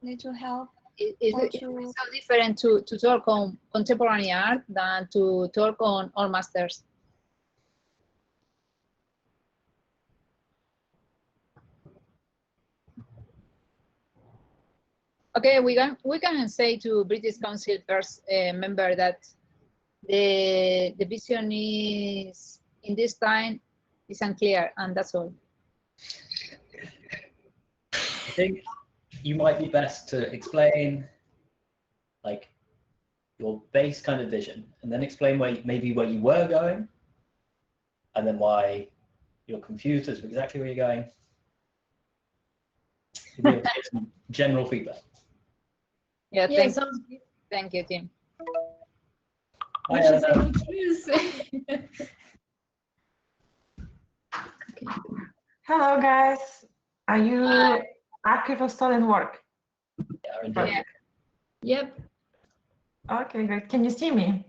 need to help. It's so different to talk on contemporary art than to talk on all masters. Okay, we can say to British Council first member that the vision is in this time is unclear, and that's all. I think you might be best to explain like your base kind of vision, and then explain maybe where you were going, and then why you're confused as to exactly where you're going. You'll be able to give some general feedback. Yeah, Yeah, sounds good. Thank you, Tim. Hello, guys. Are you active or still in work? Yeah. Yep. Okay, great. Can you see me?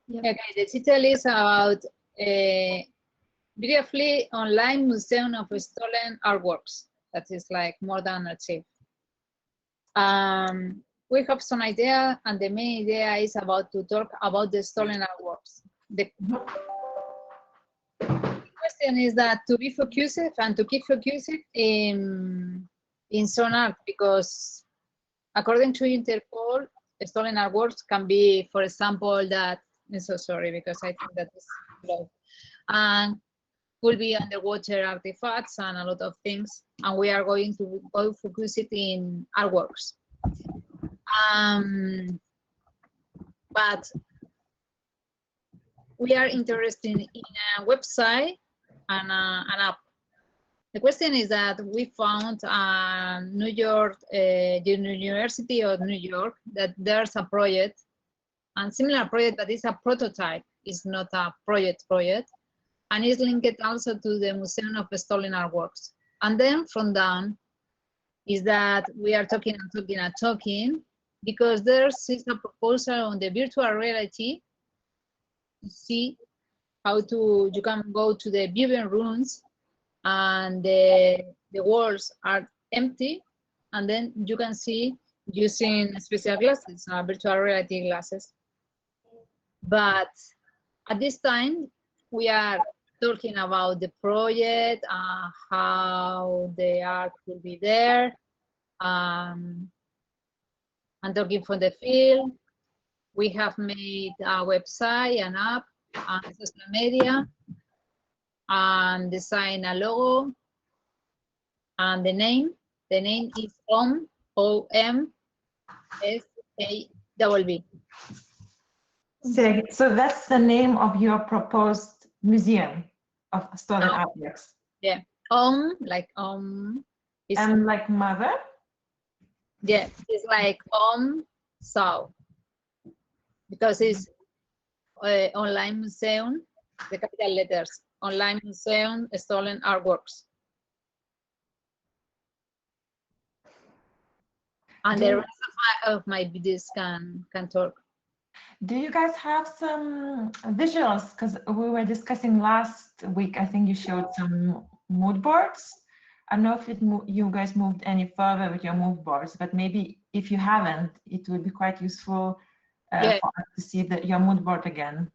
Yep. Okay, the title is about briefly online museum of stolen artworks. That is like more than achieved. We have some idea, and the main idea is about to talk about the stolen artworks. The question is that to be focused and to keep focused in some art, because according to Interpol, stolen artworks can be, for example, that I'm so sorry because I think that is low, and could be underwater artifacts and a lot of things, and we are going to go focus it in artworks. But we are interested in a website and an app. The question is that we found New York, the University of New York, that there's a project, and similar project, but it's a prototype. It's not a project, and it's linked also to the Museum of Stolen Artworks. And then from down is that we are talking and talking, because there's a proposal on the virtual reality to see how you can go to the viewing rooms and the walls are empty, and then you can see using special glasses, virtual reality glasses. But at this time, we are talking about the project, how the art will be there, and talking for the field. We have made a website, an app, and social media, and design a logo, and the name is OMSABB. So that's the name of your proposed museum of stolen artworks. Yeah, like And like mother? Yeah, it's like so, because it's online museum, the capital letters, online museum, stolen artworks. And the rest of my videos can talk. Do you guys have some visuals? Because we were discussing last week, I think you showed some mood boards. I don't know if you guys moved any further with your mood boards, but maybe if you haven't, it would be quite useful for us to see your mood board again.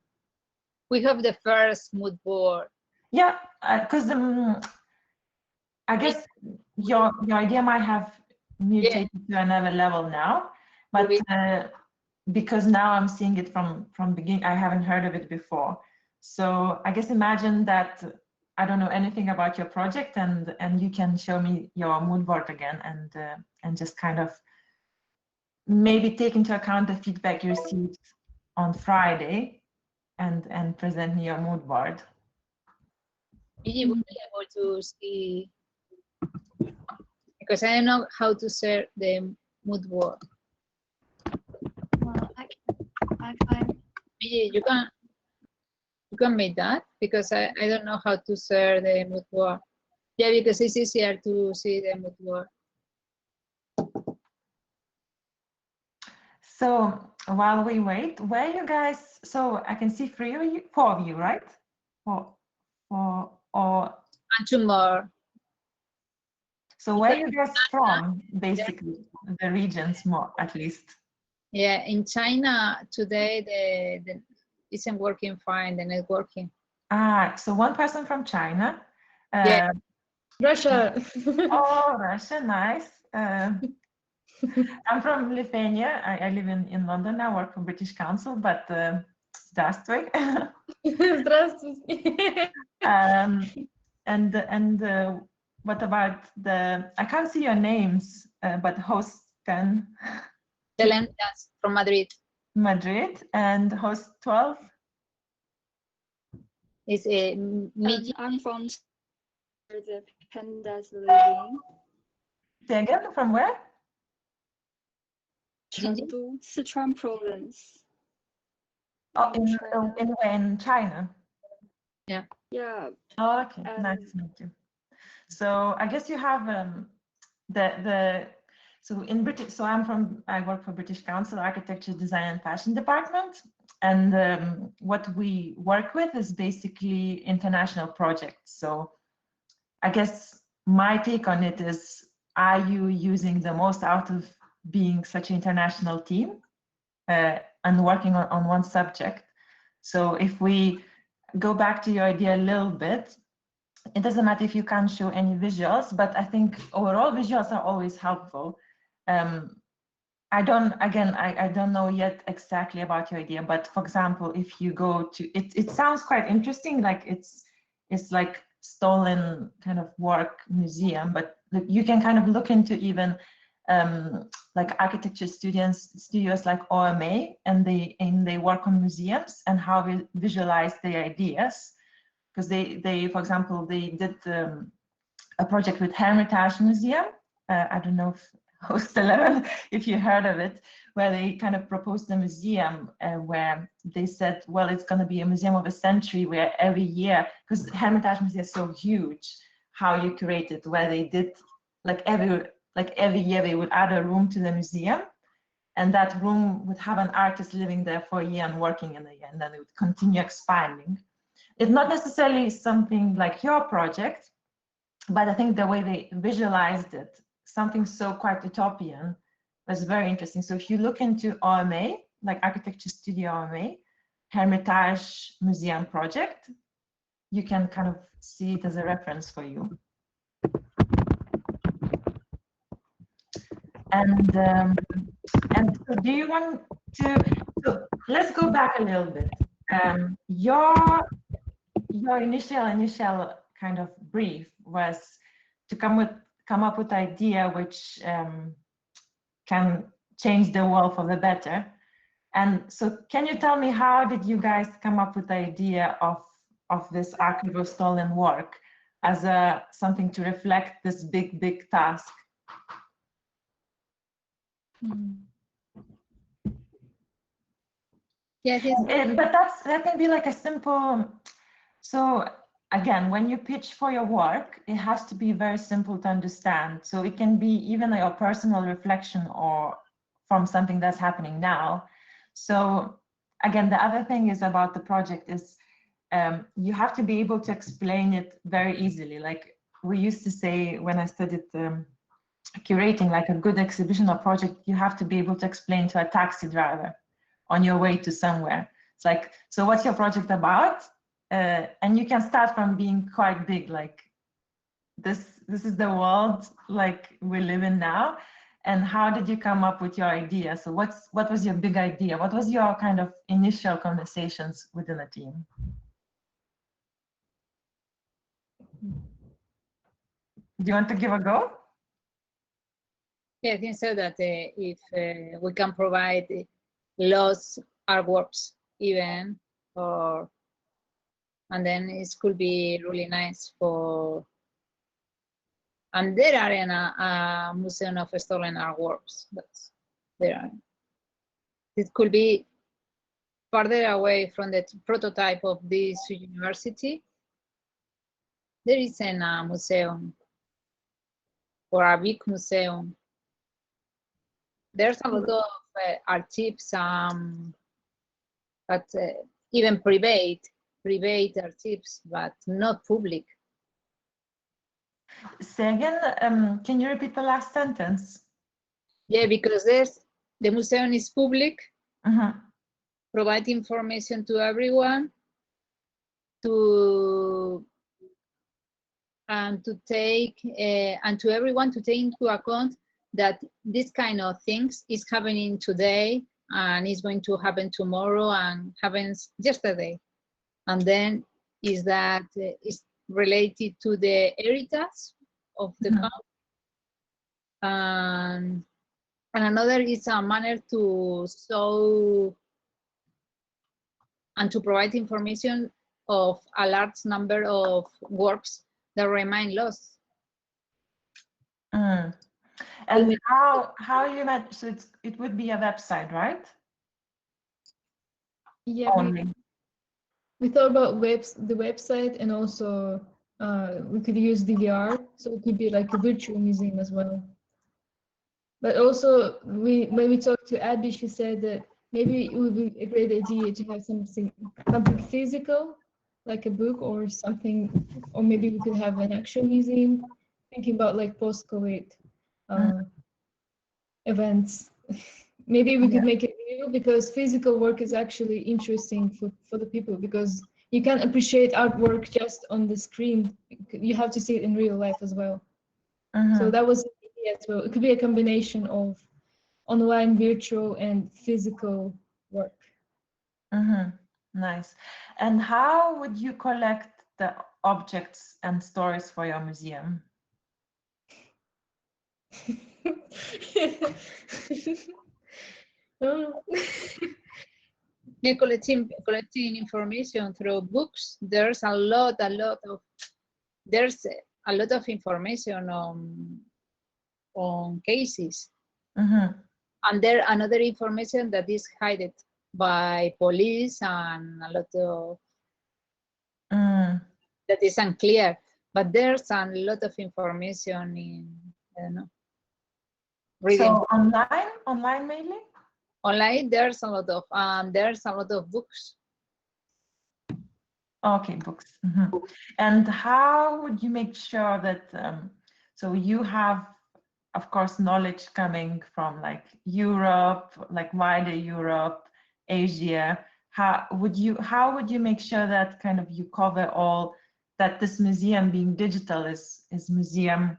We have the first mood board. Yeah, because I guess your idea might have mutated to another level now, but because now I'm seeing it from beginning, I haven't heard of it before. So I guess imagine that I don't know anything about your project, and you can show me your mood board again, and just kind of maybe take into account the feedback you received on Friday, and present me your mood board. You will be able to see, because I don't know how to share the mood board. Well, I find You can make that, because I don't know how to share the mood board. Yeah, because it's easier to see the mood board. So while we wait, where you guys? So I can see four of you, right? Or And two more. So where are you guys from, basically, the regions more, at least? Yeah, in China today, the isn't working fine, the networking. Ah, so one person from China. Yeah. Russia. Oh, Russia, nice. I'm from Lithuania. I live in London. I work for British Council, but здравствуй. Здравствуйте. And what about I can't see your names, but host 10. Belén, that's from Madrid. Madrid, and host 12. Is a I'm from the pandas living. Say again, from where? Chengdu, Sichuan province. Oh, China. in China. Yeah. Oh, okay, nice to meet you. So I guess you have so in British. So I work for British Council Architecture, Design and Fashion Department, and what we work with is basically international projects. So I guess my take on it is: are you using the most out of being such an international team and working on one subject? So if we go back to your idea a little bit, it doesn't matter if you can't show any visuals, but I think overall visuals are always helpful. I don't know yet exactly about your idea, but for example, if you go to it sounds quite interesting, like it's like stolen kind of work museum, but you can kind of look into even like architecture studios like OMA, and they work on museums and how we visualize their ideas. Because they, for example, they did a project with Hermitage Museum. I don't know if Host 11, if you heard of it, where they kind of proposed a museum where they said, well, it's going to be a museum of a century where every year, because Hermitage Museum is so huge, how you create it, where they did like every year they would add a room to the museum, and that room would have an artist living there for a year and working in a year, and then it would continue expanding. It's not necessarily something like your project, but I think the way they visualized it, something so quite utopian, was very interesting. So if you look into OMA, like Architecture Studio OMA, Hermitage Museum project, you can kind of see it as a reference for you. And so do you want to, so let's go back a little bit. Your initial kind of brief was to come up with idea which can change the world for the better. And so can you tell me, how did you guys come up with the idea of this archive of stolen work as something to reflect this big task? Yeah, but that can be like a simple. So again, when you pitch for your work, it has to be very simple to understand. So it can be even your personal reflection or from something that's happening now. So again, the other thing is about the project is you have to be able to explain it very easily. Like we used to say when I studied curating, like a good exhibition or project, you have to be able to explain to a taxi driver on your way to somewhere. It's like, so what's your project about? And you can start from being quite big, like this is the world like we live in now. And how did you come up with your idea? So what was your big idea? What was your kind of initial conversations within a team? Do you want to give a go? Yeah, I think so that if we can provide lost artworks even, and then it could be really nice for, and there are a museum of stolen artworks, but there are. It could be further away from the prototype of this university. There is a museum, or a big museum. There's a lot of archives, but even private archives, but not public. Say again, can you repeat the last sentence? Yeah, because the museum is public, provide information to everyone, to take and to everyone to take into account that this kind of things is happening today and is going to happen tomorrow and happens yesterday. And then is that is related to the heritage of the country. And another is a manner to show and to provide information of a large number of works that remain lost. And how you met? So it would be a website, right? Yeah, Only. we thought about the website, and also we could use DVR, so it could be like a virtual museum as well. But also, when we talked to Abby, she said that maybe it would be a great idea to have something physical, like a book or something, or maybe we could have an actual museum. Thinking about like post-COVID events. Maybe we could make it real, because physical work is actually interesting for the people, because you can't appreciate artwork just on the screen. You have to see it in real life as well. So that was the idea as well. It could be a combination of online, virtual, and physical work. Nice. And how would you collect the objects and stories for your museum? Collecting information through books. There's a lot of information on cases, and there another information that is hidden by police, and a lot of that is unclear. But there's a lot of information in, I don't know, reading. So online mainly. Online, there's a lot of books. Okay, books. And how would you make sure that, so you have, of course, knowledge coming from like Europe, like wider Europe, Asia. How would you make sure that kind of you cover all, that this museum being digital is museum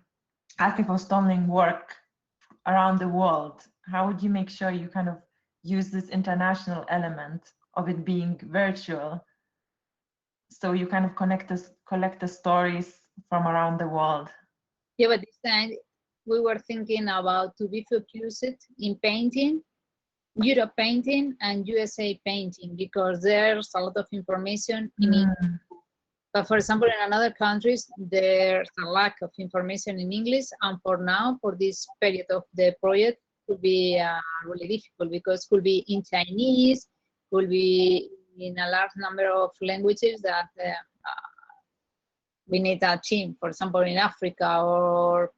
archival stolen work around the world? How would you make sure you kind of use this international element of it being virtual, so you kind of collect the stories from around the world? Yeah, but this time we were thinking about to be focused in painting, Europe painting and USA painting, because there's a lot of information in English. But for example, in other countries, there's a lack of information in English, and for now, for this period of the project, could be really difficult, because could be in Chinese, could be in a large number of languages that we need a team. For example, in Africa or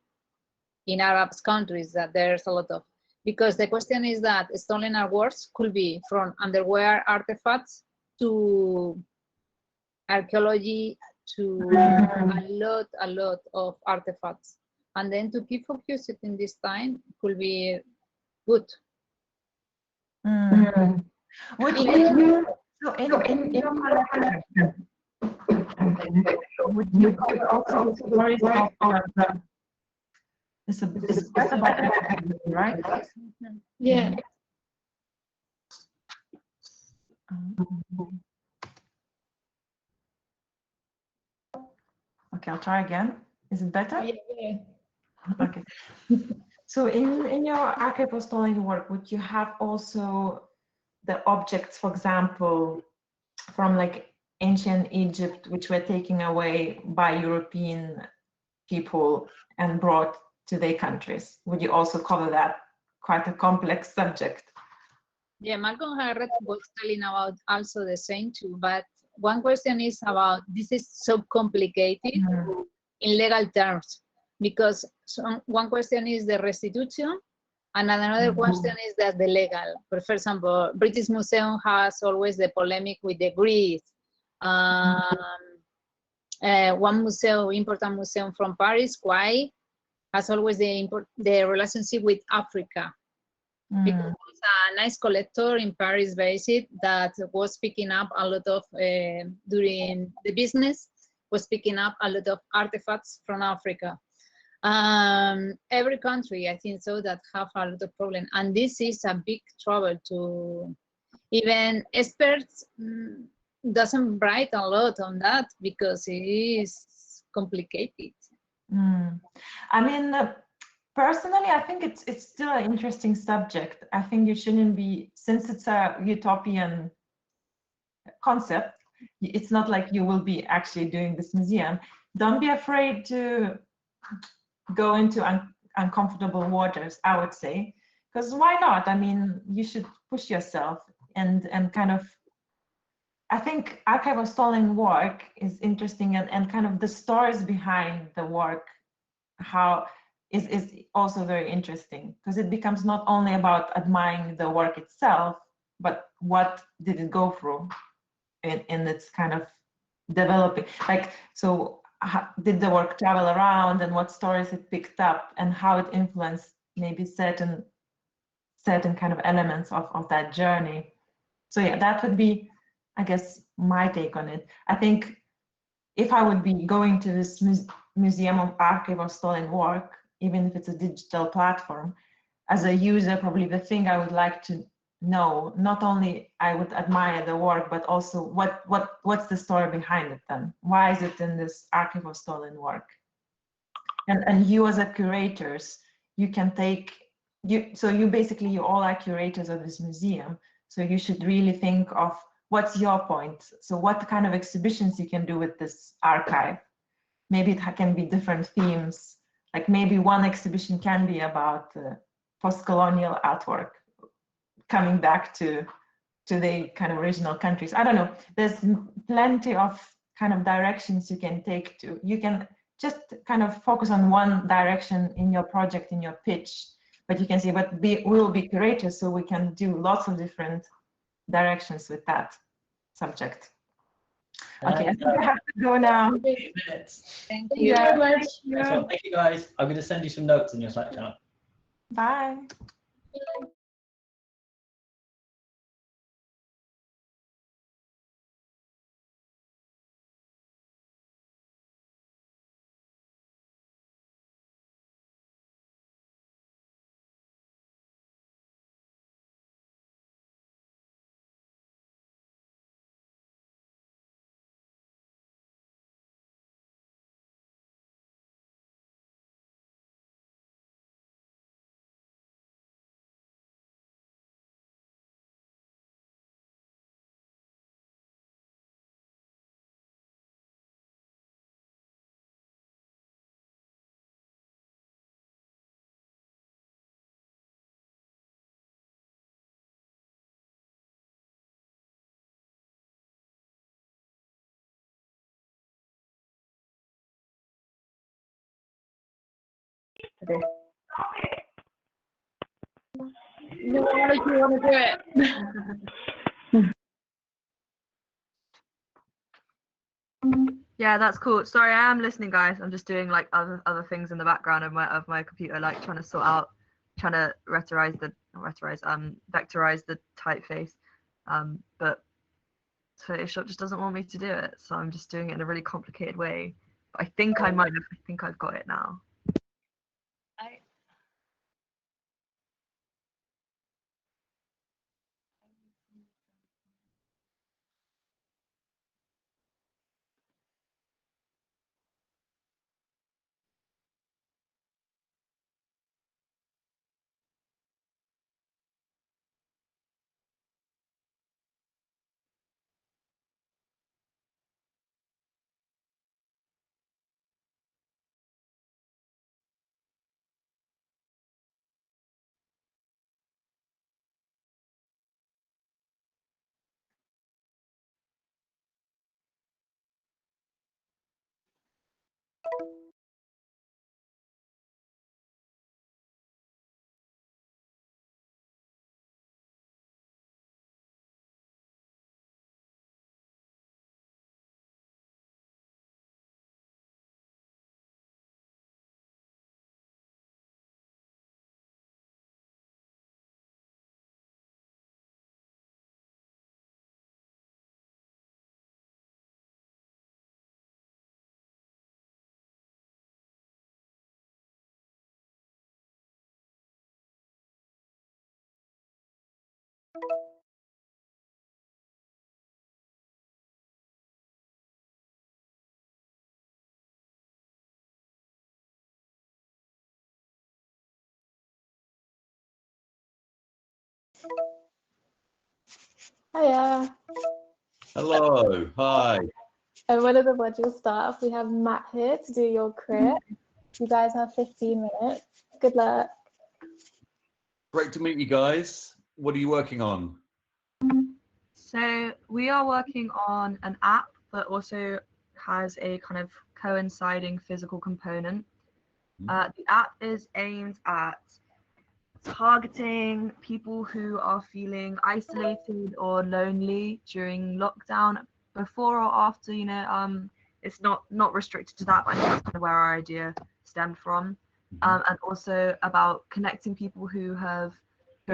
in Arab countries, that there's a lot of, because the question is that stolen artworks could be from underwear artifacts to archaeology, to a lot of artifacts, and then to keep focused in this time could be good. Would you, so in your collection, would you also stories of it's about everything, right? Yeah. Okay, I'll try again. Is it better? Yeah. Okay. So in your archival stolen work, would you have also the objects, for example, from like ancient Egypt, which were taken away by European people and brought to their countries? Would you also cover that? Quite a complex subject. Yeah, Malcolm Harrod was telling about also the same too, but one question is about, this is so complicated in legal terms, because one question is the restitution, and another question is that the legal. For example, British Museum has always the polemic with the Greece. one museum, important museum from Paris, why has always the relationship with Africa. Because it was a nice collector in Paris based that was picking up a lot of, during the business, was picking up a lot of artifacts from Africa. Every country, I think so, that have a lot of problem. And this is a big trouble to even experts doesn't write a lot on that because it is complicated. I mean, personally, I think it's still an interesting subject. I think you shouldn't be, since it's a utopian concept, it's not like you will be actually doing this museum. Don't be afraid to go into uncomfortable waters, I would say, because why not? I mean, you should push yourself and kind of, I think archive of stolen work is interesting, and kind of the stories behind the work, how is also very interesting, because it becomes not only about admiring the work itself, but what did it go through in its kind of developing, like, so how did the work travel around, and what stories it picked up, and how it influenced maybe certain kind of elements of that journey. So yeah, that would be, I guess, my take on it. I think if I would be going to this museum of archive of stolen work, even if it's a digital platform, as a user, probably the thing I would like to know, not only I would admire the work, but also what's the story behind it then? Why is it in this archive of stolen work? And you as a curators, you can take, so you basically, you all are curators of this museum. So you should really think of what's your point. So what kind of exhibitions you can do with this archive? Maybe it can be different themes. Like maybe one exhibition can be about post-colonial artwork, coming back to the kind of original countries. I don't know. There's plenty of kind of directions you can take to. You can just kind of focus on one direction in your project, in your pitch, but you can say, but we'll be curators, so we can do lots of different directions with that subject. Okay, I think I have to go now. 8 minutes. Thank Thank you you. very much. Excellent. Thank you, guys. I'm going to send you some notes in your Slack channel. Bye. No, if you want to do it. Yeah, that's cool. Sorry, I am listening, guys. I'm just doing like other things in the background of my computer, like trying to sort out, trying to vectorize the typeface. But Photoshop just doesn't want me to do it, so I'm just doing it in a really complicated way. But I think I think I've got it now. Hiya. Hello, hi. I'm one of the module staff. We have Matt here to do your crit. You guys have 15 minutes. Good luck. Great to meet you guys. What are you working on? So we are working on an app that also has a kind of coinciding physical component. The app is aimed at targeting people who are feeling isolated or lonely during lockdown, before or after, you know. It's not restricted to that, but I think that's kind of where our idea stemmed from. And also about connecting people who are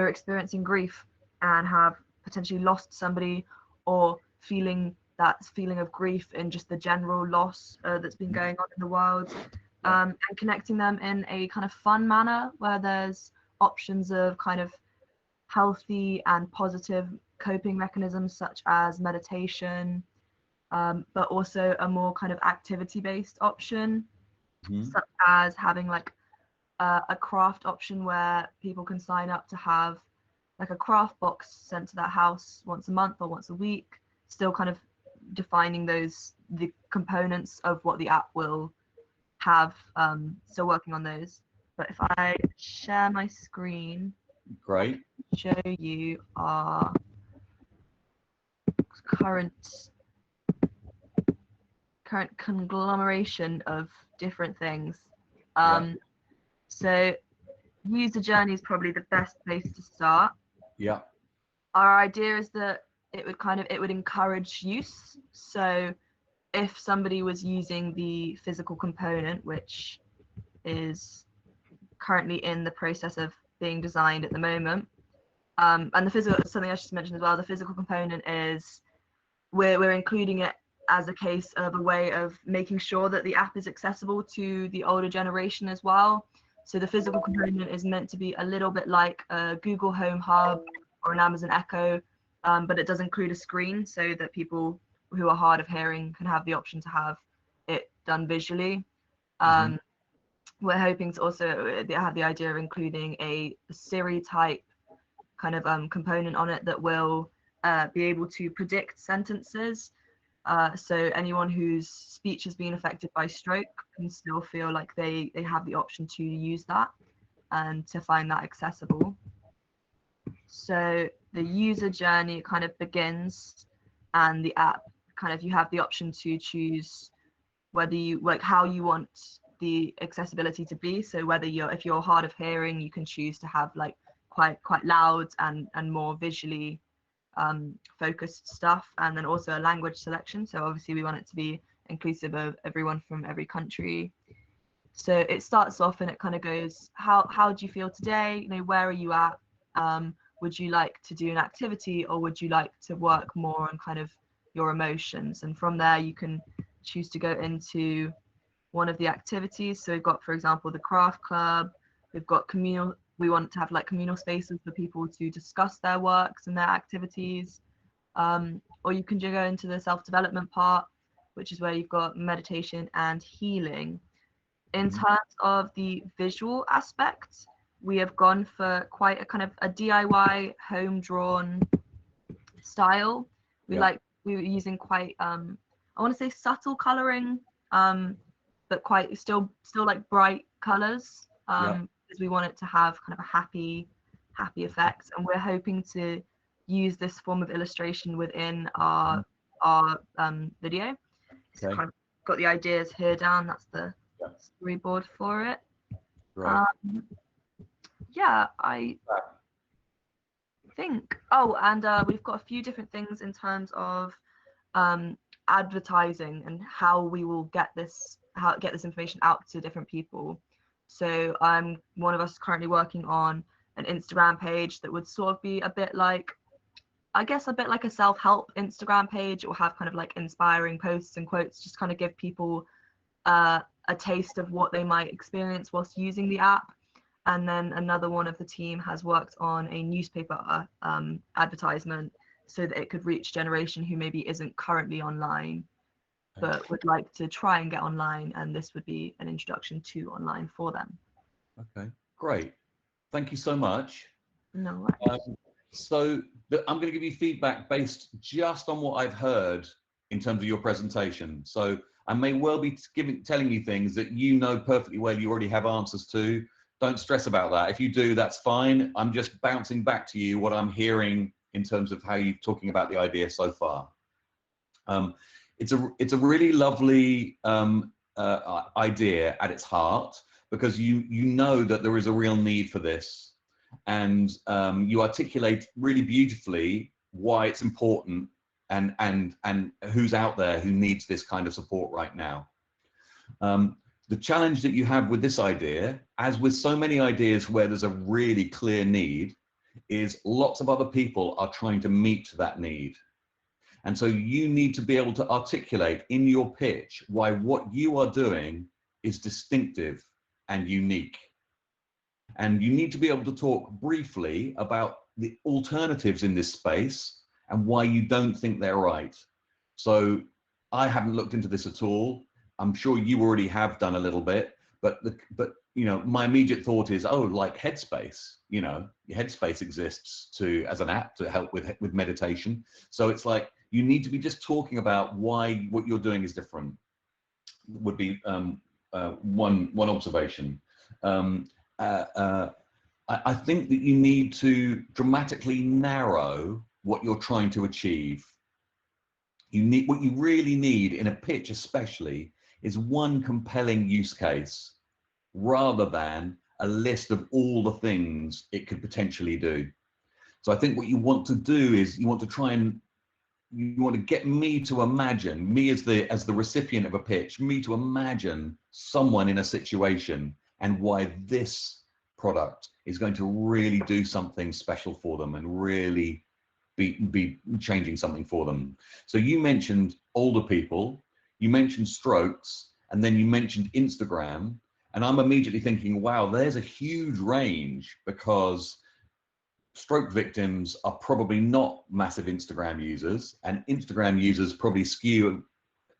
experiencing grief and have potentially lost somebody, or feeling that feeling of grief in just the general loss that's been going on in the world, and connecting them in a kind of fun manner where there's options of kind of healthy and positive coping mechanisms such as meditation, but also a more kind of activity-based option, such as having like a craft option where people can sign up to have like a craft box sent to their house once a month or once a week, still kind of defining the components of what the app will have, still working on those. But if I share my screen, Great. show you our current conglomeration of different things. So user journey is probably the best place to start. Yeah. Our idea is that it would encourage use. So if somebody was using the physical component, which is currently in the process of being designed at the moment, and the physical, something I should mention as well, the physical component is we're including it as a case of a way of making sure that the app is accessible to the older generation as well. So the physical component is meant to be a little bit like a Google Home Hub or an Amazon Echo, but it does include a screen so that people who are hard of hearing can have the option to have it done visually. We're hoping to also have the idea of including a Siri type kind of component on it that will be able to predict sentences. So anyone whose speech has been affected by stroke can still feel like they have the option to use that and to find that accessible. So the user journey kind of begins, and the app kind of, you have the option to choose whether you like how you want the accessibility to be. So whether if you're hard of hearing, you can choose to have like quite loud and more visually focused stuff, and then also a language selection. So obviously we want it to be inclusive of everyone from every country. So it starts off and it kind of goes, how do you feel today? You know, where are you at? Would you like to do an activity, or would you like to work more on kind of your emotions? And from there you can choose to go into one of the activities. So we've got, for example, the craft club. We've got communal. We want to have like communal spaces for people to discuss their works and their activities. Or you can go into the self-development part, which is where you've got meditation and healing. In terms of the visual aspect, we have gone for quite a kind of a DIY home drawn style. We were using quite I want to say subtle coloring, but quite still like bright colors, because we want it to have kind of a happy effect. And we're hoping to use this form of illustration within our video. So kind of got the ideas here down. That's the storyboard for it. Right. Yeah, I think. Oh, and we've got a few different things in terms of advertising and how we will get this information out to different people. So one of us is currently working on an Instagram page that would sort of be a bit like, I guess, a bit like a self-help Instagram page. It will have kind of like inspiring posts and quotes, just kind of give people a taste of what they might experience whilst using the app. And then another one of the team has worked on a newspaper advertisement so that it could reach generation who maybe isn't currently online but would like to try and get online, and this would be an introduction to online for them. Okay, great. Thank you so much. No worries. So I'm going to give you feedback based just on what I've heard in terms of your presentation. So I may well be telling you things that you know perfectly well you already have answers to. Don't stress about that. If you do, that's fine. I'm just bouncing back to you what I'm hearing in terms of how you're talking about the idea so far. It's a really lovely idea at its heart, because you know that there is a real need for this. And you articulate really beautifully why it's important and who's out there who needs this kind of support right now. The challenge that you have with this idea, as with so many ideas where there's a really clear need, is lots of other people are trying to meet that need. And so you need to be able to articulate in your pitch why what you are doing is distinctive and unique. And you need to be able to talk briefly about the alternatives in this space and why you don't think they're right. So I haven't looked into this at all. I'm sure you already have done a little bit, but you know, my immediate thought is, oh, like Headspace. You know, Headspace exists as an app to help with meditation. So it's like you need to be just talking about why what you're doing is different. Would be one observation. I think that you need to dramatically narrow what you're trying to achieve. What you really need in a pitch especially is one compelling use case rather than a list of all the things it could potentially do. So I think what you want to do is you want to get me to imagine, me as the recipient of a pitch, me to imagine someone in a situation and why this product is going to really do something special for them and really be changing something for them. So you mentioned older people, you mentioned strokes, and then you mentioned Instagram. And I'm immediately thinking, wow, there's a huge range, because stroke victims are probably not massive Instagram users, and Instagram users probably skew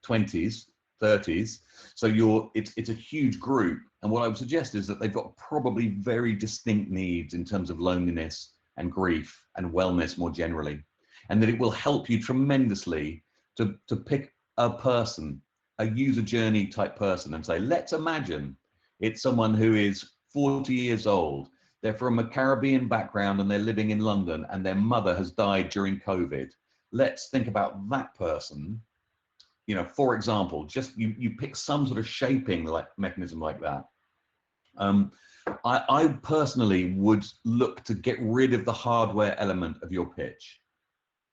20s, 30s. So it's a huge group. And what I would suggest is that they've got probably very distinct needs in terms of loneliness and grief and wellness more generally. And that it will help you tremendously to pick a person, a user journey type person, and say, let's imagine it's someone who is 40 years old. They're from a Caribbean background and they're living in London and their mother has died during COVID. Let's think about that person. You know, for example, just you pick some sort of shaping mechanism like that. I personally would look to get rid of the hardware element of your pitch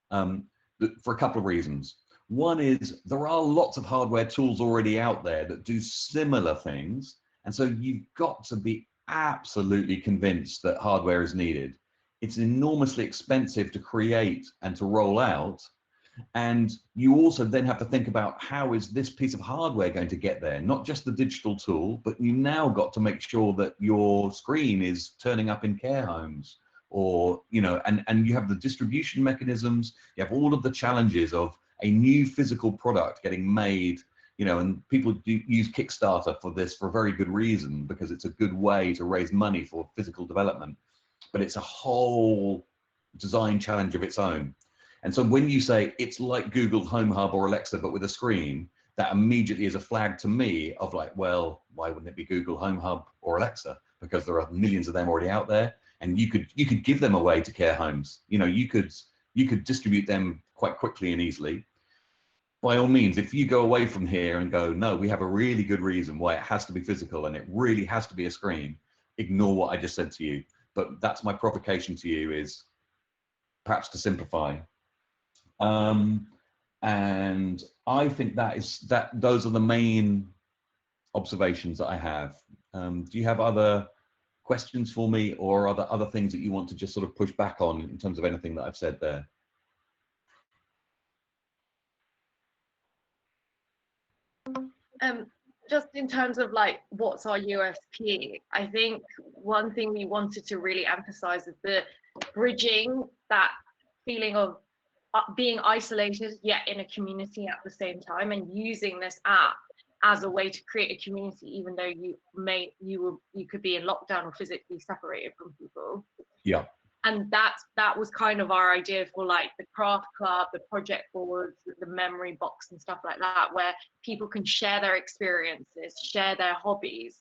for a couple of reasons. One is there are lots of hardware tools already out there that do similar things. And so you've got to be absolutely convinced that hardware is needed. It's enormously expensive to create and to roll out. And you also then have to think about how is this piece of hardware going to get there? Not just the digital tool, but you now got to make sure that your screen is turning up in care homes, or, you know, and you have the distribution mechanisms, you have all of the challenges of a new physical product getting made, you know, and people do use Kickstarter for this for a very good reason, because it's a good way to raise money for physical development, but it's a whole design challenge of its own. And so when you say it's like Google Home Hub or Alexa, but with a screen, that immediately is a flag to me of like, well, why wouldn't it be Google Home Hub or Alexa? Because there are millions of them already out there, and you could give them away to care homes. You know, you could distribute them quite quickly and easily. By all means, if you go away from here and go, no, we have a really good reason why it has to be physical and it really has to be a screen, ignore what I just said to you. But that's my provocation to you, is perhaps to simplify. And I think those are the main observations that I have. Do you have other questions for me, or other things that you want to just sort of push back on in terms of anything that I've said there? Just in terms of like what's our USP, I think one thing we wanted to really emphasize is the bridging that feeling of being isolated yet in a community at the same time, and using this app as a way to create a community, even though you could be in lockdown or physically separated from people. Yeah. And that was kind of our idea for like the craft club, the project boards, the memory box and stuff like that, where people can share their experiences, share their hobbies.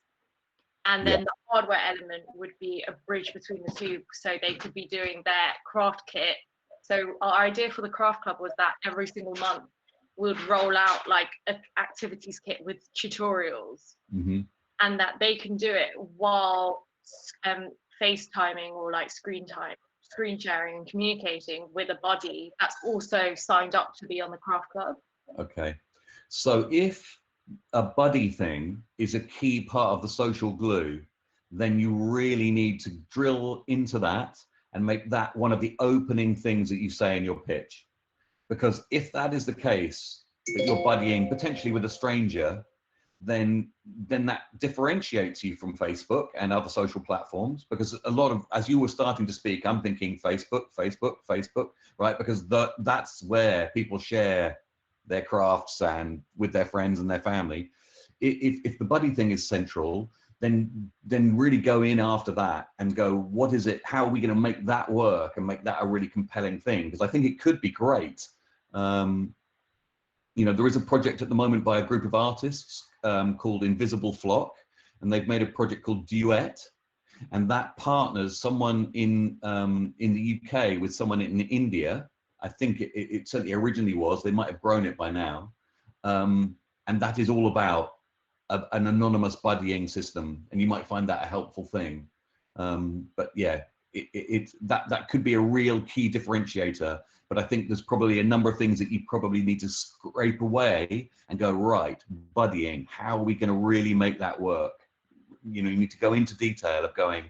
And then the hardware element would be a bridge between the two, so they could be doing their craft kit. So our idea for the craft club was that every single month we'd roll out like an activities kit with tutorials, and that they can do it while FaceTiming or like screen sharing and communicating with a buddy that's also signed up to be on the craft club. Okay, so if a buddy thing is a key part of the social glue, then you really need to drill into that and make that one of the opening things that you say in your pitch. Because if that is the case, that you're buddying potentially with a stranger, then that differentiates you from Facebook and other social platforms. Because a lot of, as you were starting to speak, I'm thinking Facebook, right? Because that's where people share their crafts and with their friends and their family. If the buddy thing is central, then really go in after that and go, what is it? How are we going to make that work and make that a really compelling thing? Because I think it could be great. You know, there is a project at the moment by a group of artists called Invisible Flock, and they've made a project called Duet, and that partners someone in the UK with someone in India. I think it certainly originally was. They might have grown it by now, and that is all about an anonymous buddying system, and you might find that a helpful thing. But yeah, that could be a real key differentiator. But I think there's probably a number of things that you probably need to scrape away and go, right, buddying, how are we going to really make that work? You know, you need to go into detail of going,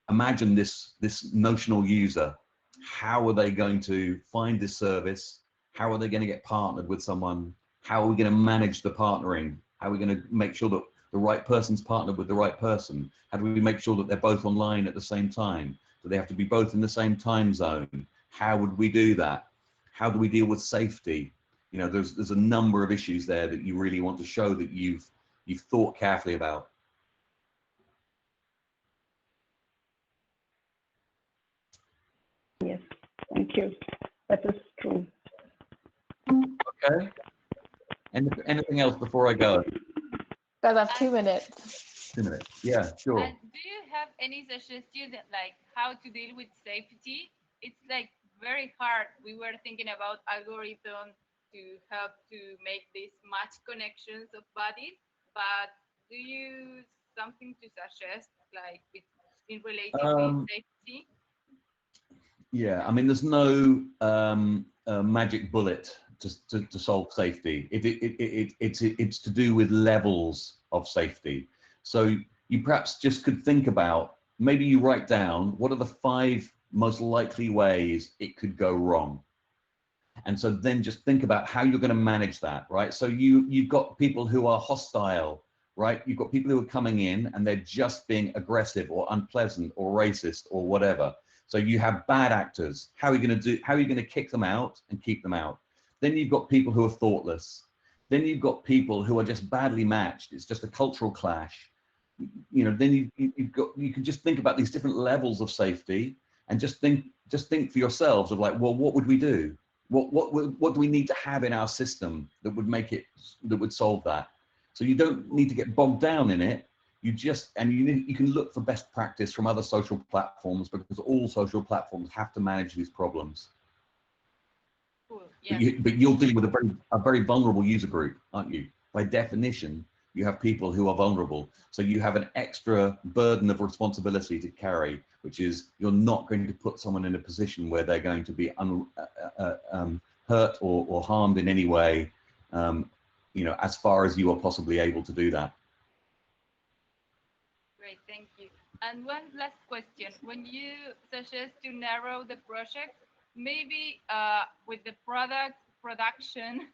imagine this notional user. How are they going to find this service? How are they going to get partnered with someone? How are we going to manage the partnering? How are we going to make sure that the right person's partnered with the right person? How do we make sure that they're both online at the same time? Do they have to be both in the same time zone? How would we do that? How do we deal with safety? You know, there's a number of issues there that you really want to show that you've thought carefully about. Yes, thank you. That is true. Okay. Anything else before I go? Guys, I have 2 minutes. 2 minutes. Yeah, sure. And do you have any suggestion like how to deal with safety? It's like very hard. We were thinking about algorithms to help to make these match connections of bodies, but do you something to suggest like in related with safety? Yeah, I mean, there's no magic bullet to solve safety. It's to do with levels of safety. So you perhaps just could think about, maybe you write down what are the 5 most likely ways it could go wrong. And so then just think about how you're going to manage that, right? So you've got people who are hostile, right? You've got people who are coming in and they're just being aggressive or unpleasant or racist or whatever. So you have bad actors. How are you going to kick them out and keep them out? Then you've got people who are thoughtless. Then you've got people who are just badly matched. It's just a cultural clash. You know, then you can just think about these different levels of safety and just think for yourselves of like, well, what would we do? What do we need to have in our system that would solve that? So you don't need to get bogged down in it. You can look for best practice from other social platforms, because all social platforms have to manage these problems. Cool. Yeah. But you'll deal with a very vulnerable user group, aren't you? By definition, you have people who are vulnerable. So you have an extra burden of responsibility to carry, which is you're not going to put someone in a position where they're going to be hurt or harmed in any way, you know, as far as you are possibly able to do that. Great, thank you. And one last question. When you suggest to narrow the project, maybe with the production,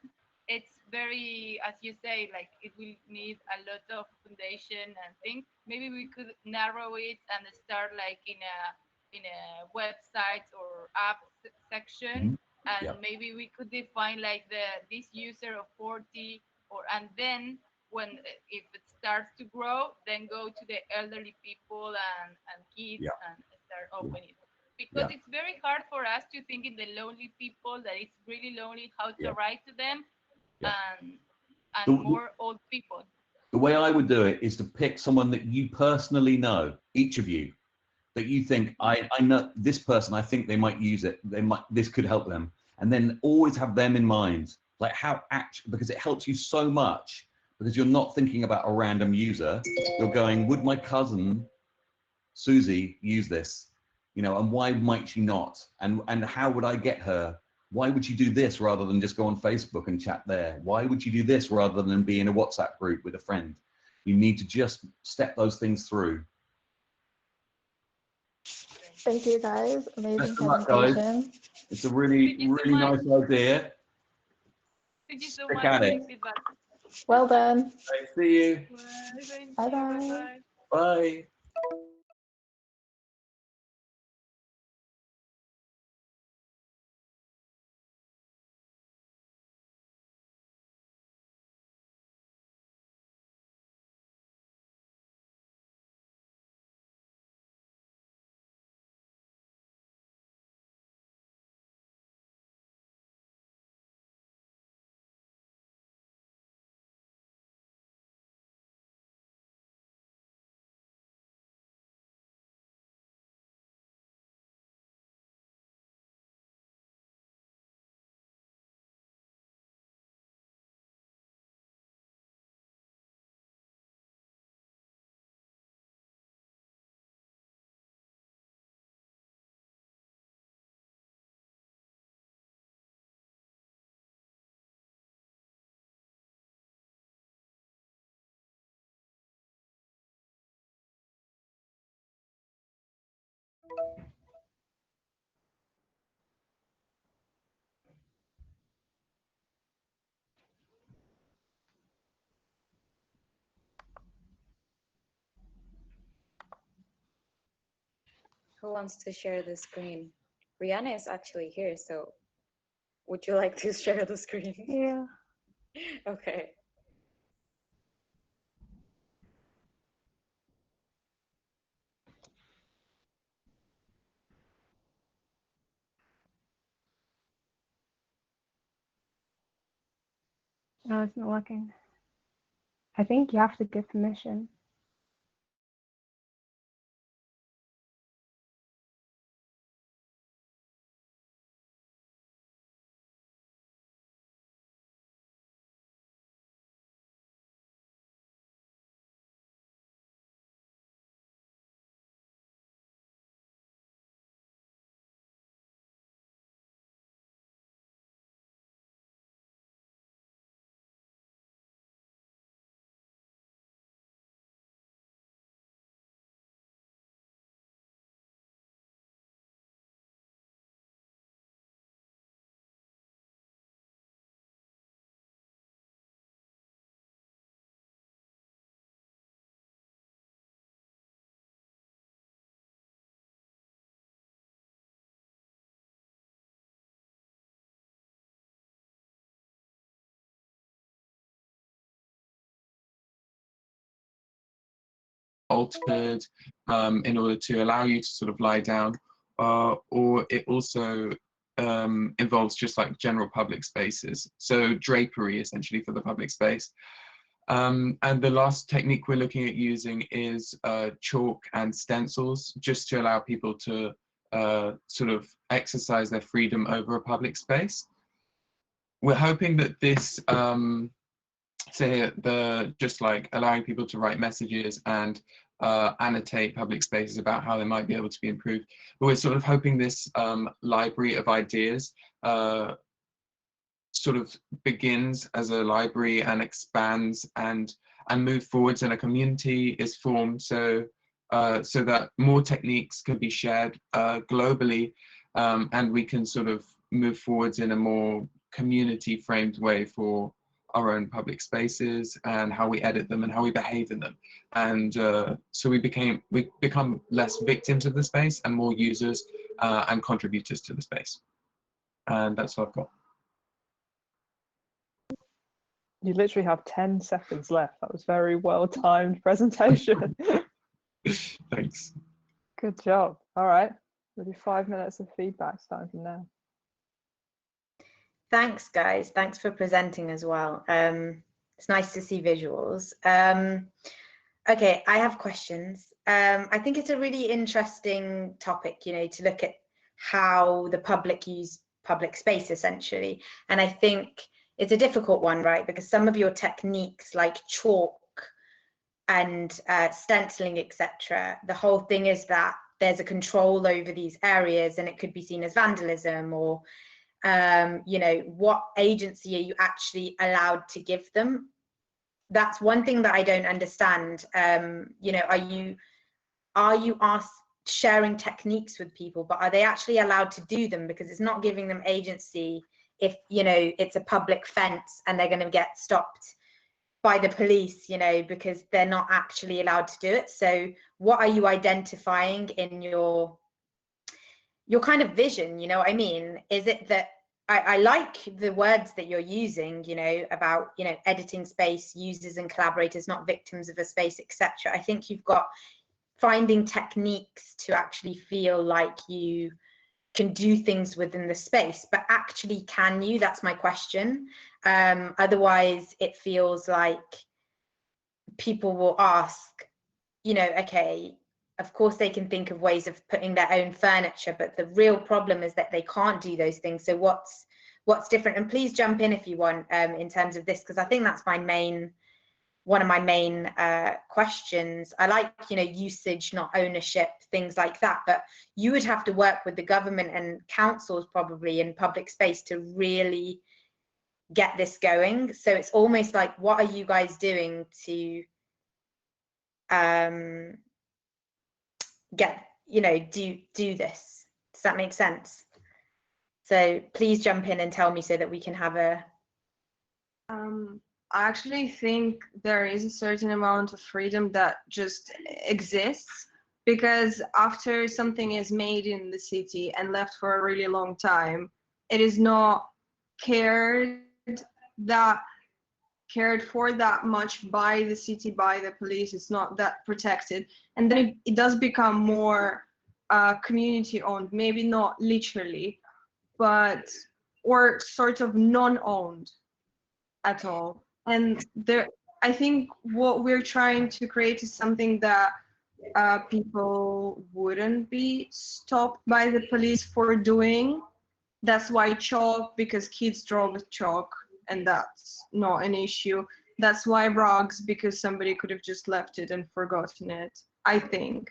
it's very, as you say, like it will need a lot of foundation and things. Maybe we could narrow it and start like in a website or app section, and maybe we could define like this user of 40, and then when if it starts to grow, then go to the elderly people and kids and start opening. because it's very hard for us to think in the lonely people that it's really lonely how to write to them, and more old people. The way I would do it is to pick someone that you personally know, each of you, that you think, I know this person, I think they might use it, this could help them. And then always have them in mind, like because it helps you so much, because you're not thinking about a random user, you're going, would my cousin, Susie, use this? You know, and why might she not? And how would I get her? Why would you do this rather than just go on Facebook and chat there? Why would you do this rather than be in a WhatsApp group with a friend? You need to just step those things through. Thank you guys. Amazing Best of luck, presentation. guys. It's a really nice idea. Thank you so Stick much at for it. the feedback. Well done. See you. Bye bye. Bye. Who wants to share the screen? Rihanna is actually here, so would you like to share the screen? Yeah. Okay. No, it's not working. I think you have to give permission. Altered in order to allow you to sort of lie down, or it also involves just like general public spaces, so drapery essentially for the public space. And the last technique we're looking at using is chalk and stencils, just to allow people to sort of exercise their freedom over a public space. We're hoping that this say just like allowing people to write messages and annotate public spaces about how they might be able to be improved. But we're sort of hoping this library of ideas sort of begins as a library and expands and move forwards, and a community is formed, so that more techniques can be shared globally, and we can sort of move forwards in a more community framed way for our own public spaces and how we edit them and how we behave in them. And so we become less victims of the space and more users and contributors to the space. And that's what I've got. You literally have 10 seconds left. That was very well-timed presentation. Thanks. Good job. All right. Maybe 5 minutes of feedback starting from now. Thanks, guys. Thanks for presenting as well. It's nice to see visuals. Okay, I have questions. I think it's a really interesting topic, you know, to look at how the public use public space essentially. And I think it's a difficult one, right? Because some of your techniques like chalk and stenciling, etc., the whole thing is that there's a control over these areas and it could be seen as vandalism or, you know, what agency are you actually allowed to give them? That's one thing that I don't understand. You know, are you sharing techniques with people, but are they actually allowed to do them? Because it's not giving them agency if, you know, it's a public fence and they're going to get stopped by the police, you know, because they're not actually allowed to do it. So what are you identifying in your kind of vision, you know what I mean? Is it that I like the words that you're using, you know, about, you know, editing space, users and collaborators, not victims of a space, etc. I think you've got finding techniques to actually feel like you can do things within the space, but actually can you? That's my question. Otherwise it feels like people will ask, you know, okay, of course they can think of ways of putting their own furniture, but the real problem is that they can't do those things. So what's different? And please jump in if you want in terms of this, because I think that's one of my main questions. I like, you know, usage, not ownership, things like that, but you would have to work with the government and councils probably in public space to really get this going. So it's almost like, what are you guys doing to get, you know, do this? Does that make sense? So please jump in and tell me so that we can have a I actually think there is a certain amount of freedom that just exists, because after something is made in the city and left for a really long time, it is not cared for that much by the city, by the police. It's not that protected, and then it does become more community owned, maybe not literally, but or sort of non-owned at all. And there, I think what we're trying to create is something that people wouldn't be stopped by the police for doing. That's why chalk, because kids draw with chalk and that's not an issue. That's why rugs, because somebody could have just left it and forgotten it, I think.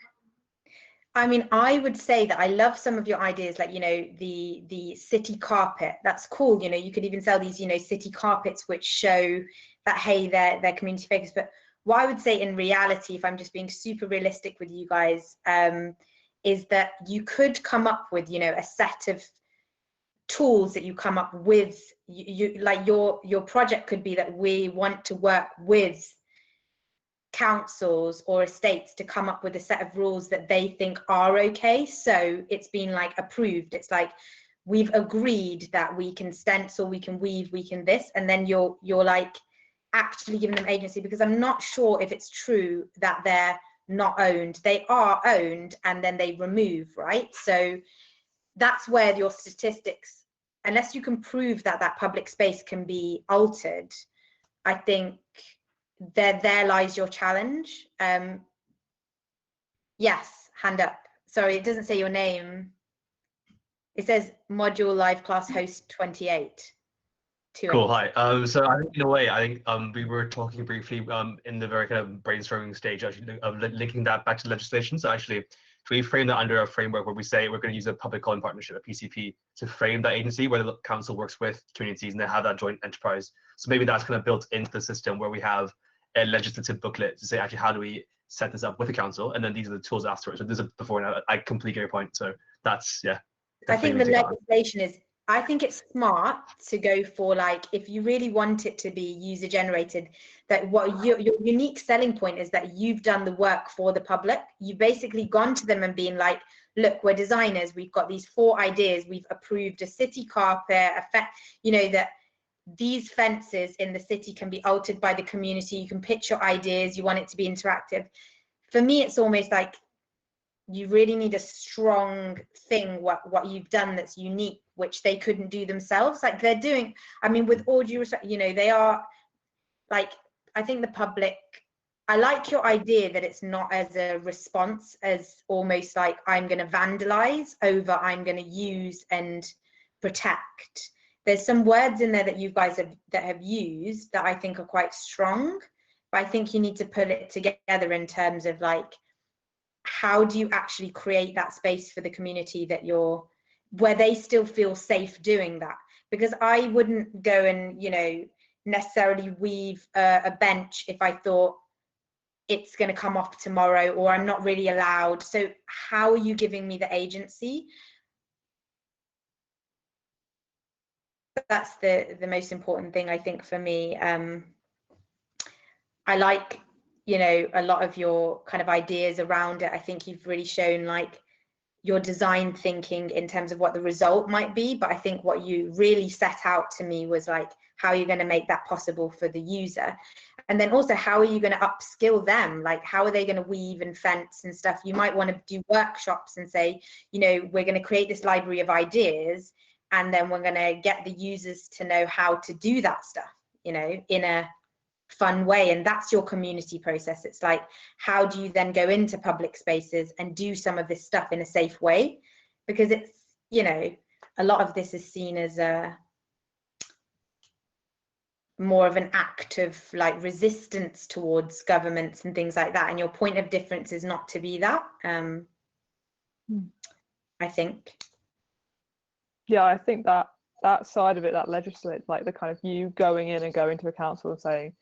I mean, I would say that I love some of your ideas, like, you know, the city carpet. That's cool. You know, you could even sell these, you know, city carpets which show that, hey, they're community focused. But what I would say in reality, if I'm just being super realistic with you guys, is that you could come up with, you know, a set of tools that you come up with. You like your project could be that we want to work with councils or estates to come up with a set of rules that they think are okay. So it's been like approved. It's like, we've agreed that we can stencil, we can weave, we can this, and then you're like actually giving them agency, because I'm not sure if it's true that they're not owned. They are owned and then they remove, right? So that's where your statistics, unless you can prove that that public space can be altered, I think there lies your challenge. Yes, hand up. Sorry, it doesn't say your name. It says Modual Live Class Host 28. Cool. Hi. So I think in a way, I think we were talking briefly in the very kind of brainstorming stage, actually, of linking that back to legislation. So actually, we frame that under a framework where we say we're going to use a public-owned partnership, a PCP, to frame that agency where the council works with communities and they have that joint enterprise. So maybe that's kind of built into the system where we have a legislative booklet to say, actually, how do we set this up with the council? And then these are the tools afterwards. So this is before now. I completely get your point. So that's, yeah. I think the legislation is, I think it's smart to go for, like, if you really want it to be user generated, that what your unique selling point is that you've done the work for the public. You've basically gone to them and been like, look, we're designers, we've got these 4 ideas, we've approved a city carpet, you know, that these fences in the city can be altered by the community. You can pitch your ideas, you want it to be interactive. For me, it's almost like you really need a strong thing, what you've done that's unique, which they couldn't do themselves. Like they're doing, I mean, with all due respect, you know, they are like, I think the public, I like your idea that it's not as a response as almost like I'm going to vandalize over, I'm going to use and protect. There's some words in there that you guys have used that I think are quite strong, but I think you need to put it together in terms of like, how do you actually create that space for the community that where they still feel safe doing that? Because I wouldn't go and, you know, necessarily weave a bench if I thought it's going to come off tomorrow or I'm not really allowed. So how are you giving me the agency? That's the most important thing, I think, for me. I like, you know, a lot of your kind of ideas around it. I think you've really shown like your design thinking in terms of what the result might be, but I think what you really set out to me was like how you're going to make that possible for the user. And then also, how are you going to upskill them? Like, how are they going to weave and fence and stuff? You might want to do workshops and say, you know, we're going to create this library of ideas, and then we're going to get the users to know how to do that stuff, you know, in a fun way. And that's your community process. It's like, how do you then go into public spaces and do some of this stuff in a safe way? Because it's, you know, a lot of this is seen as a more of an act of like resistance towards governments and things like that, and your point of difference is not to be that. I think. Yeah, I think that side of it, that legislate, like the kind of you going in and going to a council and saying,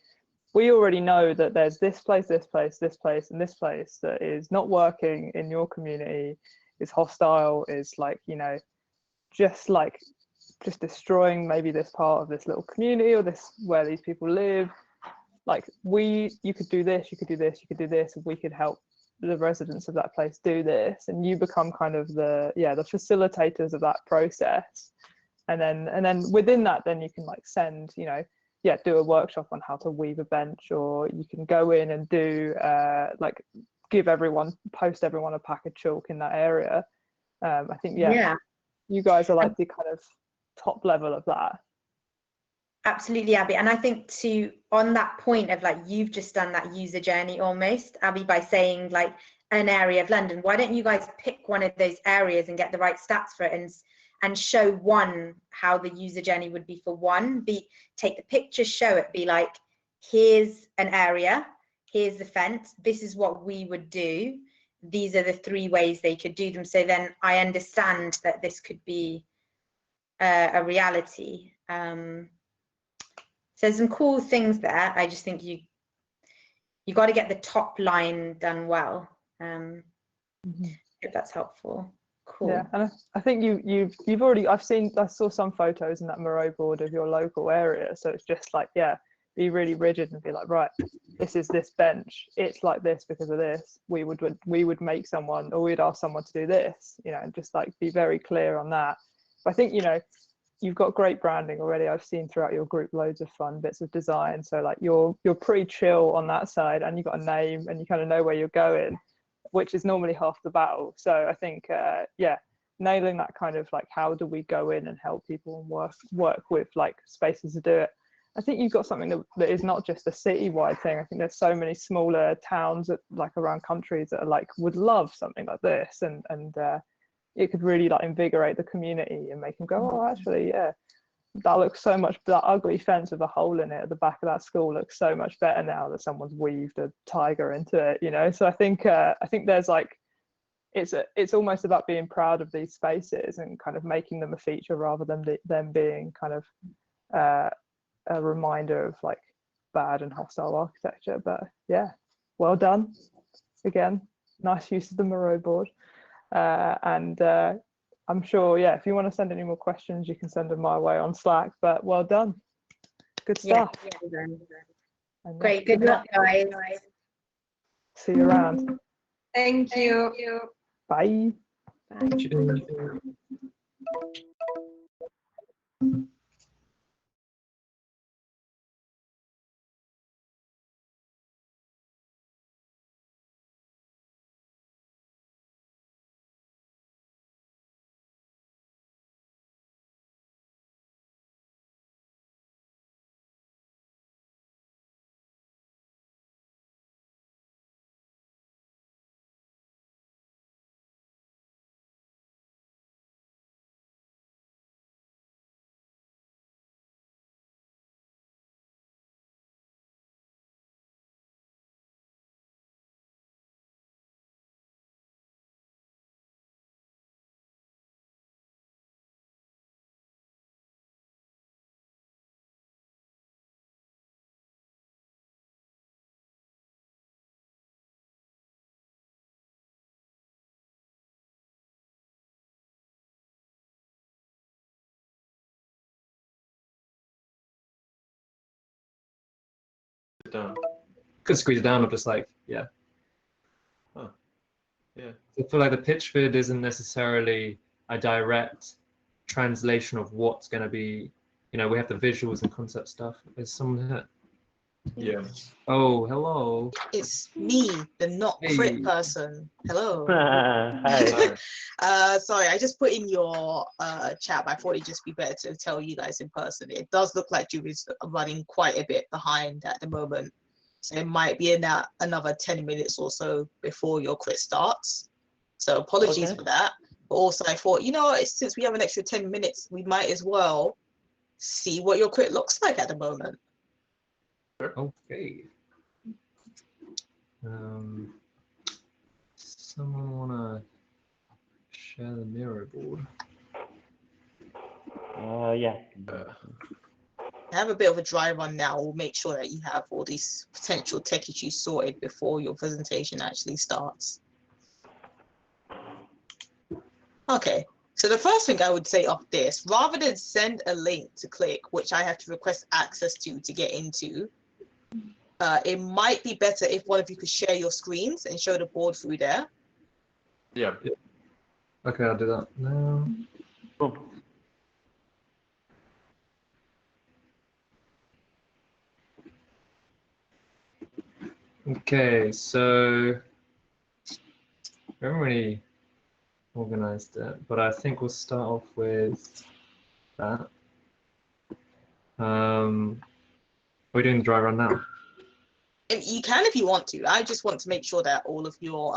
we already know that there's this place, this place, this place, and this place that is not working in your community, is hostile, is like, you know, just destroying maybe this part of this little community or this where these people live. Like you could do this, you could do this, you could do this, and we could help the residents of that place do this, and you become kind of the facilitators of that process. And then within that, then you can like send, you know, do a workshop on how to weave a bench, or you can go in and do like post everyone a pack of chalk in that area. I think you guys are like the kind of top level of that. Absolutely, Abby. And I think on that point of like, you've just done that user journey almost, Abby, by saying like an area of London. Why don't you guys pick one of those areas and get the right stats for it and show one how the user journey would be for one? Take the picture, show it, be like, here's an area, here's the fence, this is what we would do, these are the 3 ways they could do them. So then I understand that this could be a reality. So there's some cool things there. I just think you got to get the top line done well. If that's helpful. Cool. Yeah, and I think you've already, I saw some photos in that Moreau board of your local area. So it's just like, be really rigid and be like, right, this is this bench, it's like this because of this. We would make someone, or we'd ask someone to do this, you know, and just like be very clear on that. But I think, you know, you've got great branding already. I've seen throughout your group loads of fun bits of design. So like you're pretty chill on that side, and you've got a name and you kind of know where you're going, which is normally half the battle. So I think, nailing that kind of like, how do we go in and help people and work with like spaces to do it. I think you've got something that is not just a citywide thing. I think there's so many smaller towns that like around countries that are like would love something like this, and it could really like invigorate the community and make them go, oh, actually, that looks so much, that ugly fence with a hole in it at the back of that school looks so much better now that someone's weaved a tiger into it, you know. So I think there's like, it's almost about being proud of these spaces and kind of making them a feature rather than them being kind of a reminder of like bad and hostile architecture. But yeah, well done again, nice use of the Moreau board. And I'm sure, if you want to send any more questions, you can send them my way on Slack. But well done, good stuff. Great, good luck, guys. See you around. Thank you. Bye. Bye. down. Could squeeze it down or just like, yeah. Oh, yeah. I feel like the pitch vid isn't necessarily a direct translation of what's going to be, you know, we have the visuals and concept stuff. Is someone here? Yeah. Oh, hello. It's me, the not crit Hey. person. Hello. Hi. Sorry, I just put in your chat, but I thought it'd just be better to tell you guys in person. It does look like Jury's running quite a bit behind at the moment. So it might be in that another 10 minutes or so before your crit starts. So apologies for that. But also I thought, you know, since we have an extra 10 minutes, we might as well see what your crit looks like at the moment. Okay. Someone wanna share the mirror board? Yeah. I have a bit of a dry run now. We'll make sure that you have all these potential tech issues sorted before your presentation actually starts. Okay, so the first thing I would say off this, rather than send a link to click, which I have to request access to get into, it might be better if one of you could share your screens and show the board through there. Yeah. Okay, I'll do that now. Cool. Okay, so we haven't really organized it, but I think we'll start off with that. We're doing the dry run now. And you can if you want to. I just want to make sure that all of your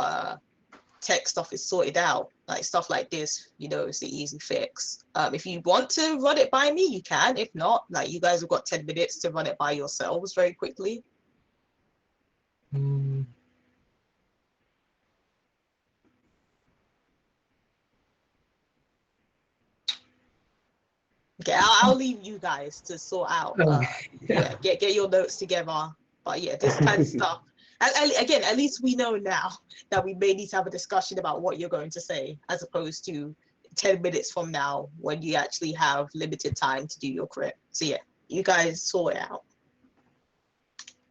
tech stuff is sorted out. Like stuff like this, you know, it's the easy fix. If you want to run it by me, you can. If not, like you guys have got 10 minutes to run it by yourselves very quickly. Okay, I'll leave you guys to sort out. Yeah, get your notes together. But yeah, this kind of stuff. Again, at least we know now that we may need to have a discussion about what you're going to say, as opposed to 10 minutes from now when you actually have limited time to do your crit. So yeah, you guys sort it out.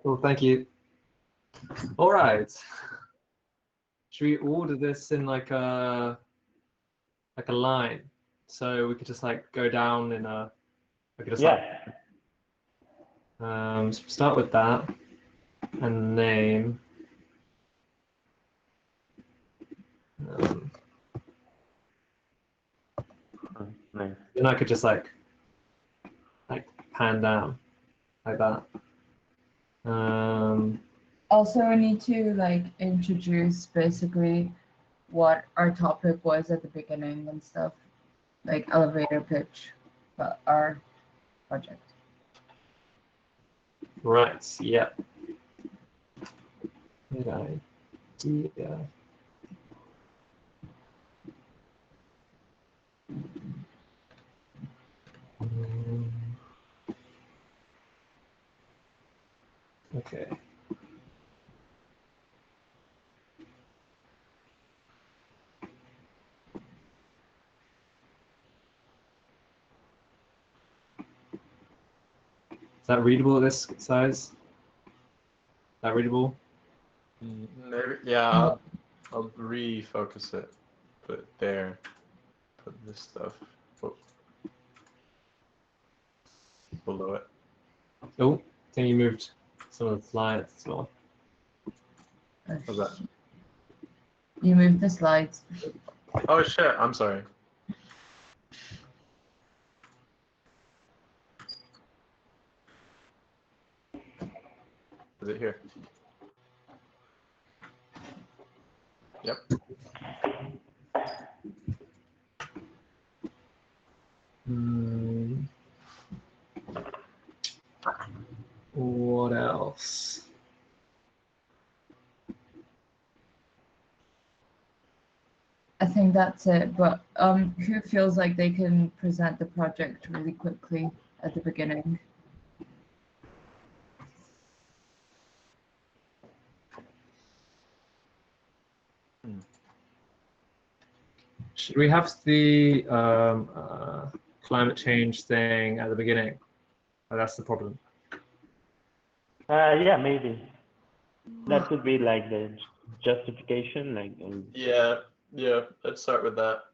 Cool, thank you. All right. Should we order this in like a line? So we could just like go down in a. We could just so start with that and name. Nice. Then I could just like pan down like that. Also, I need to like introduce basically what our topic was at the beginning and stuff, like elevator pitch, but our project. Right. Yeah. Good idea. Okay. Is that readable at this size? Is that readable? Maybe, yeah, I'll refocus it. Put it there. Put this stuff below it. Oh, I think you moved some of the slides as well. How's that? You moved the slides. Oh shit, I'm sorry. Is it here? Yep. What else? I think that's it, but who feels like they can present the project really quickly at the beginning? Should we have the climate change thing at the beginning? Oh, that's the problem. Yeah, maybe. That could be like the justification, like. Yeah, let's start with that.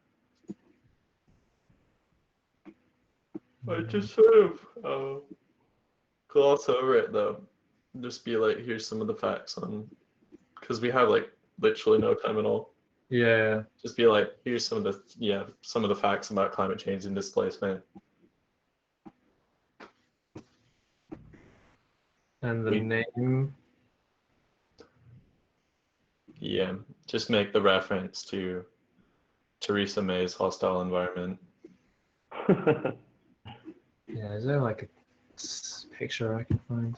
I just sort of gloss over it though. Just be like, here's some of the facts on, because we have like literally no time at all. Yeah. Just be like, here's some of the facts about climate change and displacement. And the name. Yeah, just make the reference to Theresa May's hostile environment. Yeah, is there like a picture I can find?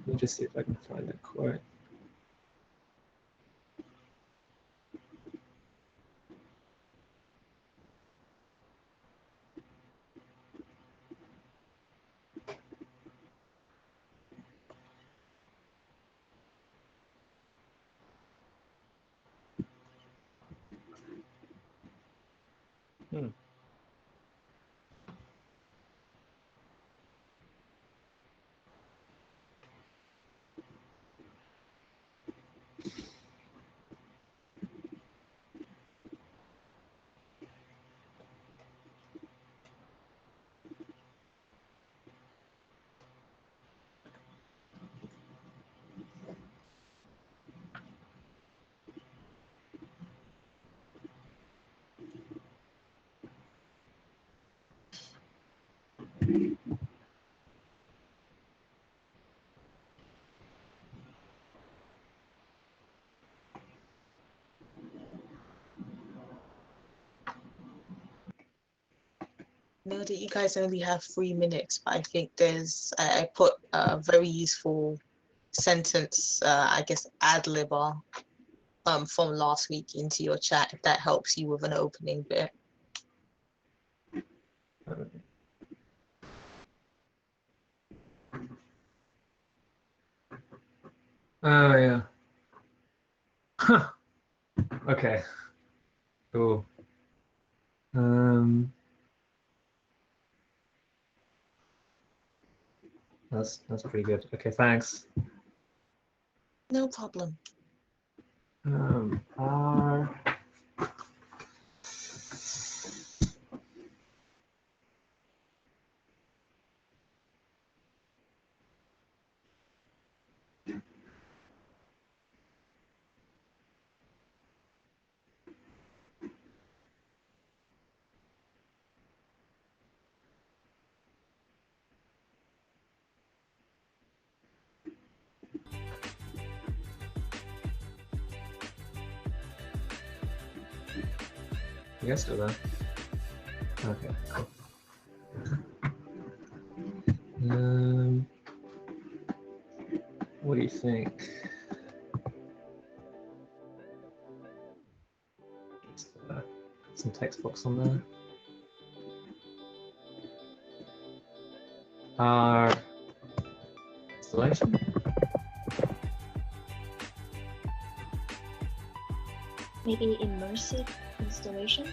Let me just see if I can find that quote. I know that you guys only have 3 minutes, but I think I put a very useful sentence, I guess ad-libber from last week into your chat, if that helps you with an opening bit. Oh yeah. Huh. Okay. Cool. That's pretty good. Okay, thanks. No problem. You guys still there? Okay, cool. What do you think? Some text box on there. Our installation. Maybe immersive installation.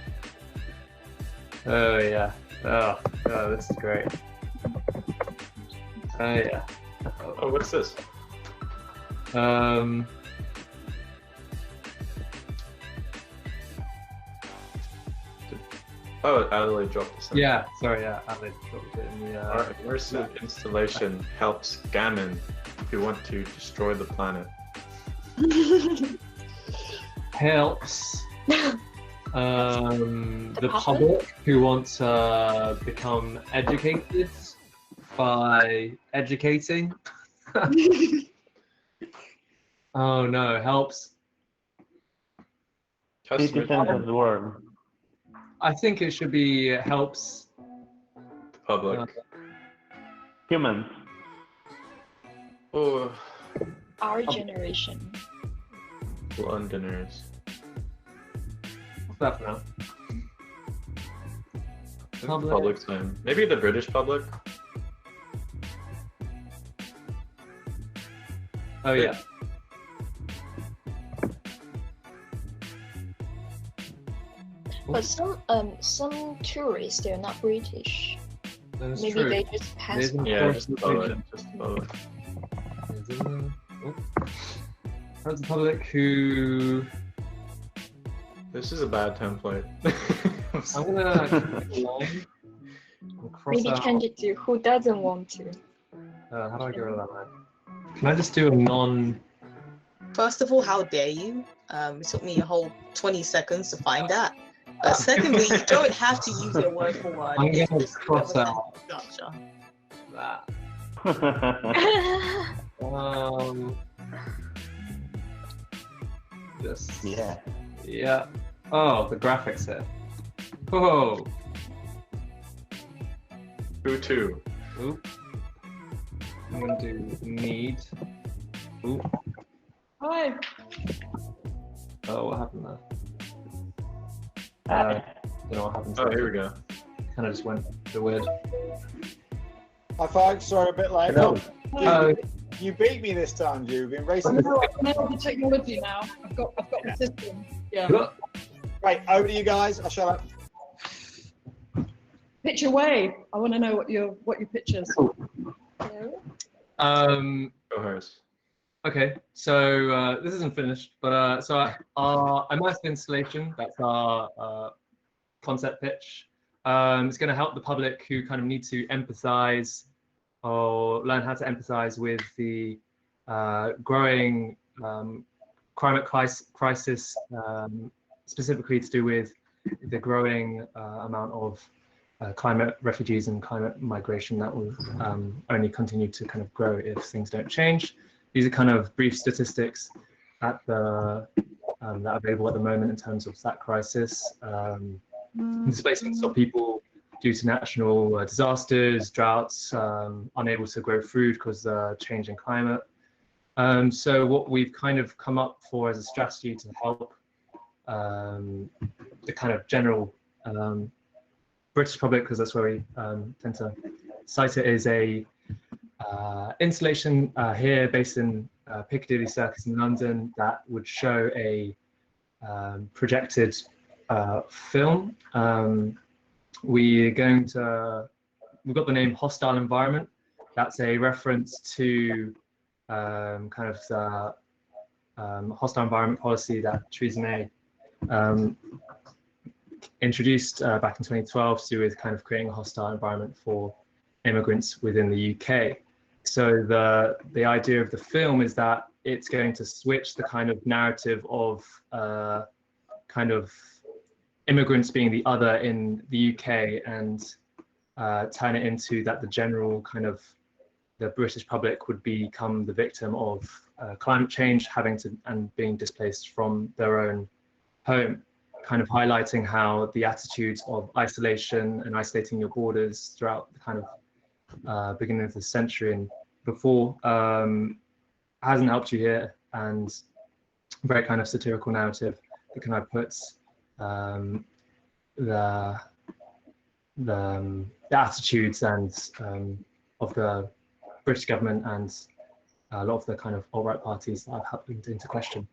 Oh yeah. Oh, this is great. Oh yeah. Oh, what's this? Oh, Adelaide dropped this in. Yeah, sorry, yeah, Adelaide dropped it in the. Our immersive installation helps Gammon who want to destroy the planet. Helps the public who want to become educated by educating. Oh no, helps. Citizens of the world. I think it should be helps public. Humans. Oh, Our generation. Londoners. What's that for now? Public time. Maybe the British public. Oh yeah. But some tourists, they're not British. That's Maybe true. they just pass There's an by. Yeah, just above it. representation. Just above it. Friends of the public who This is a bad template. I'm gonna click a line and cross Maybe out. change it to who doesn't want to. How do I get rid of that line? Can I just do a non? First of all, how dare you? It took me a whole 20 seconds to find that. Secondly, you don't have to use your word for word. I'm It's gonna just cross whatever out structure. that. Just yeah. Oh, the graphics here. Oh. Who to? Oop. I'm gonna do need. Oop. Hi. Oh, what happened there? Don't know what happened. Oh, here we go. Kind of just went a bit weird. High five. Sorry, a bit late. Hello. You beat me this time. You've been racing. I know the technology now. I've got the system. Yeah. Right, over to you guys. I'll shut up. Pitch away. I want to know what your pictures. Okay, so this isn't finished, but so our immersive installation, that's our concept pitch. It's going to help the public who kind of need to empathize or learn how to empathize with the growing climate crisis, specifically to do with the growing amount of climate refugees and climate migration that will only continue to kind of grow if things don't change. These are kind of brief statistics at the that are available at the moment in terms of that crisis. Displacements of people due to natural disasters, droughts, unable to grow food because of change in climate. So what we've kind of come up for as a strategy to help the kind of general British public, because that's where we tend to cite it, is a installation here based in Piccadilly Circus in London that would show a projected film. We've got the name Hostile Environment. That's a reference to kind of the hostile environment policy that Theresa May introduced back in 2012 to do with kind of creating a hostile environment for immigrants within the UK. So the idea of the film is that it's going to switch the kind of narrative of kind of immigrants being the other in the UK and turn it into that the general kind of the British public would become the victim of climate change, having to and being displaced from their own home, kind of highlighting how the attitudes of isolation and isolating your borders throughout the kind of beginning of the century and before hasn't helped you here, and very kind of satirical narrative that kind of puts the attitudes and of the British government and a lot of the kind of alt-right parties that have happened into question.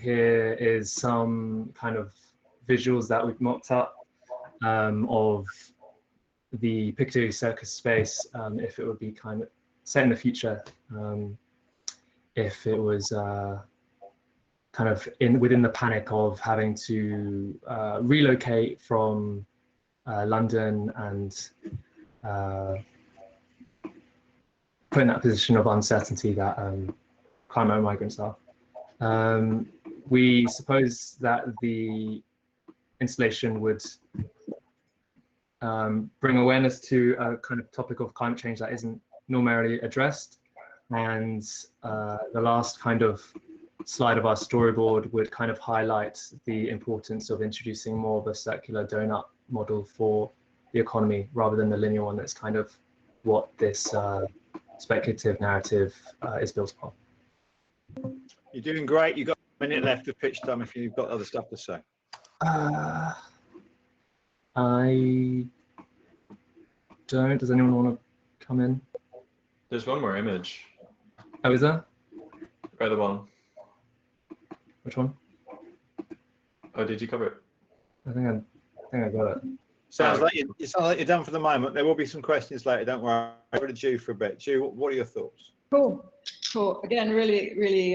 Here is some kind of visuals that we've mocked up of the Piccadilly Circus space, if it would be kind of set in the future, if it was kind of within the panic of having to relocate from London and put in that position of uncertainty that climate migrants are. We suppose that the installation would bring awareness to a kind of topic of climate change that isn't normally addressed. And the last kind of slide of our storyboard would kind of highlight the importance of introducing more of a circular donut model for the economy rather than the linear one. That's kind of what this speculative narrative is built upon. You're doing great. You've got a minute left of pitch time if you've got other stuff to say. I don't. Does anyone want to come in? There's one more image. Oh, is there? Right, the one. Which one? Oh, did you cover it? I think I got it. Sounds like you're done for the moment. There will be some questions later. Don't worry. I'll go to Ju for a bit. Ju, what are your thoughts? Cool. Again, really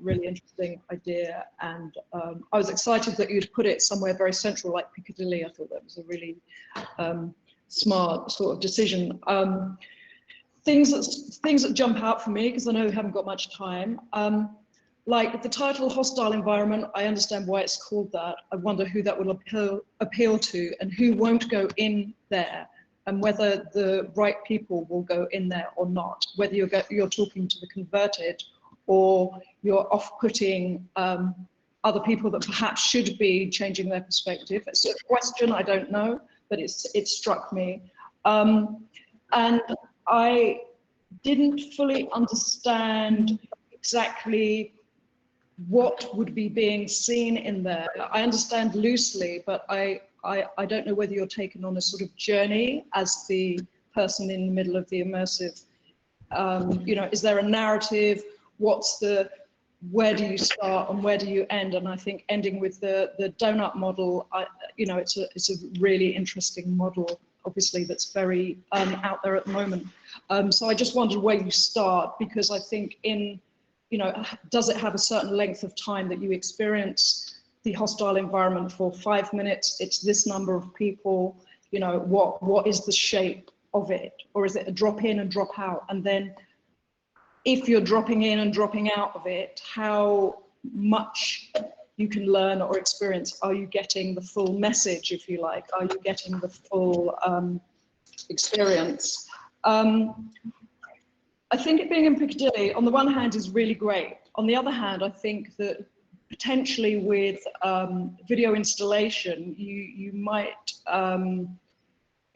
interesting idea, and I was excited that you'd put it somewhere very central, like Piccadilly. I thought that was a really smart sort of decision. Things that jump out for me, because I know we haven't got much time. Like the title "Hostile Environment," I understand why it's called that. I wonder who that will appeal to, and who won't go in there, and whether the right people will go in there or not. Whether you're talking to the converted, or you're off-putting other people that perhaps should be changing their perspective. It's a question, I don't know, but it struck me, and I didn't fully understand exactly what would be being seen in there. I understand loosely, but I don't know whether you're taken on a sort of journey as the person in the middle of the immersive. Is there a narrative? Where do you start and where do you end? And I think ending with the donut model, it's a really interesting model, obviously, that's very out there at the moment. So I just wondered where you start, because I think does it have a certain length of time that you experience the hostile environment for 5 minutes? It's this number of people, what is the shape of it? Or is it a drop in and drop out? And then if you're dropping in and dropping out of it, how much you can learn or experience? Are you getting the full message, if you like? Are you getting the full experience? I think it being in Piccadilly, on the one hand, is really great. On the other hand, I think that potentially with video installation, you might,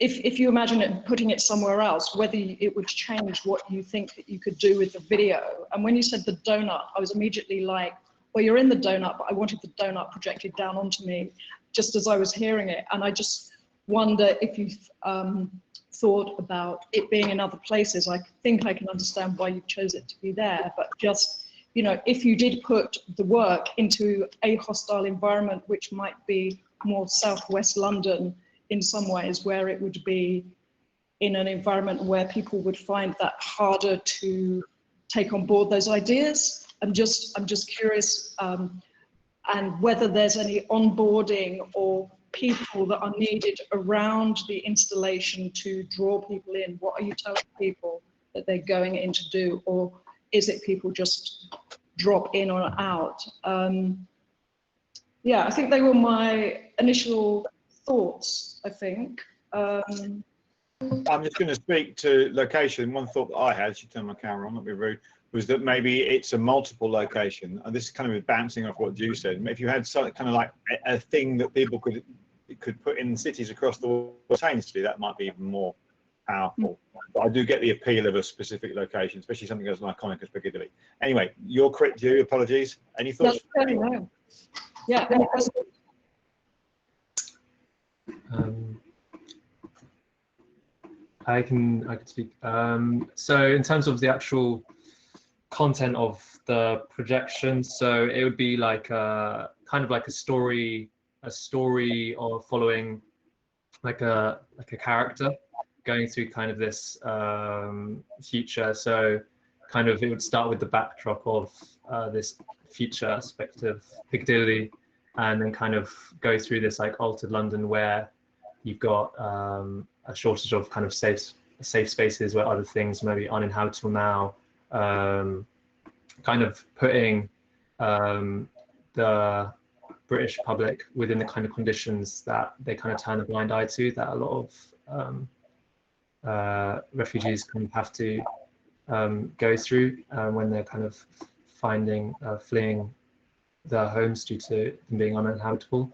if you imagine it putting it somewhere else, whether it would change what you think that you could do with the video. And when you said the donut, I was immediately like, well, you're in the donut, but I wanted the donut projected down onto me just as I was hearing it. And I just wonder if you've thought about it being in other places. I think I can understand why you chose it to be there, but just, if you did put the work into a hostile environment, which might be more southwest London in some ways, where it would be in an environment where people would find that harder to take on board those ideas. I'm just curious, and whether there's any onboarding or people that are needed around the installation to draw people in. What are you telling people that they're going in to do, or is it people just drop in or out? Yeah, I think they were my initial thoughts, I think. I'm just going to speak to location. One thought that I had, should turn my camera on, not be rude, was that maybe it's a multiple location. And this is kind of bouncing off what Ju said. If you had some kind of like a thing that people could put in cities across the world simultaneously, that might be even more powerful. But I do get the appeal of a specific location, especially something as iconic as Piccadilly. Anyway, your crit, Ju, apologies. Any thoughts? Yeah. I can speak. So in terms of the actual content of the projection, so it would be like kind of like a story or following like a character going through kind of this future. So kind of it would start with the backdrop of this future aspect of Piccadilly, and then kind of go through this like altered London where you've got a shortage of kind of safe spaces where other things may be uninhabitable now, kind of putting the British public within the kind of conditions that they kind of turn a blind eye to, that a lot of refugees kind of have to go through when they're kind of fleeing their homes due to them being uninhabitable.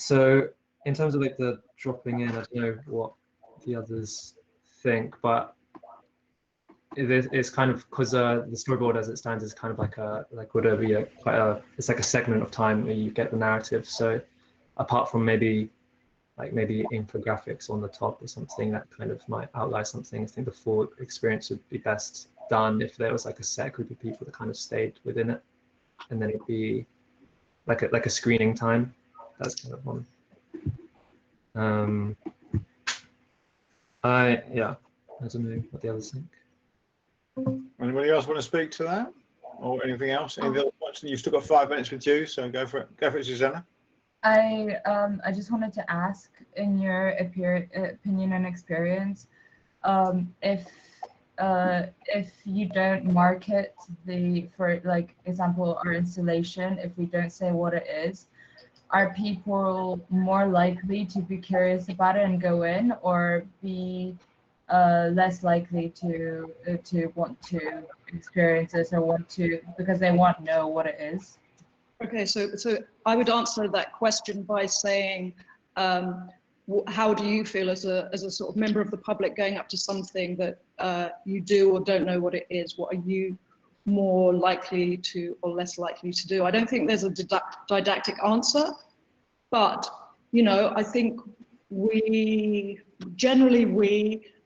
So in terms of like the dropping in, I don't know what the others think, but it's kind of because the storyboard as it stands is kind of like would be it's like a segment of time where you get the narrative. So apart from maybe infographics on the top or something that kind of might outline something, I think the full experience would be best done if there was like a set group of people that kind of stayed within it, and then it'd be like a screening time. That's kind of one. I don't know what the others think. Anybody else want to speak to that, or anything else? Any other points? You've still got 5 minutes with you, so go for it. Go for it, Susanna. I just wanted to ask, in your opinion and experience, if you don't market for like example our installation, if we don't say what it is, are people more likely to be curious about it and go in, or be less likely to want to experience this, or want to because they want to know what it is? Okay, so I would answer that question by saying, how do you feel as a sort of member of the public going up to something that you do or don't know what it is? What are you more likely to or less likely to do? I don't think there's a didactic answer, but I think we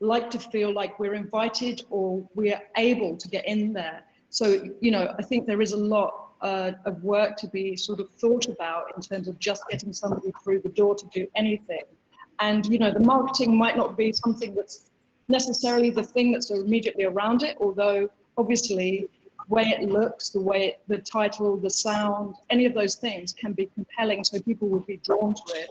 like to feel like we're invited or we're able to get in there. So I think there is a lot of work to be sort of thought about in terms of just getting somebody through the door to do anything. And the marketing might not be something that's necessarily the thing that's immediately around it, although obviously the way it looks, the title, the sound, any of those things can be compelling, so people would be drawn to it.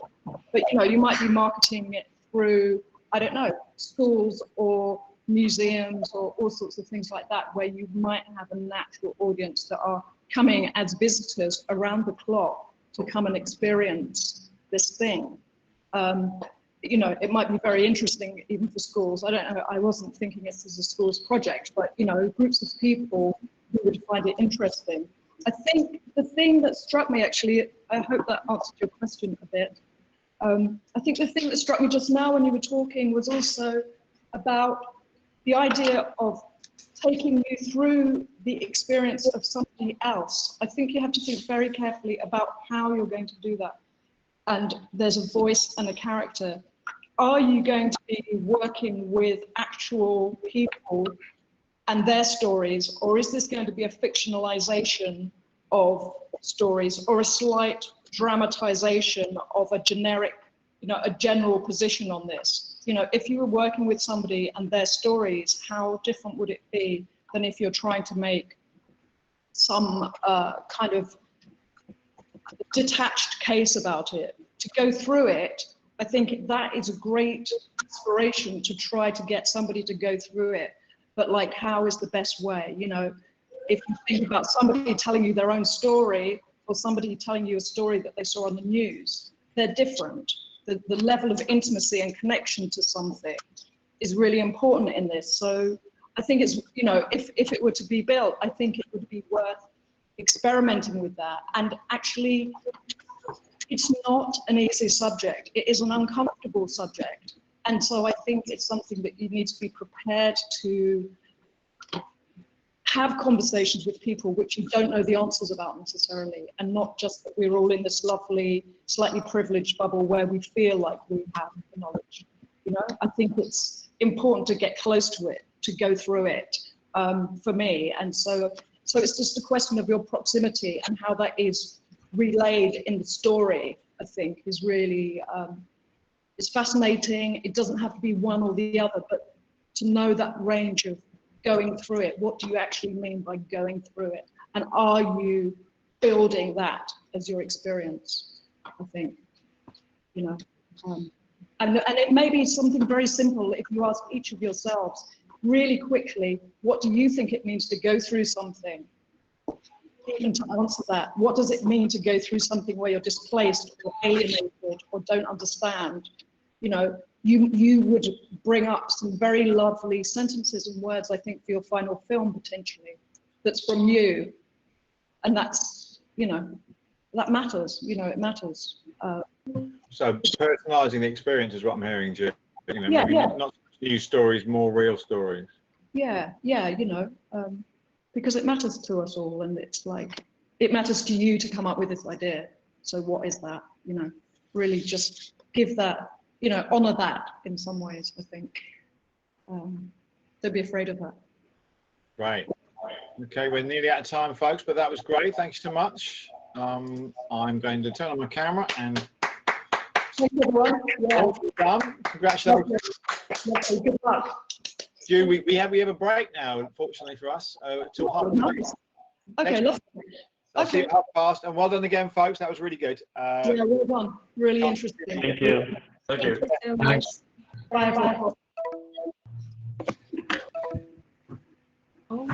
But you might be marketing it through, I don't know, schools or museums or all sorts of things like that, where you might have a natural audience that are coming as visitors around the clock to come and experience this thing. It might be very interesting even for schools. I don't know, I wasn't thinking this as a school's project, but groups of people who would find it interesting. I think the thing that struck me, actually, I hope that answered your question a bit. I think the thing that struck me just now when you were talking was also about the idea of taking you through the experience of somebody else. I think you have to think very carefully about how you're going to do that. And there's a voice and a character. Are you going to be working with actual people and their stories, or is this going to be a fictionalization of stories, or a slight dramatization of a generic, a general position on this? If you were working with somebody and their stories, how different would it be than if you're trying to make some kind of detached case about it? To go through it, I think that is a great inspiration to try to get somebody to go through it. But like, how is the best way? If you think about somebody telling you their own story, or somebody telling you a story that they saw on the news, they're different. The level of intimacy and connection to something is really important in this. So I think it's, if it were to be built, I think it would be worth experimenting with that. And actually, it's not an easy subject. It is an uncomfortable subject. And so I think it's something that you need to be prepared to have conversations with people which you don't know the answers about necessarily, and not just that we're all in this lovely, slightly privileged bubble where we feel like we have the knowledge. I think it's important to get close to it, to go through it, for me. And so it's just a question of your proximity and how that is relayed in the story, I think, is really, it's fascinating. It doesn't have to be one or the other, but to know that range of going through it. What do you actually mean by going through it? And are you building that as your experience? I think, and it may be something very simple. If you ask each of yourselves really quickly, what do you think it means to go through something? Even to answer that, what does it mean to go through something where you're displaced or alienated or don't understand? You would bring up some very lovely sentences and words, I think, for your final film, potentially, that's from you. And that's that matters. You know, it matters. So personalising the experience is what I'm hearing, Jim. You know, Yeah, maybe yeah. not news stories, more real stories. Yeah, you know, because it matters to us all, and it's like it matters to you to come up with this idea. So what is that? You know, really just give that, you know, honor that in some ways. I think don't be afraid of that. Right. Okay, we're nearly out of time, folks, but that was great. Thanks so much. I'm going to turn on my camera and. Thank you, everyone. Yeah. Well done. Congratulations. Lovely. Good luck. Stu, we have a break now, unfortunately for us, till half. Nice. Okay, lovely. I'll see you at 1:30. And well done again, folks. That was really good. Yeah, well done. Really interesting. Thank you. Thank you. So much. Bye. Bye. Oh.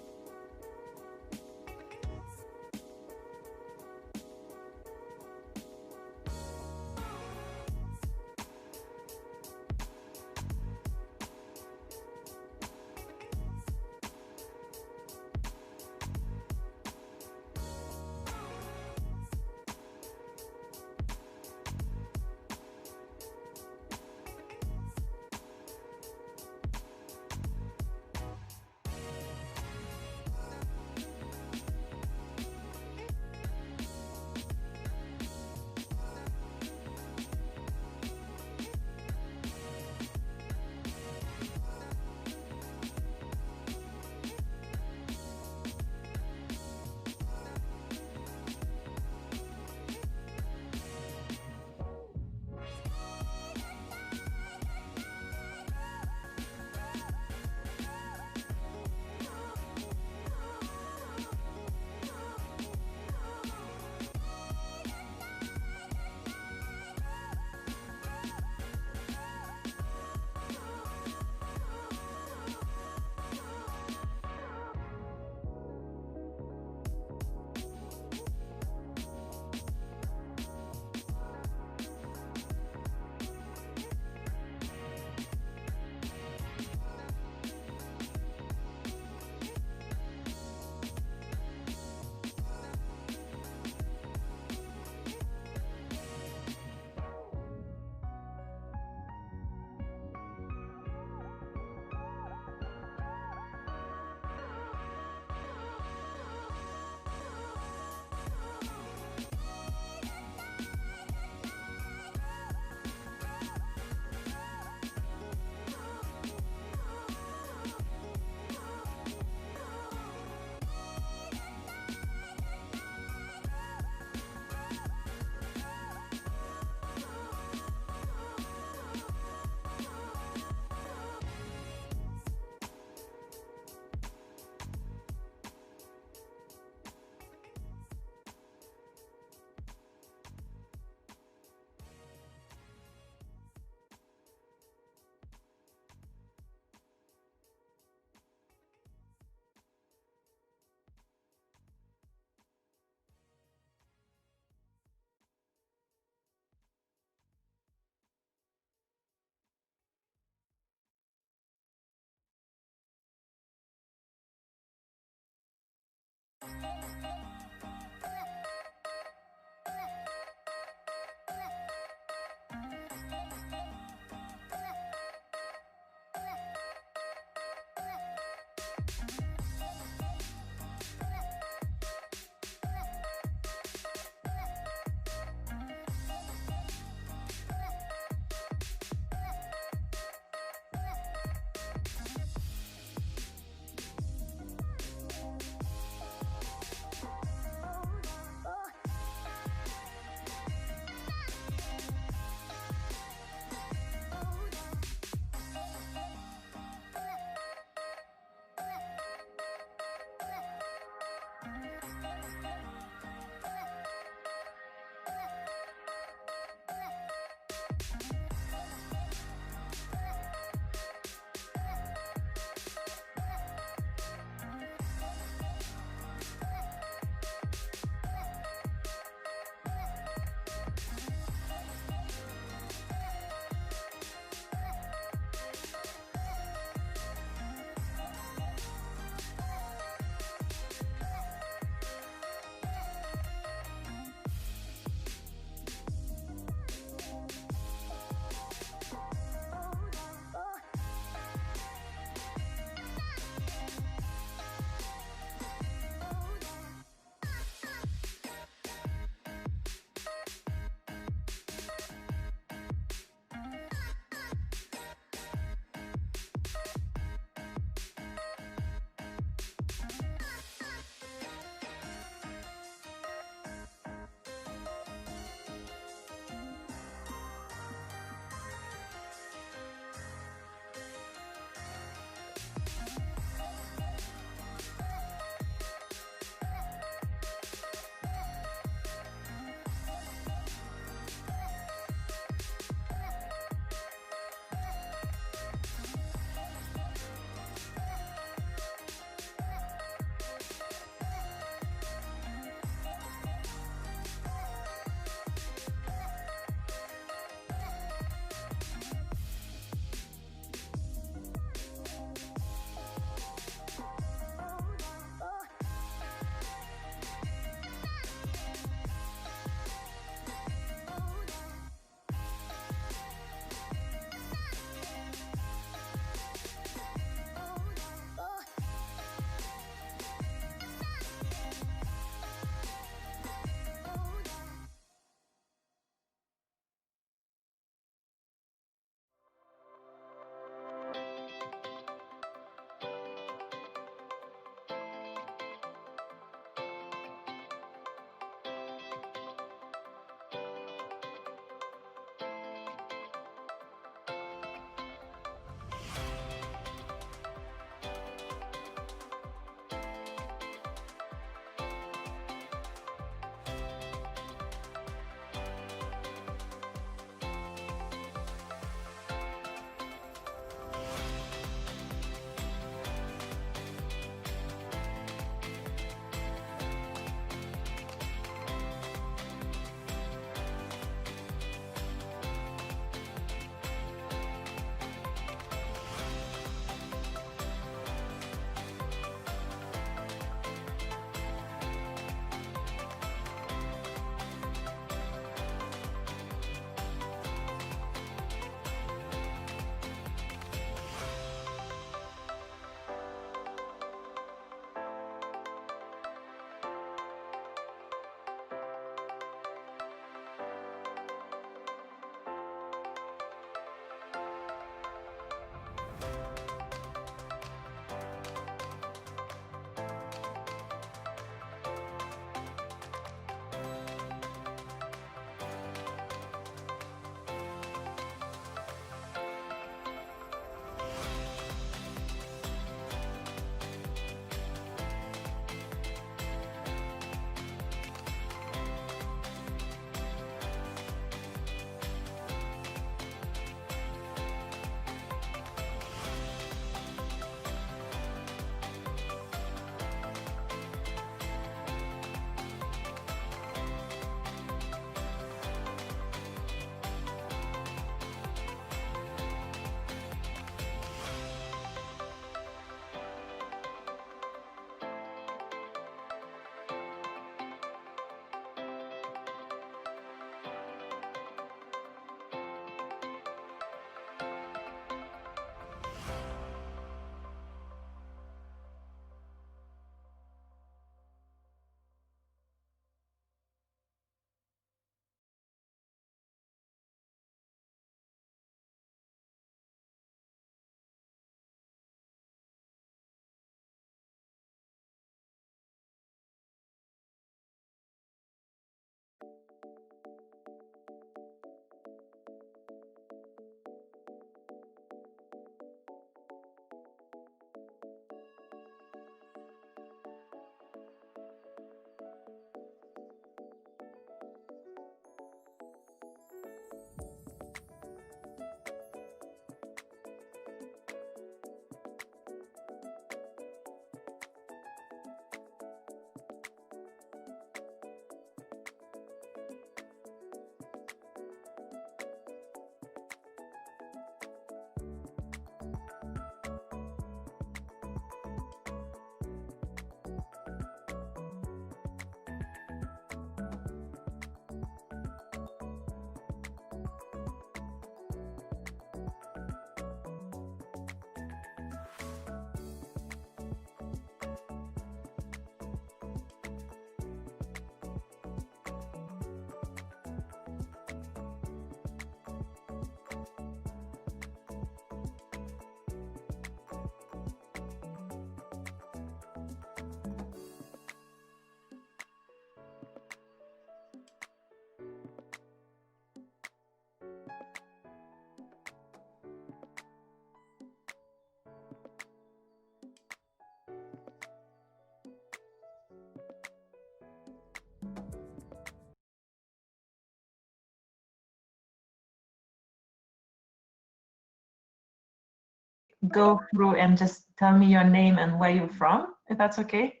go through and just tell me your name and where you're from, if that's okay?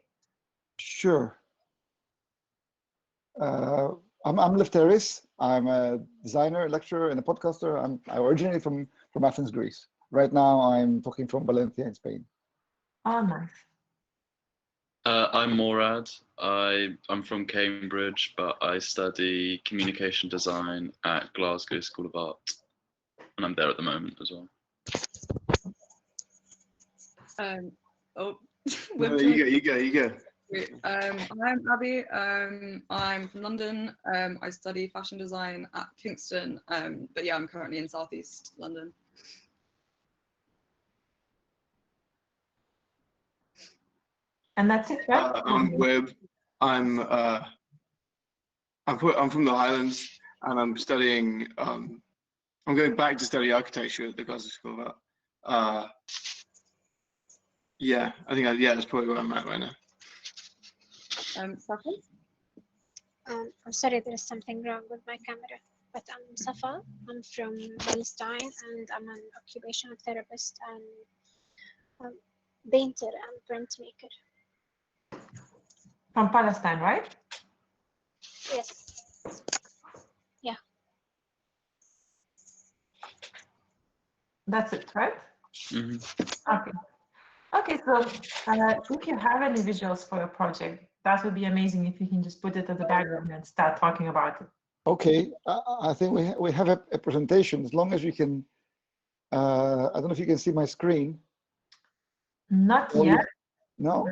Sure. I'm Lefteris. I'm a designer, lecturer, and a podcaster. I originally from Athens, Greece. Right now, I'm talking from Valencia in Spain. Oh, nice. I'm Morad. I'm from Cambridge, but I study communication design at Glasgow School of Art, and I'm there at the moment as well. No, you go. I'm Abby. I'm from London. I study fashion design at Kingston. But yeah, I'm currently in Southeast London. And that's it, right? I'm Webb. I'm from the Highlands, and I'm studying. I'm going back to study architecture at the Glasgow School of Art. Yeah, I think that's probably where I'm at right now. Safa? I'm sorry, there is something wrong with my camera, but I'm Safa. I'm from Palestine, and I'm an occupational therapist and painter and printmaker. From Palestine, right? Yes. Yeah. That's it, right? Mm-hmm. Okay. Okay, so if you have any visuals for your project, that would be amazing if you can just put it at the background and start talking about it. Okay, I think we have a presentation. As long as you can, I don't know if you can see my screen. Not yet. No.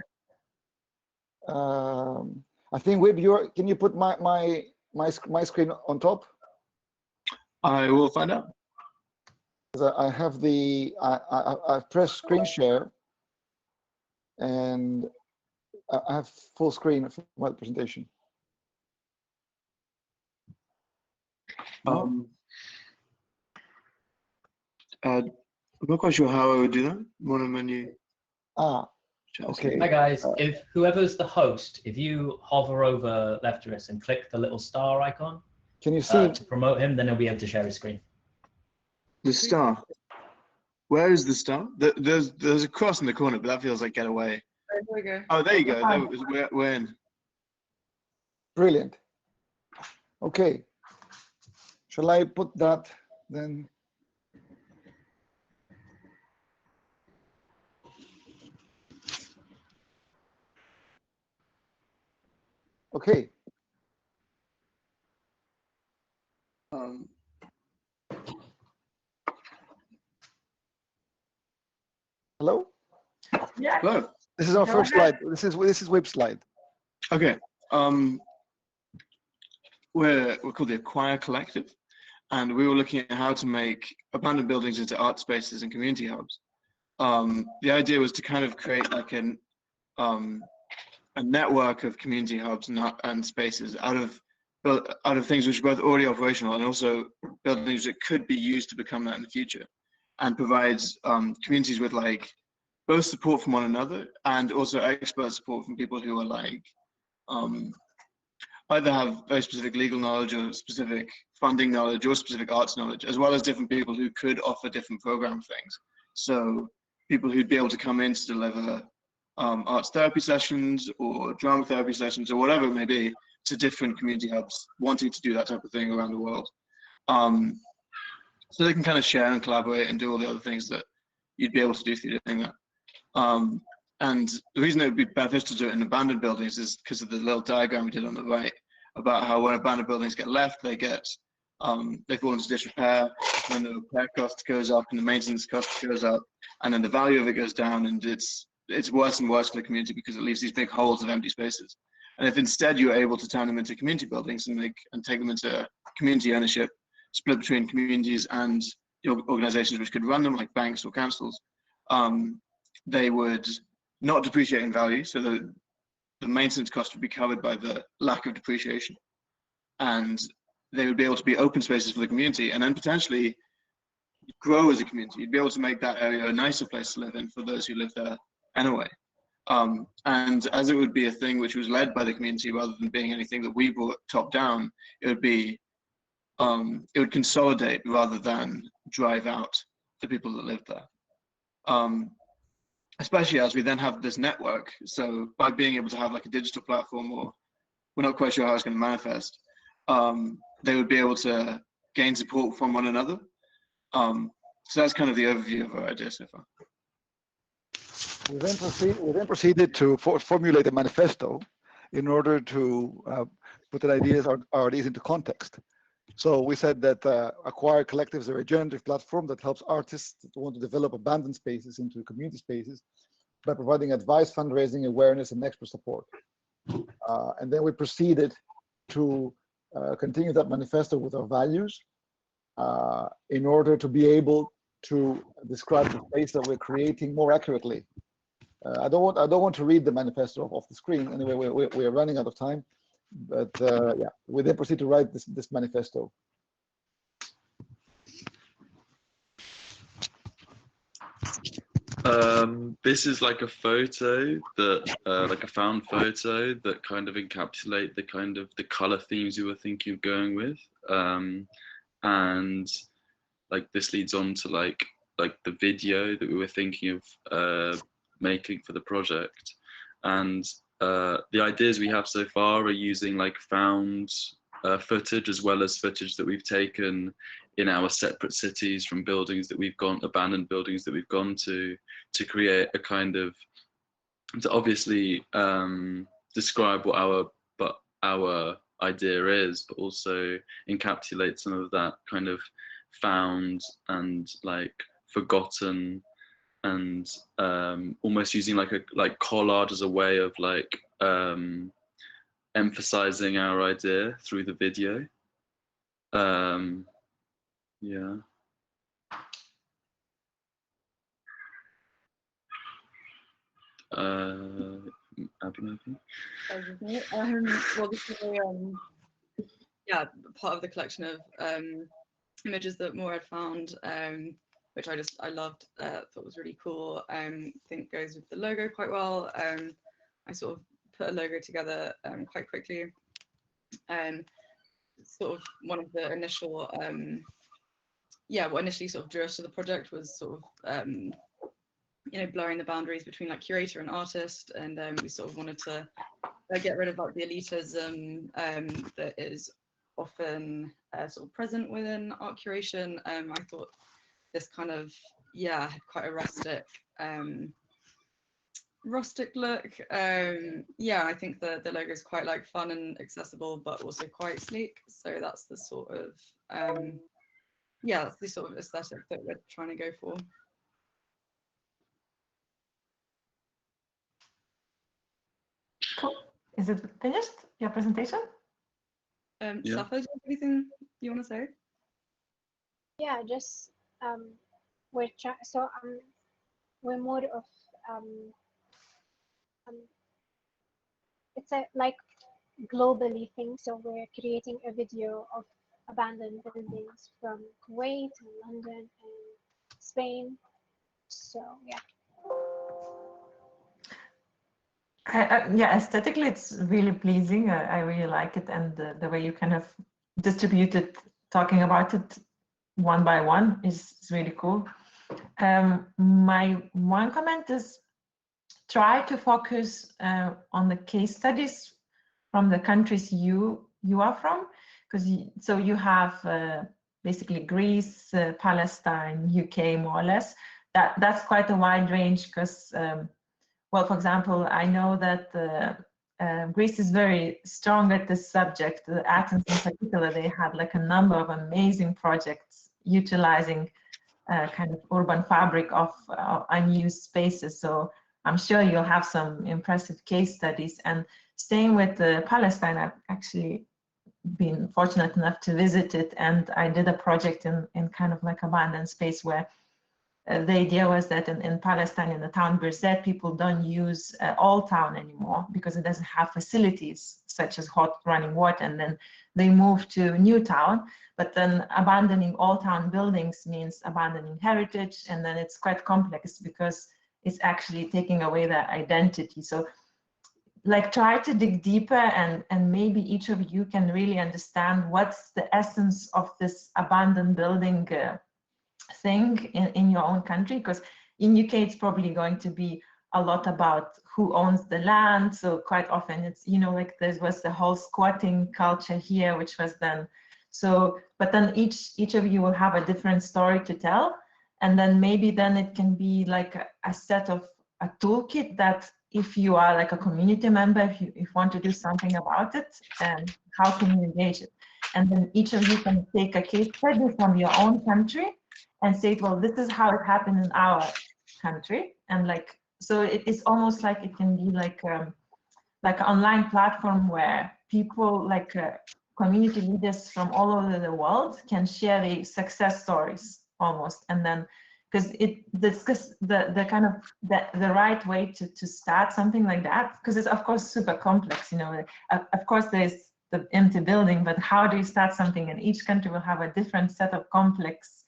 I think Wib, can you put my screen on top? I will find out. I have I pressed screen share, and I have full screen for my presentation. I'm not quite sure how I would do that. More menu. Okay. Hi guys, if whoever's the host, if you hover over Lefteris and click the little star icon, can you see to promote him, then he'll be able to share his screen. The star. Where is the star? There's a cross in the corner, but that feels like get away. There we go. Oh, there you go. We're in. Brilliant. Okay. Shall I put that then? Okay. Hello? Yeah. Hello. This is our first slide. This is Wib's slide. Okay. We're called the Acquire Collective, and we were looking at how to make abandoned buildings into art spaces and community hubs. The idea was to kind of create like a network of community hubs and spaces out of things which are both already operational and also buildings that could be used to become that in the future, and provides communities with like both support from one another and also expert support from people who are like either have very specific legal knowledge or specific funding knowledge or specific arts knowledge, as well as different people who could offer different program things. So people who'd be able to come in to deliver arts therapy sessions or drama therapy sessions or whatever it may be to different community hubs wanting to do that type of thing around the world. So they can kind of share and collaborate and do all the other things that you'd be able to do through doing that. And the reason it would be beneficial to do it in abandoned buildings is because of the little diagram we did on the right about how when abandoned buildings get left, they fall into disrepair, and the repair cost goes up and the maintenance cost goes up, and then the value of it goes down, and it's worse and worse for the community because it leaves these big holes of empty spaces. And if instead you're able to turn them into community buildings and take them into community ownership, split between communities and organizations which could run them, like banks or councils, they would not depreciate in value, so the maintenance cost would be covered by the lack of depreciation, and they would be able to be open spaces for the community, and then potentially grow as a community. You'd be able to make that area a nicer place to live in for those who live there anyway. And as it would be a thing which was led by the community rather than being anything that we brought top down, it would consolidate rather than drive out the people that live there. especially as we then have this network. So by being able to have like a digital platform, or we're not quite sure how it's going to manifest, they would be able to gain support from one another. So that's kind of the overview of our idea so far. We then proceeded to formulate a manifesto in order to put the ideas into context. So we said that Acquire Collectives are a generative platform that helps artists that want to develop abandoned spaces into community spaces by providing advice, fundraising, awareness, and expert support. And then we proceeded to continue that manifesto with our values in order to be able to describe the space that we're creating more accurately. I don't want to read the manifesto off the screen. Anyway, we are running out of time. But yeah, we then proceed to write this manifesto. This is like a photo that, like a found photo that kind of encapsulate the color themes you were thinking of going with, and like this leads on to like the video that we were thinking of making for the project, and the ideas we have so far are using like found footage as well as footage that we've taken in our separate cities from buildings that we've gone, abandoned buildings that we've gone to create a kind of, to obviously describe what our idea is, but also encapsulate some of that kind of found and like forgotten, and almost using like collage as a way of like emphasizing our idea through the video. Yeah. Abby? Well, this is yeah, part of the collection of images that Maura had found, which I loved, thought was really cool. I think goes with the logo quite well. I sort of put a logo together quite quickly. Sort of one of the initial, what initially sort of drew us to the project was sort of, you know, blurring the boundaries between like curator and artist, and we sort of wanted to get rid of like the elitism that is often sort of present within art curation. I thought this kind of, had quite a rustic look. I think the logo is quite like fun and accessible, but also quite sleek. So that's the sort of that's the sort of aesthetic that we're trying to go for. Cool. Is it finished, your presentation? Safa, do you have anything you want to say? Yeah, just we're more of it's a like globally thing. So we're creating a video of abandoned buildings from Kuwait and London and Spain. So yeah. Aesthetically it's really pleasing. I really like it, and the way you kind of distribute it, talking about it one by one is really cool. My one comment is try to focus on the case studies from the countries you are from, because you have basically Greece, Palestine, UK, more or less. That's quite a wide range, because well, for example, I know that Greece is very strong at this subject. Athens in particular, they had like a number of amazing projects utilizing kind of urban fabric of unused spaces. So I'm sure you'll have some impressive case studies. And staying with Palestine, I've actually been fortunate enough to visit it, and I did a project in kind of like abandoned space where the idea was that in Palestine, in the town Birzeit, people don't use Old Town anymore because it doesn't have facilities such as hot running water, and then they moved to New Town. But then abandoning Old Town buildings means abandoning heritage, and then it's quite complex because it's actually taking away their identity. So like try to dig deeper, and maybe each of you can really understand what's the essence of this abandoned building thing in your own country, because in UK, it's probably going to be a lot about who owns the land. So quite often it's, you know, like there was the whole squatting culture here, which was then, so, but then each of you will have a different story to tell. And then maybe then it can be like a set of a toolkit that if you are like a community member, if you want to do something about it, and how can you engage it? And then each of you can take a case study from your own country and say, well, this is how it happened in our country. And like, so it's almost like it can be like an online platform where people like community leaders from all over the world can share the success stories almost. And then, because it discuss the kind of the right way to start something like that, because it's of course super complex, you know. Of course there's the empty building, but how do you start something? And each country will have a different set of complex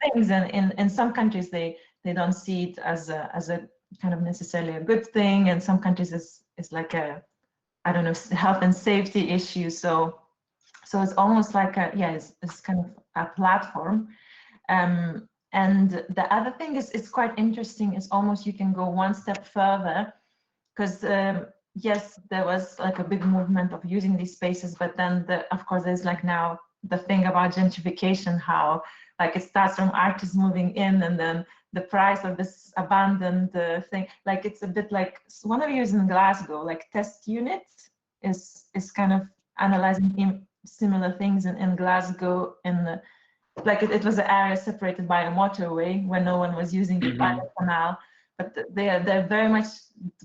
things, and in some countries they don't see it as a kind of necessarily a good thing, and some countries is like a, I don't know, health and safety issue. So it's almost like a, yeah, it's kind of a platform. And the other thing is, it's quite interesting, is almost you can go one step further, because yes, there was like a big movement of using these spaces, but then of course there's like now the thing about gentrification, how like it starts from artists moving in, and then the price of this abandoned thing, like it's a bit like one of you is in Glasgow, like Test Unit is kind of analyzing similar things in Glasgow, in the, like it was an area separated by a motorway where no one was using it by the canal. But they're very much,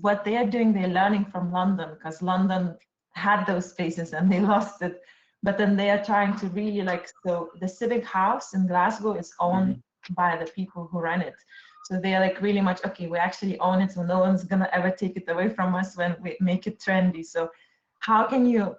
what they are doing, they're learning from London, because London had those spaces and they lost it. But then they are trying to really like, so the Civic House in Glasgow is owned by the people who run it. So they are like really much, okay, we actually own it, so no one's gonna ever take it away from us when we make it trendy. So how can you,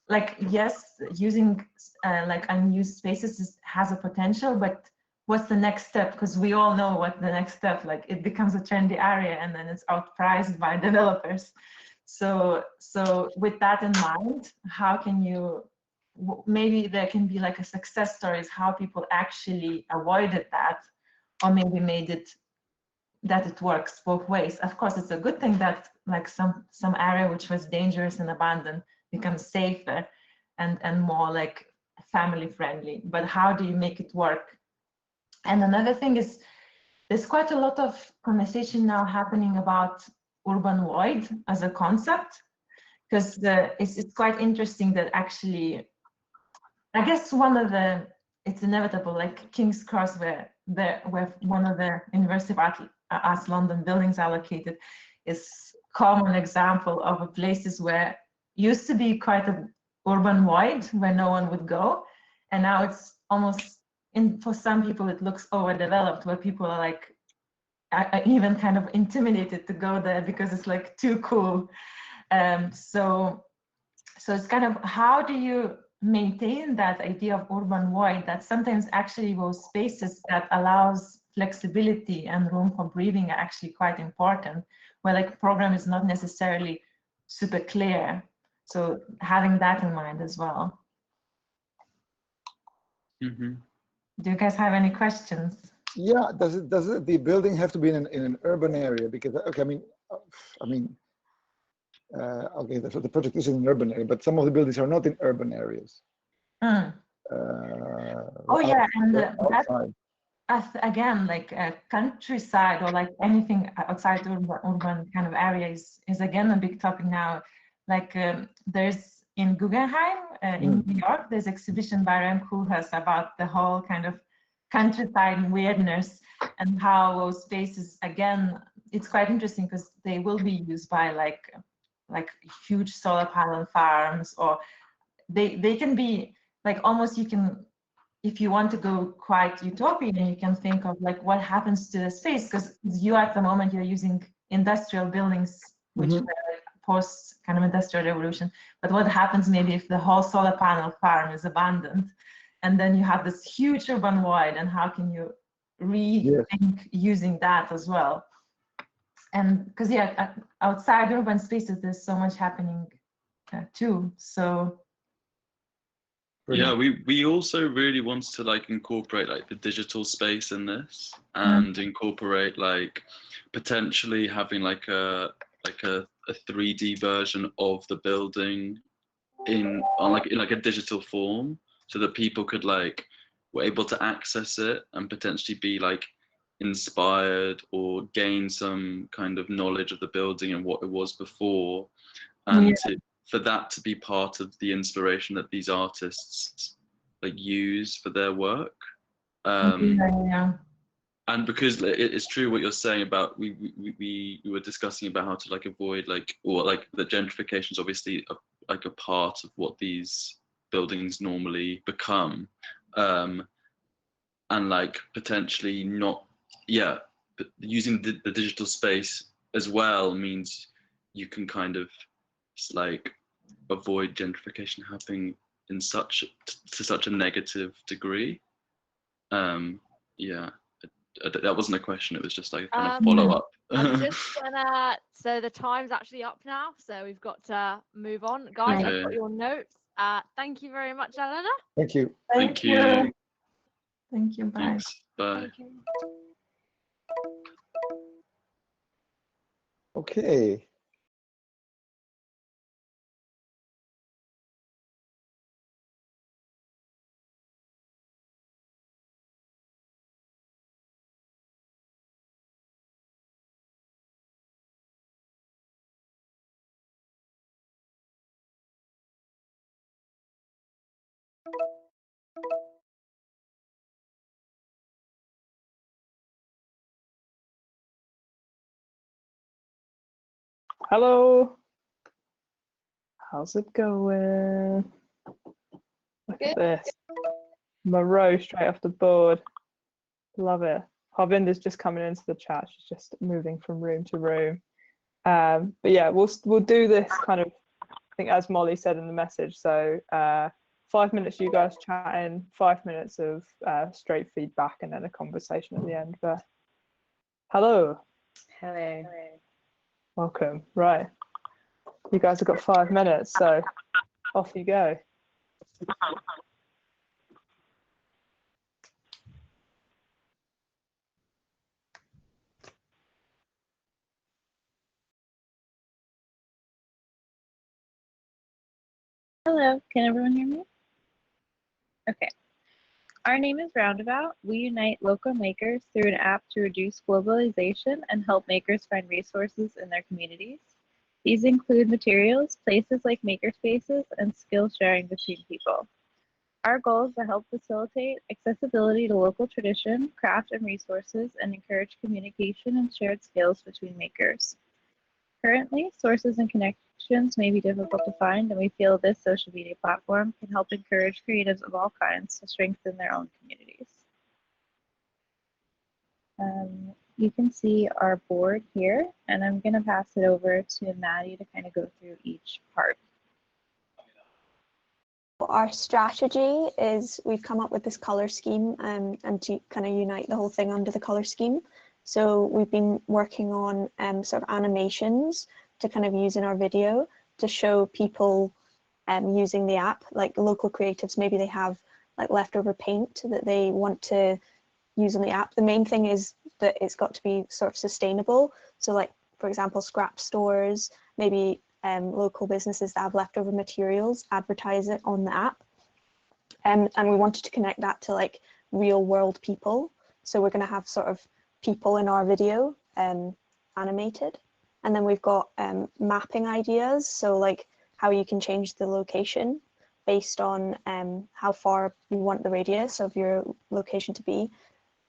like, yes, using like unused spaces has a potential, but what's the next step? Because we all know what the next step, like it becomes a trendy area and then it's outpriced by developers. So with that in mind, how can you, maybe there can be like a success stories, how people actually avoided that, or maybe made it that it works both ways. Of course, it's a good thing that like some area which was dangerous and abandoned becomes safer and more like family friendly, but how do you make it work? And another thing is, there's quite a lot of conversation now happening about urban void as a concept, because it's quite interesting that actually, I guess one of the, it's inevitable, like King's Cross, where one of the University of Arts London buildings are located, is common example of a places where used to be quite an urban void where no one would go, and now it's almost, for some people it looks overdeveloped, where people are like even kind of intimidated to go there because it's like too cool. So it's kind of, how do you maintain that idea of urban void, that sometimes actually those spaces that allows flexibility and room for breathing are actually quite important, where like program is not necessarily super clear. So having that in mind as well. Do you guys have any questions? Yeah, does the building have to be in an urban area? Because okay, I mean, okay, so the project is in an urban area, but some of the buildings are not in urban areas. Oh yeah, and that, again, like countryside or like anything outside urban kind of areas is again a big topic now. Like there's in Guggenheim in New York, there's exhibition by Rem Koolhaas about the whole kind of countryside weirdness, and how those spaces, again, it's quite interesting because they will be used by like huge solar panel farms, or they can be like almost, you can, if you want to go quite utopian, you can think of like what happens to the space, because you at the moment you're using industrial buildings which were post kind of industrial revolution, but what happens maybe if the whole solar panel farm is abandoned, and then you have this huge urban void, and how can you rethink using that as well? And because yeah, outside urban spaces there's so much happening too. So Yeah, we also really want to like incorporate like the digital space in this, and incorporate like potentially having like a 3D version of the building in a digital form, so that people could like were able to access it and potentially be like inspired or gain some kind of knowledge of the building and what it was before, and for that to be part of the inspiration that these artists like use for their work. And because it's true what you're saying about we were discussing about how to like avoid like, or like the gentrification is obviously like a part of what these buildings normally become, and like potentially not, but using the digital space as well means you can kind of like avoid gentrification happening in to such a negative degree. That wasn't a question, it was just like a kind of follow up. I'm just gonna, so the time's actually up now, so we've got to move on. Guys, I've got your notes. Thank you very much, Eleanor. Thank you. Thank you. Thank you. Bye. Thanks. Bye. Okay. Hello. How's it going? Look at this. Moreau straight off the board. Love it. Harvinder's just coming into the chat. She's just moving from room to room. But yeah, we'll do this kind of, I think, as Molly said in the message. So 5 minutes you guys chatting, 5 minutes of straight feedback, and then a conversation at the end. But hello. Hello. Welcome. Right. You guys have got 5 minutes, so off you go. Hello, can everyone hear me? Okay. Our name is Roundabout. We unite local makers through an app to reduce globalization and help makers find resources in their communities. These include materials, places like makerspaces, and skill sharing between people. Our goal is to help facilitate accessibility to local tradition, craft, and resources, and encourage communication and shared skills between makers. Currently, sources and connections may be difficult to find, and we feel this social media platform can help encourage creatives of all kinds to strengthen their own communities. You can see our board here, and I'm going to pass it over to Maddie to kind of go through each part. Our strategy is we've come up with this color scheme and to kind of unite the whole thing under the color scheme. So we've been working on sort of animations to kind of use in our video to show people using the app, like local creatives, maybe they have like leftover paint that they want to use on the app. The main thing is that it's got to be sort of sustainable. So like, for example, scrap stores, maybe local businesses that have leftover materials, advertise it on the app. And we wanted to connect that to like real world people. So we're going to have sort of people in our video animated. And then we've got mapping ideas. So like how you can change the location based on how far you want the radius of your location to be,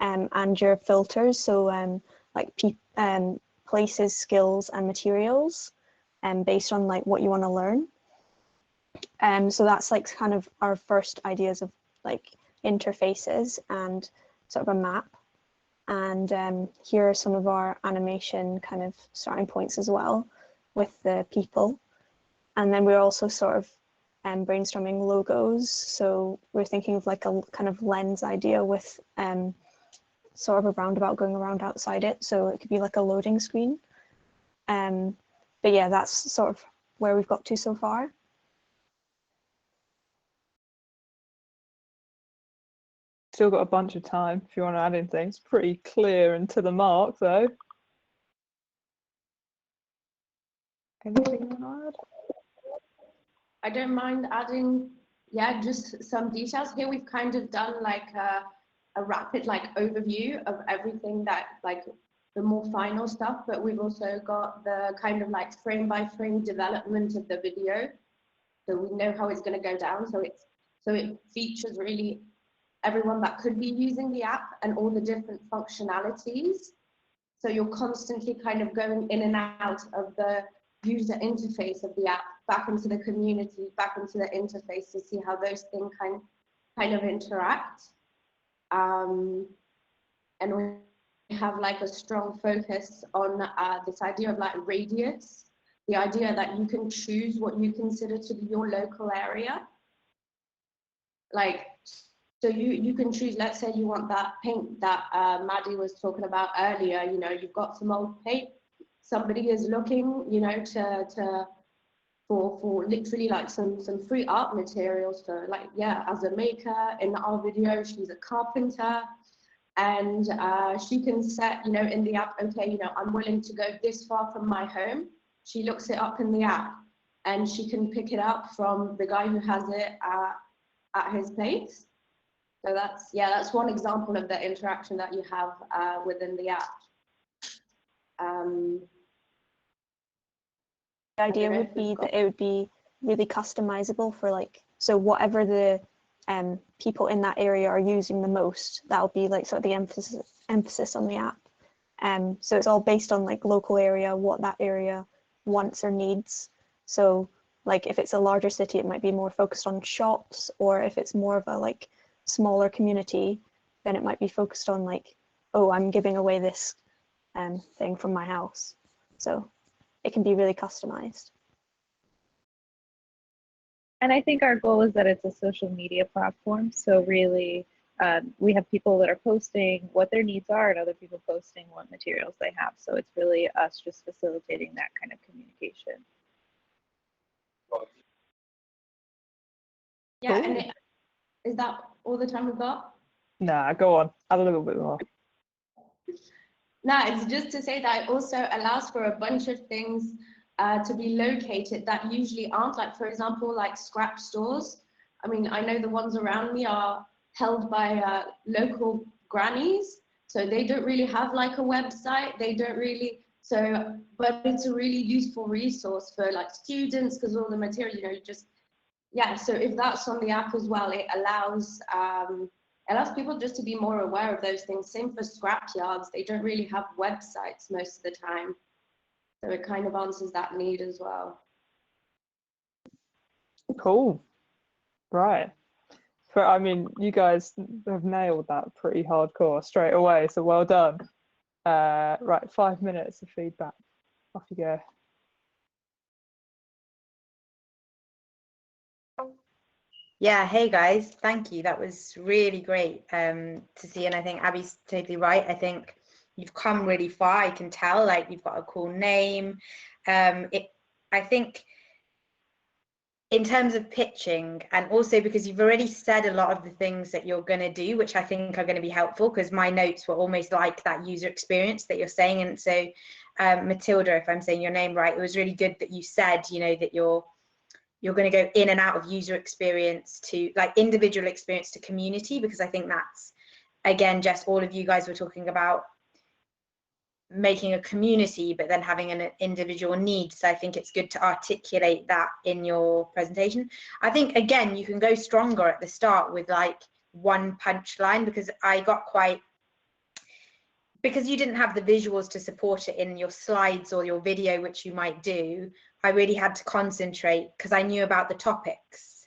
and your filters. So like places, skills, and materials, based on like what you want to learn. So that's like kind of our first ideas of like interfaces and sort of a map. And here are some of our animation kind of starting points as well with the people. And then we're also sort of brainstorming logos. So we're thinking of like a kind of lens idea with sort of a roundabout going around outside it. So it could be like a loading screen. But yeah, that's sort of where we've got to so far. Still got a bunch of time if you want to add in things. Pretty clear and to the mark, though. Anything you want to add? I don't mind adding, yeah, just some details. Here we've kind of done like a rapid like overview of everything that like the more final stuff, but we've also got the kind of like frame by frame development of the video. So we know how it's going to go down. So it features really everyone that could be using the app and all the different functionalities. So you're constantly kind of going in and out of the user interface of the app, back into the community, back into the interface to see how those things kind of interact. And we have like a strong focus on this idea of like radius, the idea that you can choose what you consider to be your local area. Like, so you can choose, let's say you want that paint that Maddie was talking about earlier, you know, you've got some old paint, somebody is looking, you know, for literally like some free art materials. So like, yeah, as a maker in our video, she's a carpenter, and she can set, you know, in the app, okay, you know, I'm willing to go this far from my home. She looks it up in the app and she can pick it up from the guy who has it at his place. So that's one example of the interaction that you have within the app. The idea would be that it would be really customizable for like, so whatever the people in that area are using the most, that'll be like sort of the emphasis on the app. So it's all based on like local area, what that area wants or needs. So like if it's a larger city, it might be more focused on shops, or if it's more of a like smaller community, then it might be focused on like, oh, I'm giving away this thing from my house. So it can be really customized. And I think our goal is that it's a social media platform. So really, we have people that are posting what their needs are and other people posting what materials they have. So it's really us just facilitating that kind of communication. Yeah, and is that all the time we've got? Nah, go on. Add a little bit more. No, it's just to say that it also allows for a bunch of things to be located that usually aren't, like, for example, like scrap stores. I mean, I know the ones around me are held by local grannies, so they don't really have like a website. They don't really, so, but it's a really useful resource for like students, because all the material, you know, just, yeah, so if that's on the app as well, it allows people just to be more aware of those things. Same for scrap yards. They don't really have websites most of the time. So it kind of answers that need as well. Cool. Right. I mean, you guys have nailed that pretty hardcore straight away, so well done. Right, 5 minutes of feedback. Off you go. Yeah, hey guys, thank you. That was really great to see, and I think Abby's totally right. I think you've come really far. I can tell, like, you've got a cool name. I think in terms of pitching, and also because you've already said a lot of the things that you're going to do, which I think are going to be helpful, because my notes were almost like that user experience that you're saying. And so Matilda, if I'm saying your name right, it was really good that you said, you know, that you're going to go in and out of user experience to like individual experience to community, because I think that's, again, just all of you guys were talking about making a community, but then having an individual need. So I think it's good to articulate that in your presentation. I think, again, you can go stronger at the start with like one punchline, because I got quite, because you didn't have the visuals to support it in your slides or your video, which you might do, I really had to concentrate because I knew about the topics.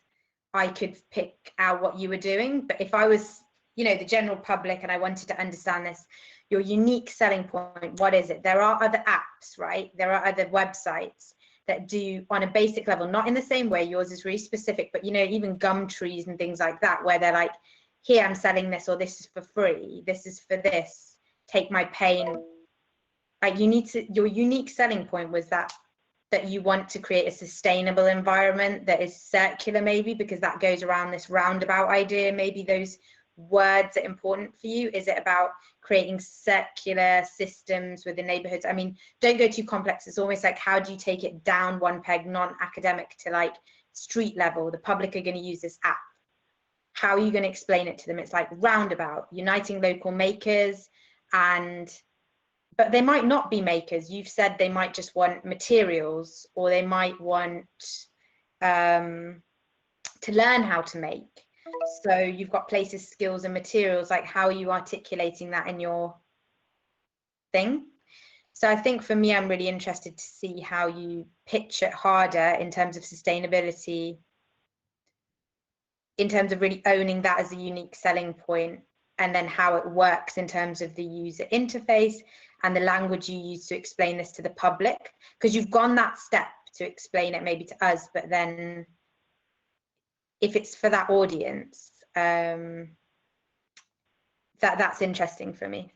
I could pick out what you were doing, but if I was, you know, the general public and I wanted to understand this, your unique selling point, what is it? There are other apps, right? There are other websites that do on a basic level, not in the same way, yours is really specific, but you know, even Gumtrees and things like that, where they're like, here, I'm selling this, or this is for free, this is for this, take my pain. Like, you need to, your unique selling point was that you want to create a sustainable environment that is circular, maybe, because that goes around this roundabout idea, maybe those words are important for you? Is it about creating circular systems within neighborhoods? I mean, don't go too complex. It's almost like, how do you take it down one peg, non-academic, to like street level? The public are going to use this app. How are you going to explain it to them? It's like Roundabout, uniting local makers, but they might not be makers. You've said they might just want materials, or they might want to learn how to make. So you've got places, skills, and materials. Like, how are you articulating that in your thing? So I think for me, I'm really interested to see how you pitch it harder in terms of sustainability, in terms of really owning that as a unique selling point, and then how it works in terms of the user interface and the language you use to explain this to the public. Because you've gone that step to explain it maybe to us, but then if it's for that audience, that's interesting for me.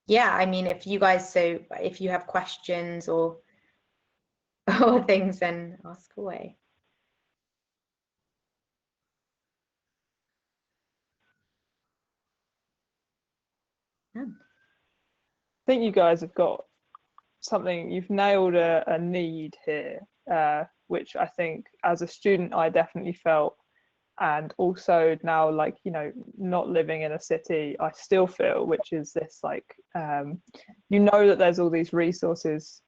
Yeah, I mean, if you guys, so if you have questions or things, then ask away. I think you guys have got something, you've nailed a need here, which I think as a student I definitely felt, and also now, like, you know, not living in a city, I still feel, which is this, like, you know that there's all these resources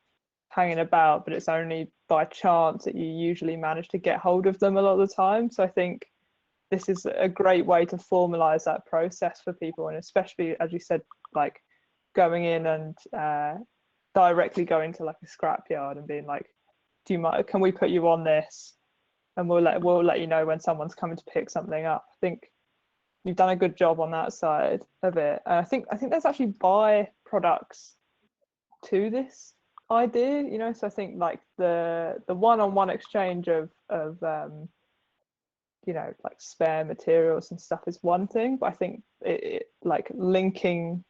hanging about, but it's only by chance that you usually manage to get hold of them a lot of the time. So I think this is a great way to formalize that process for people, and especially, as you said, like going in and directly going to like a scrapyard and being like, do you mind, can we put you on this, and we'll let you know when someone's coming to pick something up. I think you've done a good job on that side of it. And I think there's actually by-products to this idea, you know. So I think like the one-on-one exchange of you know, like spare materials and stuff is one thing, but I think it like linking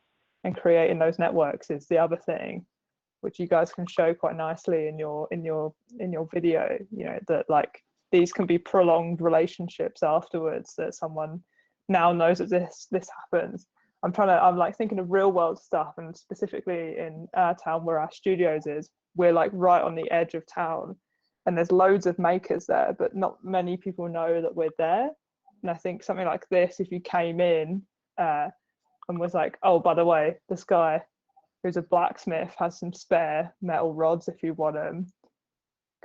and creating those networks is the other thing, which you guys can show quite nicely in your video, you know, that like these can be prolonged relationships afterwards, that someone now knows that this happens. I'm like thinking of real world stuff, and specifically in our town where our studios is, we're like right on the edge of town, and there's loads of makers there, but not many people know that we're there. And I think something like this, if you came in and was like, oh, by the way, this guy who's a blacksmith has some spare metal rods, if you want them,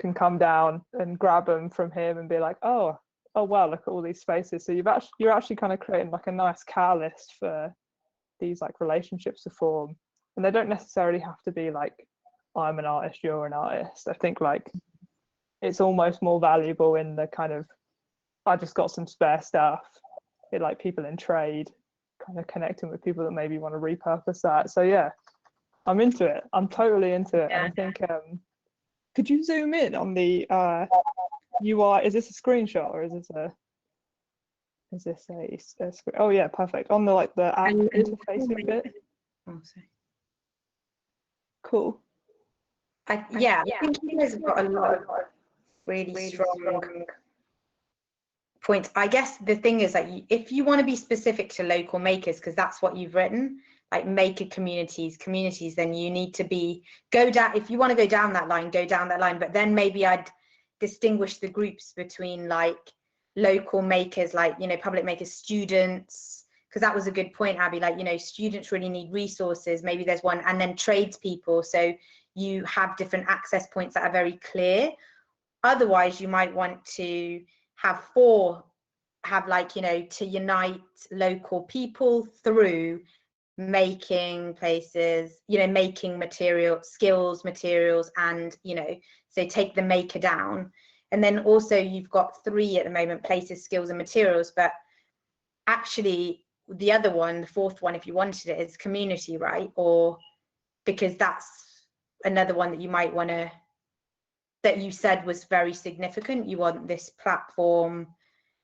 can come down and grab them from him and be like, oh wow, look at all these spaces. So you're actually kind of creating like a nice catalyst for these like relationships to form. And they don't necessarily have to be like, I'm an artist, you're an artist. I think like it's almost more valuable in the kind of, I just got some spare stuff, it like people in trade, kind of connecting with people that maybe want to repurpose that. So yeah, I'm into it. I'm totally into it. Yeah. And I think, could you zoom in on the UI? Is this a screenshot or is this a screen? Oh yeah, perfect. On the like the app interfacing bit. Oh, sorry. Cool. I think you guys have got a lot of really strong points. I guess the thing is that if you want to be specific to local makers, because that's what you've written, like maker communities, then you need to go down. If you want to go down that line, go down that line. But then maybe I'd distinguish the groups between like local makers, like, you know, public makers, students, because that was a good point, Abby. Like, you know, students really need resources. Maybe there's one, and then tradespeople. So you have different access points that are very clear. Otherwise, you might want to have like, you know, to unite local people through making places, you know, making skills, materials, and, you know, so take the maker down. And then also you've got 3 at the moment, places, skills, and materials. But actually the other one, the 4th one, if you wanted it, is community, right? Or because that's another one that you might want to, that you said was very significant. You want this platform,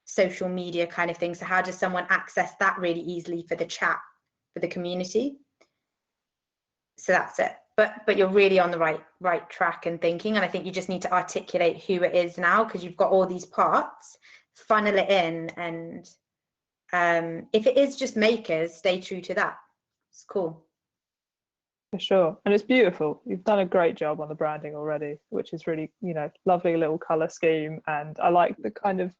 social media kind of thing. So how does someone access that really easily for the chat, for the community? So that's it. But you're really on the right track and thinking, and I think you just need to articulate who it is now, because you've got all these parts funnel it in, and if it is just makers, stay true to that. It's cool. For sure, and it's beautiful. You've done a great job on the branding already, which is really, you know, lovely little color scheme. And I like the kind of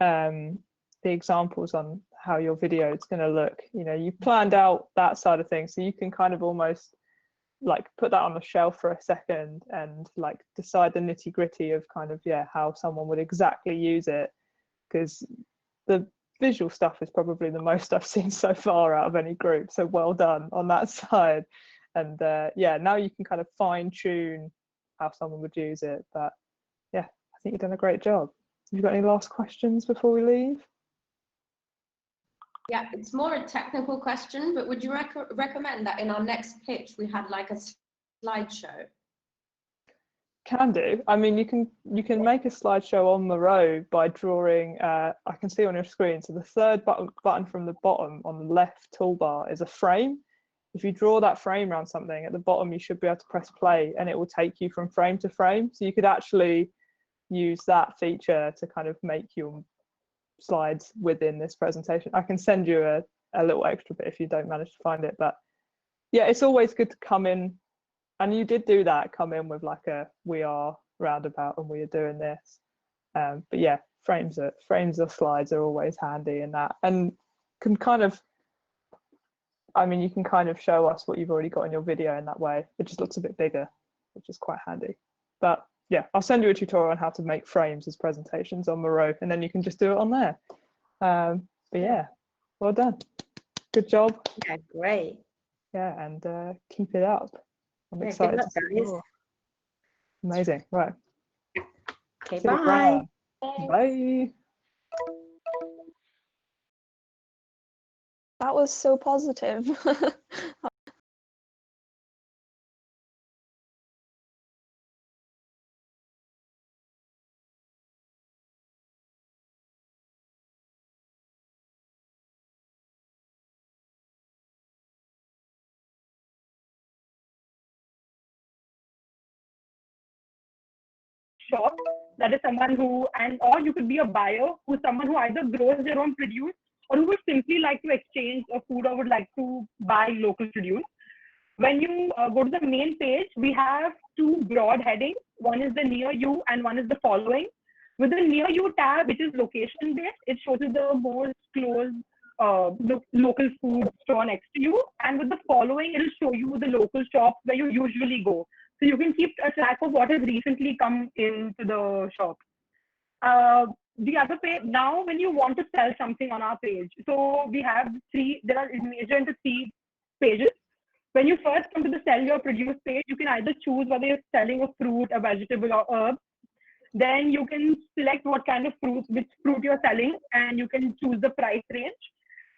the examples on how your video is going to look. You know, you've planned out that side of things, so you can kind of almost like put that on a shelf for a second and like decide the nitty gritty of kind of, yeah, how someone would exactly use it, because the visual stuff is probably the most I've seen so far out of any group. So well done on that side. And yeah, now you can kind of fine tune how someone would use it. But yeah, I think you've done a great job. Have you got any last questions before we leave? Yeah, it's more a technical question, but would you recommend that in our next pitch we had like a slideshow? Can do. I mean, you can make a slideshow on the road by drawing. I can see on your screen. So the third button from the bottom on the left toolbar is a frame. If you draw that frame around something at the bottom, you should be able to press play, and it will take you from frame to frame. So you could actually use that feature to kind of make your slides within this presentation. I can send you a little extra bit if you don't manage to find it. But yeah, it's always good to come in. And you did do that, come in with like a we are roundabout and we are doing this. But yeah, frames of slides are always handy in that, and can kind of, I mean, you can kind of show us what you've already got in your video in that way. It just looks a bit bigger, which is quite handy. But yeah, I'll send you a tutorial on how to make frames as presentations on Miro, and then you can just do it on there. But yeah, well done. Good job. Yeah, great. Yeah, and keep it up. I'm Yeah, excited good to luck, see guys. more. Amazing. Right. Okay, See you bye. around. Bye. That was so positive. Shop, that is someone who, and or you could be a buyer who's someone who either grows their own produce or who would simply like to exchange a food or would like to buy local produce. When you go to the main page, we have two broad headings. One is the near you and one is the following. With the near you tab, which is location based, it shows you the most close local food store next to you. And with the following, it'll show you the local shops where you usually go. So you can keep a track of what has recently come into the shop. The other page, now when you want to sell something on our page, so we have there are major into 3 pages. When you first come to the sell your produce page, you can either choose whether you're selling a fruit, a vegetable, or herb. Then you can select what kind of fruit, which fruit you're selling, and you can choose the price range.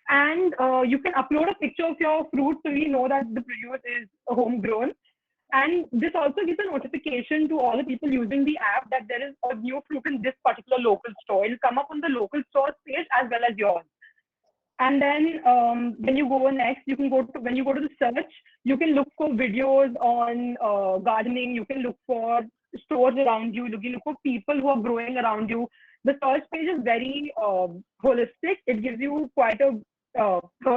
And you can upload a picture of your fruit so we know that the produce is homegrown. And this also gives a notification to all the people using the app that there is a new fruit in this particular local store. It'll come up on the local store's page as well as yours. And then when you go next, you can when you go to the search, you can look for videos on gardening. You can look for stores around you. You can look for people who are growing around you. The search page is very holistic. It gives you quite a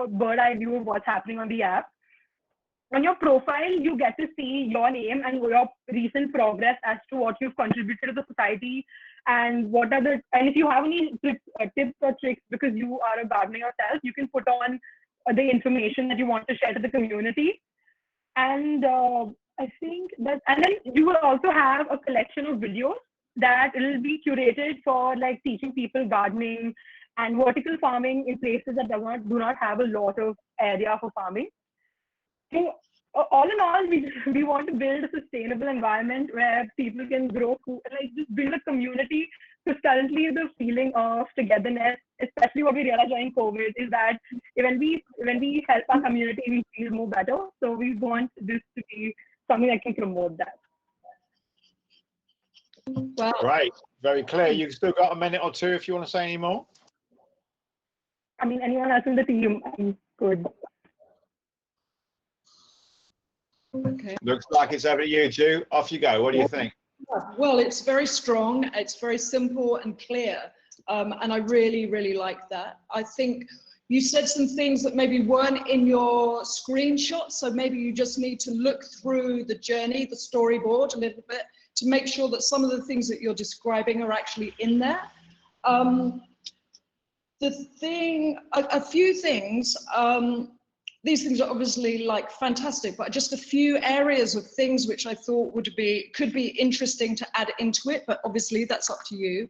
bird eye view of what's happening on the app. On your profile, you get to see your name and your recent progress as to what you've contributed to the society, and what are and if you have any tips or tricks because you are a gardener yourself, you can put on the information that you want to share to the community. And I think that, and then you will also have a collection of videos that will be curated for like teaching people gardening and vertical farming in places that do not have a lot of area for farming. So all in all, we want to build a sustainable environment where people can grow food, like just build a community. Because currently the feeling of togetherness, especially what we realized during COVID, is that when we help our community, we feel more better. So we want this to be something that can promote that. Wow. Great, very clear. You've still got a minute or two if you want to say any more. I mean, anyone else in the team, I'm good. Okay. Looks like it's over to you, Ju. Off you go. What do you think? Well, it's very strong. It's very simple and clear. and I really, really like that. I think you said some things that maybe weren't in your screenshot, so maybe you just need to look through the journey, the storyboard a little bit, to make sure that some of the things that you're describing are actually in there. A few things, these things are obviously like fantastic, but just a few areas of things which I thought could be interesting to add into it, but obviously that's up to you.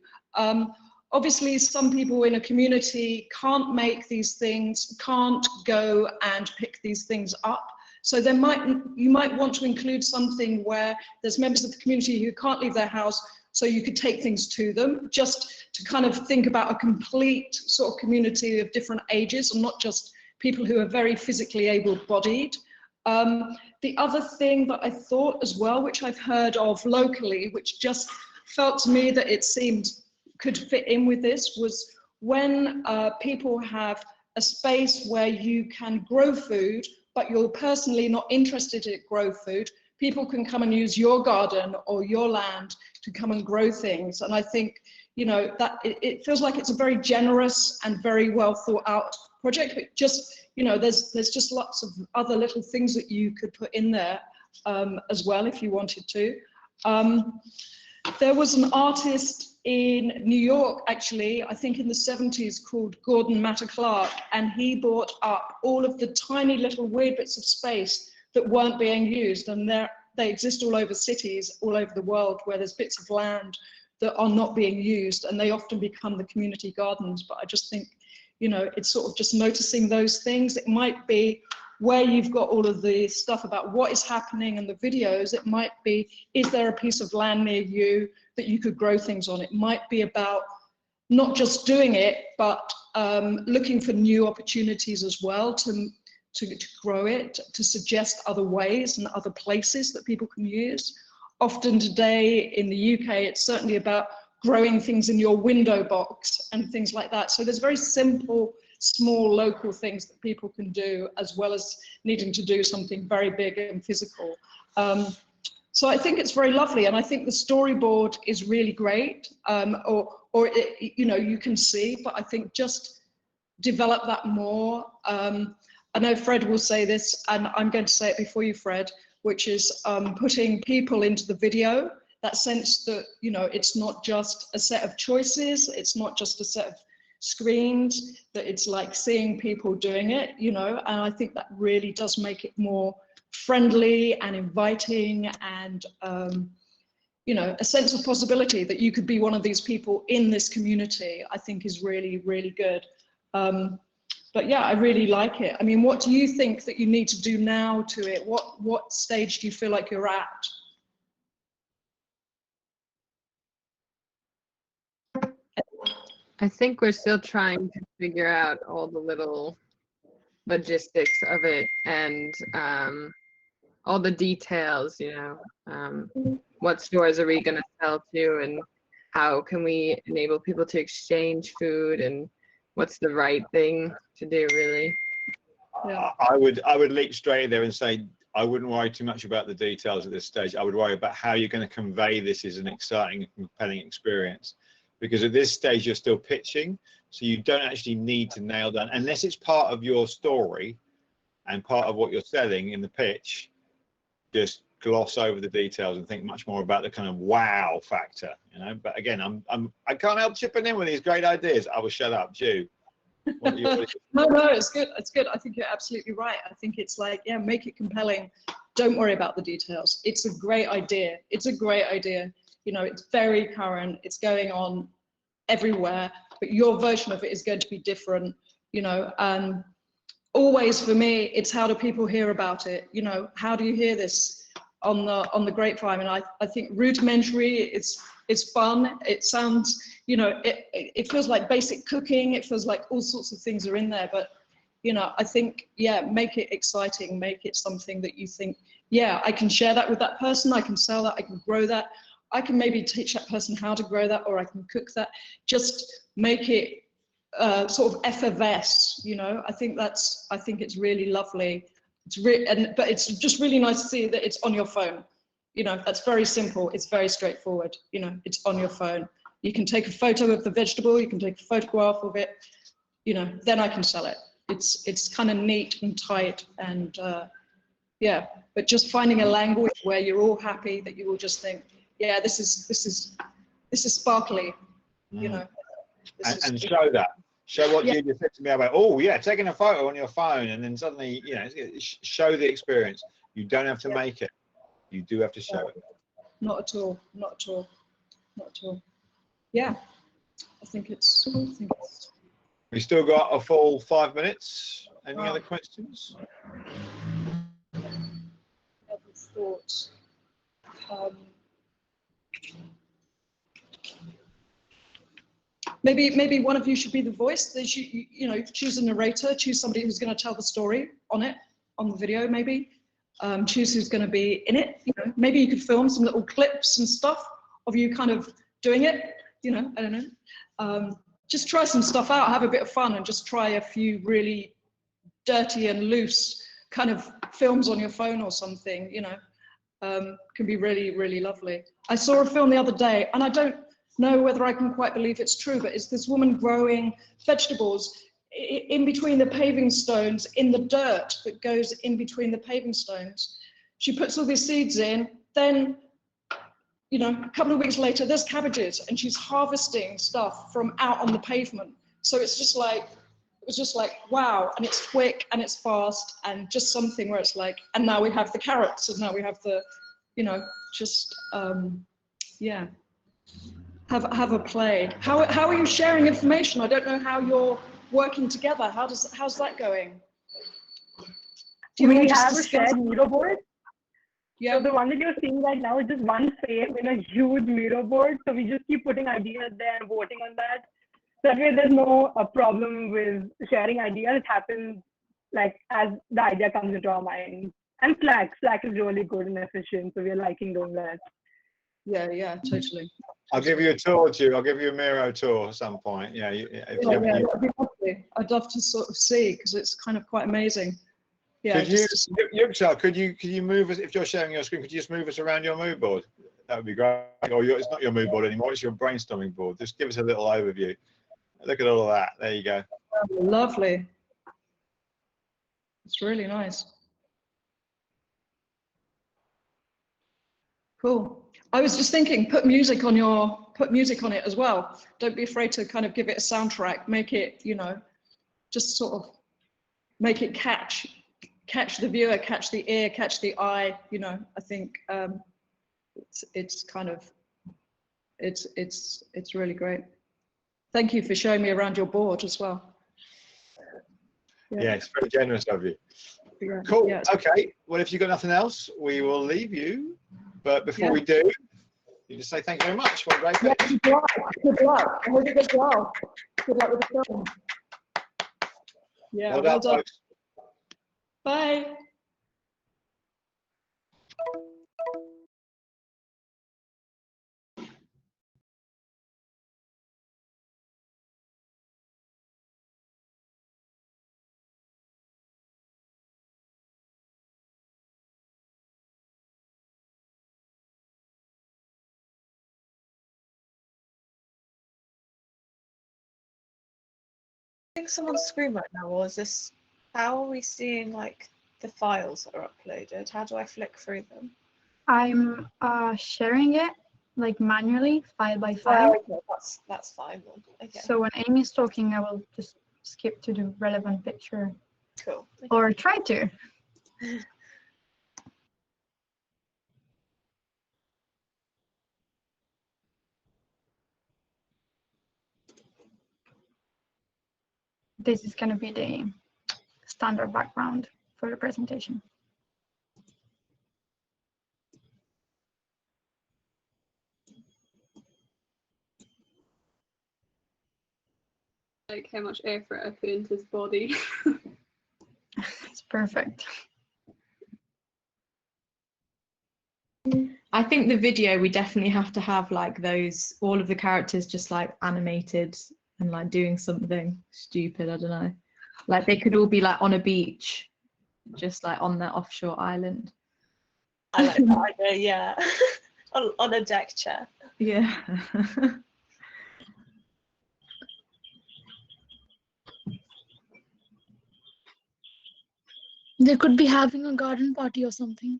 Obviously, some people in a community can't make these things, can't go and pick these things up. So you might want to include something where there's members of the community who can't leave their house, so you could take things to them, just to kind of think about a complete sort of community of different ages, and not just people who are very physically able-bodied. The other thing that I thought as well, which I've heard of locally, which just felt to me that it seemed could fit in with this, was when people have a space where you can grow food, but you're personally not interested in grow food, people can come and use your garden or your land to come and grow things. And I think, you know, that it feels like it's a very generous and very well thought out project, but just, you know, there's just lots of other little things that you could put in there as well if you wanted to. There was an artist in New York, actually, I think in the 70s, called Gordon Matter Clark, and he brought up all of the tiny little weird bits of space that weren't being used, and they exist all over cities, all over the world, where there's bits of land that are not being used, and they often become the community gardens. But I just think, you know, it's sort of just noticing those things. It might be where you've got all of the stuff about what is happening in the videos. It might be, is there a piece of land near you that you could grow things on? It might be about not just doing it, but looking for new opportunities as well to grow it, to suggest other ways and other places that people can use. Often today in the UK, it's certainly about growing things in your window box and things like that. So there's very simple, small local things that people can do, as well as needing to do something very big and physical. So I think it's very lovely, and I think the storyboard is really great, you know, you can see, but I think just develop that more. I know Fred will say this, and I'm going to say it before you, Fred, which is putting people into the video, that sense that, you know, it's not just a set of choices, it's not just a set of screens, that it's like seeing people doing it, you know, and I think that really does make it more friendly and inviting, and you know, a sense of possibility that you could be one of these people in this community, I think is really, really good. But yeah, I really like it. I mean, what do you think that you need to do now to it? What stage do you feel like you're at? I think we're still trying to figure out all the little logistics of it, and all the details, you know, what stores are we going to sell to, and how can we enable people to exchange food, and what's the right thing to do, really. Yeah. I would leap straight there and say, I wouldn't worry too much about the details at this stage. I would worry about how you're going to convey this as an exciting and compelling experience. Because at this stage, you're still pitching, so you don't actually need to nail down, unless it's part of your story and part of what you're selling in the pitch, just gloss over the details and think much more about the kind of wow factor, you know. But again, I can't help chipping in with these great ideas. I will shut up, Jew. No, it's good. It's good. I think you're absolutely right. I think it's like, yeah, make it compelling. Don't worry about the details. It's a great idea. It's a great idea. You know, it's very current. It's going on everywhere, but your version of it is going to be different. You know, and always for me, it's how do people hear about it? You know, how do you hear this on the grapevine? And I think rudimentary. It's fun. It sounds, you know, it feels like basic cooking. It feels like all sorts of things are in there. But, you know, I think, yeah, make it exciting. Make it something that you think, yeah, I can share that with that person. I can sell that. I can grow that. I can maybe teach that person how to grow that, or I can cook that. Just make it sort of effervesce, you know. I think it's really lovely. But it's just really nice to see that it's on your phone. You know, that's very simple. It's very straightforward. You know, it's on your phone. You can take a photo of the vegetable, you can take a photograph of it, you know, then I can sell it. It's kind of neat and tight, and yeah, but just finding a language where you're all happy, that you all just think, yeah, this is sparkly, you know. And show that. Show what you just said to me about, oh yeah, taking a photo on your phone, and then suddenly, you know, show the experience. You don't have to make it. You do have to show it. Not at all. Not at all. Not at all. Yeah, I think it's. We still got a full 5 minutes. Any other questions? Other thoughts. Maybe one of you should be the voice. You know, choose a narrator, choose somebody who's going to tell the story on the video. Maybe choose who's going to be in it. You know, maybe you could film some little clips and stuff of you kind of doing it. You know, I don't know. Just try some stuff out, have a bit of fun, and just try a few really dirty and loose kind of films on your phone or something. You know, can be really, really lovely. I saw a film the other day, and I don't know whether I can quite believe it's true, but it's this woman growing vegetables in between the paving stones in the dirt that goes in between the paving stones. She puts all these seeds in, then, you know, a couple of weeks later, there's cabbages, and she's harvesting stuff from out on the pavement. So it's just like, it was just like, wow, and it's quick and it's fast, and just something where it's like, and now we have the carrots, and now we have the, you know, just, yeah. Have a play. How are you sharing information? I don't know how you're working together. How's that going? Do you have a shared Miro board? Yeah. So the one that you're seeing right now is just one frame in a huge Miro board. So we just keep putting ideas there and voting on that. That way there's no problem with sharing ideas. It happens like as the idea comes into our mind. And Slack is really good and efficient. So we're liking doing that. Yeah, totally. I'll give you a tour, Ju. I'll give you a Miro tour at some point. Yeah, that'd be lovely. I'd love to sort of see, because it's kind of quite amazing. Yeah. Could you move us, if you're sharing your screen, could you just move us around your mood board? That would be great. Or it's not your mood board anymore, it's your brainstorming board. Just give us a little overview. Look at all of that. There you go. Lovely. It's really nice. Cool. I was just thinking, put music on it as well. Don't be afraid to kind of give it a soundtrack. Make it, you know, just sort of make it catch the viewer, catch the ear, catch the eye. You know, I think it's kind of it's really great. Thank you for showing me around your board as well. Yeah, it's very generous of you. Yeah. Cool. Yeah. Okay. Well, if you've got nothing else, we will leave you. But before we do, you just say thank you very much. What a great pitch. Good luck. Good luck. I hope it goes well. Good luck with the film. Yeah. Well done. Bye. I think someone's screen right now, or is this, how are we seeing like the files that are uploaded? How do I flick through them? I'm sharing it like manually, file by file. Oh, okay, that's fine then. Okay. So when Amy's talking, I will just skip to the relevant picture. Cool. Okay. Or try to. This is going to be the standard background for the presentation. Like how much effort I put into his body. It's perfect. I think the video, we definitely have to have like those, all of the characters just like animated and like doing something stupid, I don't know. Like they could all be like on a beach, just like on the offshore island. I like that idea, yeah. on a deck chair. Yeah. They could be having a garden party or something.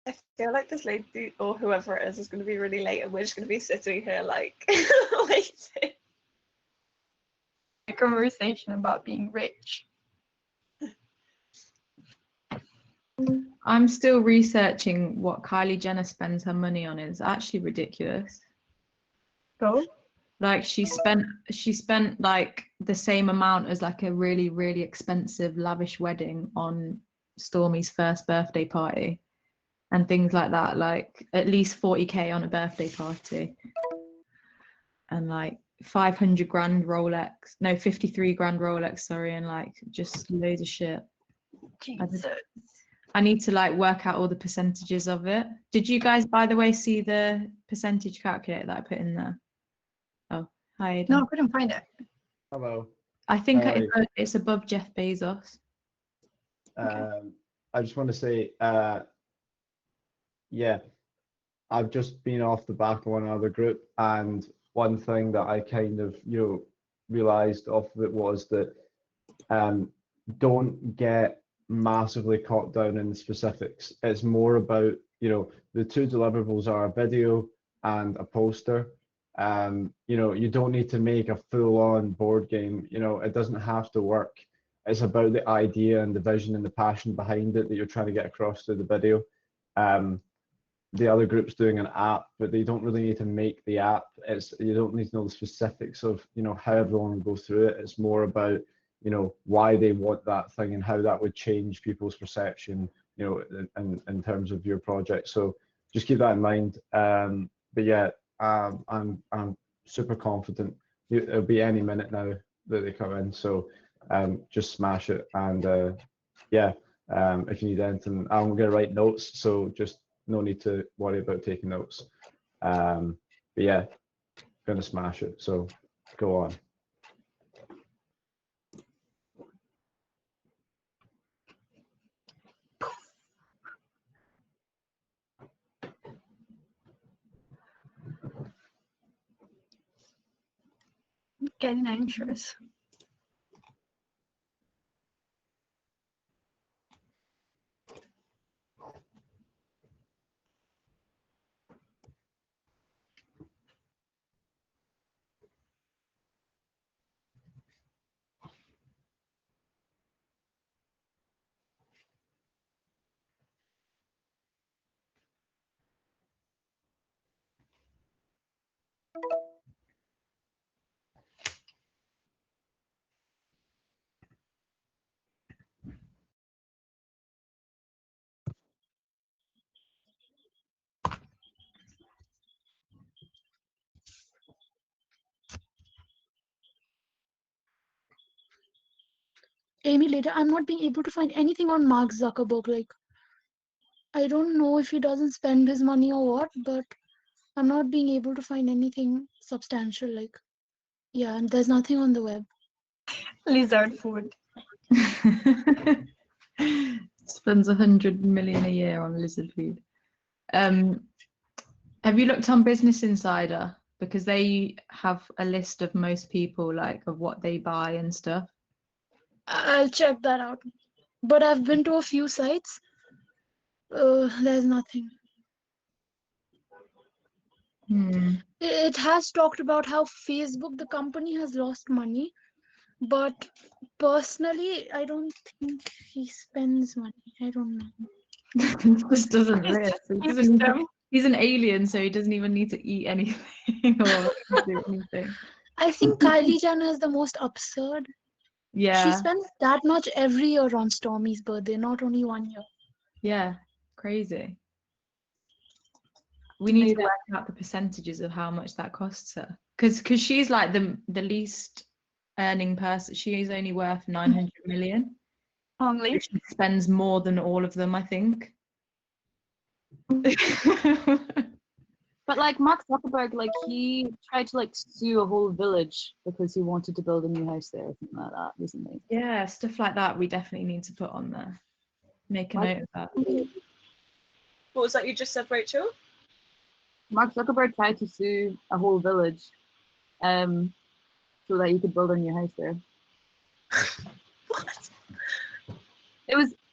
I feel like this lady or whoever it is going to be really late, and we're just going to be sitting here like waiting. A conversation about being rich. I'm still researching what Kylie Jenner spends her money on. It's actually ridiculous. So? Like she spent like the same amount as like a really, really expensive lavish wedding on Stormy's first birthday party and things like that. Like at least 40k on a birthday party. And like 500 grand Rolex, no, 53 grand Rolex, sorry, and like just loads of shit. I need to like work out all the percentages of it. Did you guys, by the way, see the percentage calculator that I put in there? Oh, hi. No, I couldn't find it. Hello. I think it's above Jeff Bezos. I just want to say, yeah, I've just been off the back of one other group, and one thing that I kind of, realized off of it was that don't get massively caught down in the specifics. It's more about, the two deliverables are a video and a poster. You don't need to make a full-on board game. It doesn't have to work. It's about the idea and the vision and the passion behind it that you're trying to get across through the video. The other group's doing an app, but they don't really need to make the app. You don't need to know the specifics of how everyone will go through it. It's more about why they want that thing and how that would change people's perception in terms of your project. So just keep that in mind. But yeah, I'm super confident. It'll be any minute now that they come in, so just smash it. And yeah, if you need anything, I'm gonna write notes, so just no need to worry about taking notes. But yeah, gonna smash it, so go on. Getting anxious. Amy, later, I'm not being able to find anything on Mark Zuckerberg. Like, I don't know if he doesn't spend his money or what, but I'm not being able to find anything substantial. Like, yeah, and there's nothing on the web. Lizard food. Spends 100 million a year on lizard food. Have you looked on Business Insider? Because they have a list of most people, like of what they buy and stuff. I'll check that out. But I've been to a few sites. There's nothing. It has talked about how Facebook, the company, has lost money. But personally, I don't think he spends money. I don't know. Just doesn't live. He's an alien, so he doesn't even need to eat anything or do anything. I think Kylie Jenner is the most absurd. Yeah. She spends that much every year on Stormy's birthday, not only 1 year. Yeah, crazy. We need to work out the percentages of how much that costs her. Because she's like the least earning person. She is only worth 900 million. Only? She spends more than all of them, I think. But like Mark Zuckerberg, like he tried to like sue a whole village because he wanted to build a new house there or something like that recently. Yeah, stuff like that we definitely need to put on there. Make a note of that. What was that you just said, Rachel? Mark Zuckerberg tried to sue a whole village, so that you could build a new house there. What?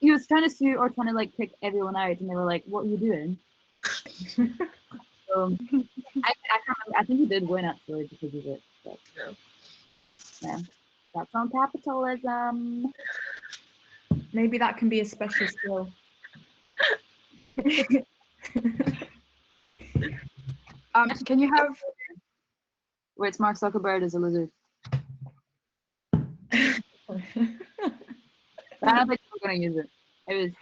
He was trying to sue or trying to like kick everyone out, and they were like, "What are you doing?" So I can't remember. I think he did win actually because of it. But, yeah, that's on capitalism. Maybe that can be a special skill. Can you have where it's Mark Zuckerberg as a lizard? But I don't think we're gonna use it. It was.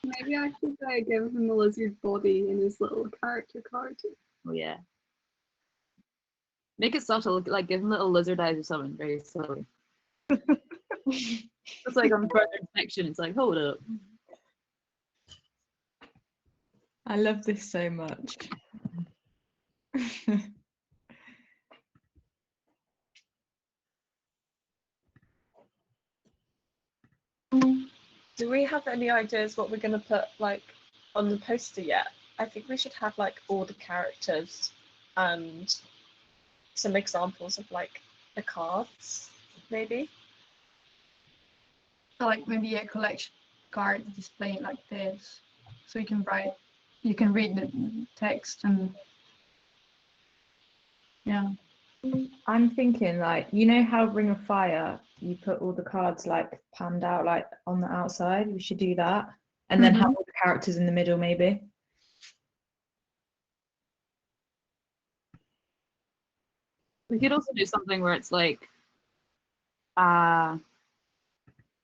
Maybe I should give him a lizard body in his little character card. Oh yeah. Make it subtle, like give him little lizard eyes or something, very silly. It's like on further inspection, it's like, hold up. I love this so much. Do we have any ideas what we're going to put like on the poster yet? I think we should have like all the characters and some examples of like the cards, maybe. So like maybe a collection card displaying like this, so you can write, you can read the text and yeah. I'm thinking like, you know how Ring of Fire, you put all the cards like panned out like on the outside, we should do that. And then have all the characters in the middle maybe. We could also do something where it's like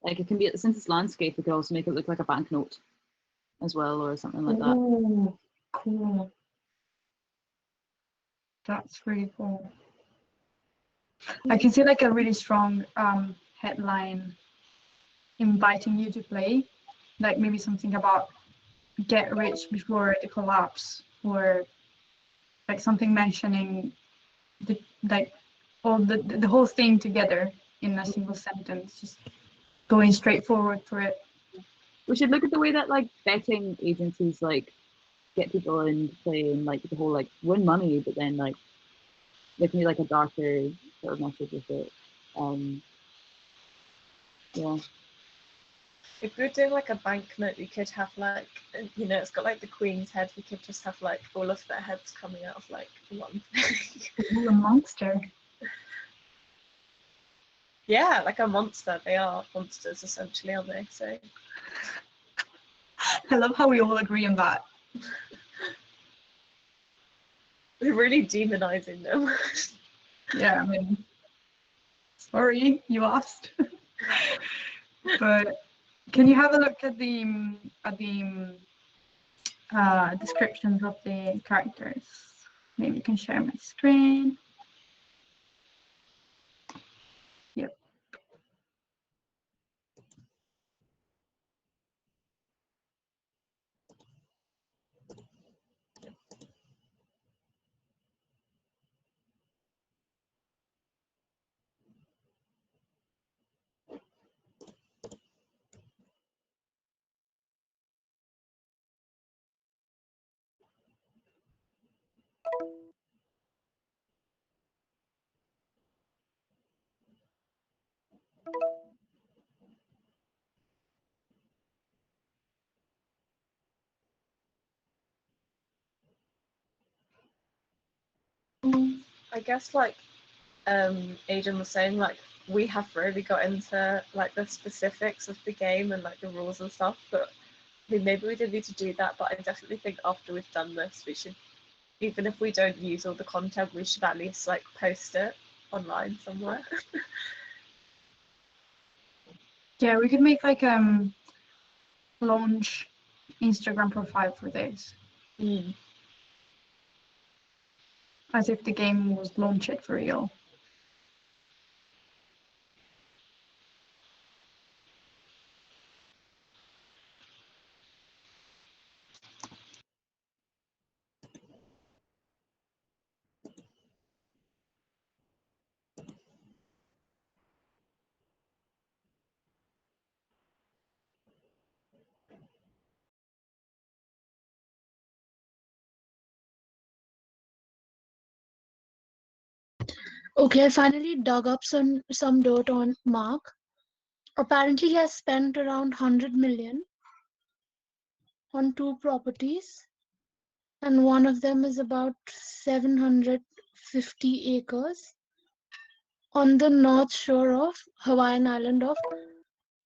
it can be, since it's landscape, we could also make it look like a banknote as well, or something like that. Ooh, cool. That's really cool. I can see like a really strong headline inviting you to play, like maybe something about get rich before the collapse, or like something mentioning the like all the whole thing together in a single sentence, just going straight forward for it. We should look at the way that like betting agencies like get people in to play and like the whole like win money, but then like there can be like a darker sort of message with it. Yeah. If we were doing like a banknote, we could have like, you know, it's got like the Queen's head. We could just have like all of their heads coming out of like one thing. Ooh, a monster. Yeah, like a monster. They are monsters essentially, aren't they? So I love how we all agree on that. we're really demonizing them. Yeah, I mean, sorry, you asked. But can you have a look at the descriptions of the characters? Maybe you can share my screen. Yep. I guess like Aidan was saying, like we have really got into like the specifics of the game and like the rules and stuff, but I mean, maybe we didn't need to do that, but I definitely think after we've done this, we should, even if we don't use all the content, we should at least like post it online somewhere. Yeah, we could make like launch Instagram profile for this. As if the game was launched for real. Okay, I finally dug up some dirt on Mark. Apparently, he has spent around 100 million on 2 properties, and one of them is about 750 acres on the north shore of Hawaiian island of,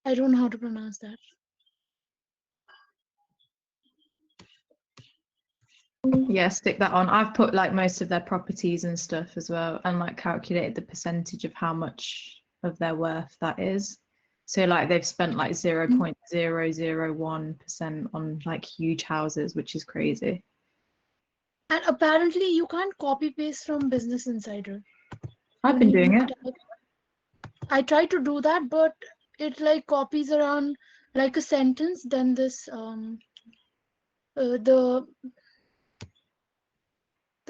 I don't know how to pronounce that. Yeah, stick that on. I've put like most of their properties and stuff as well, and like calculated the percentage of how much of their worth that is. So like they've spent like 0.001% on like huge houses, which is crazy. And apparently you can't copy paste from Business Insider. I've been doing it. I tried to do that, but it like copies around like a sentence, then this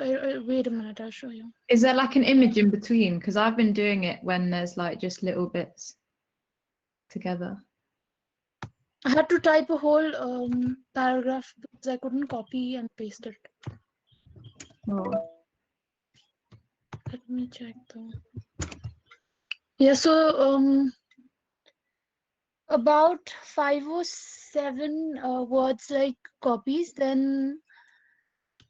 wait a minute, I'll show you. Is there like an image in between? Because I've been doing it when there's like just little bits together. I had to type a whole paragraph because I couldn't copy and paste it. Oh. Let me check though. Yeah, so about 5 or 7 words like copies, then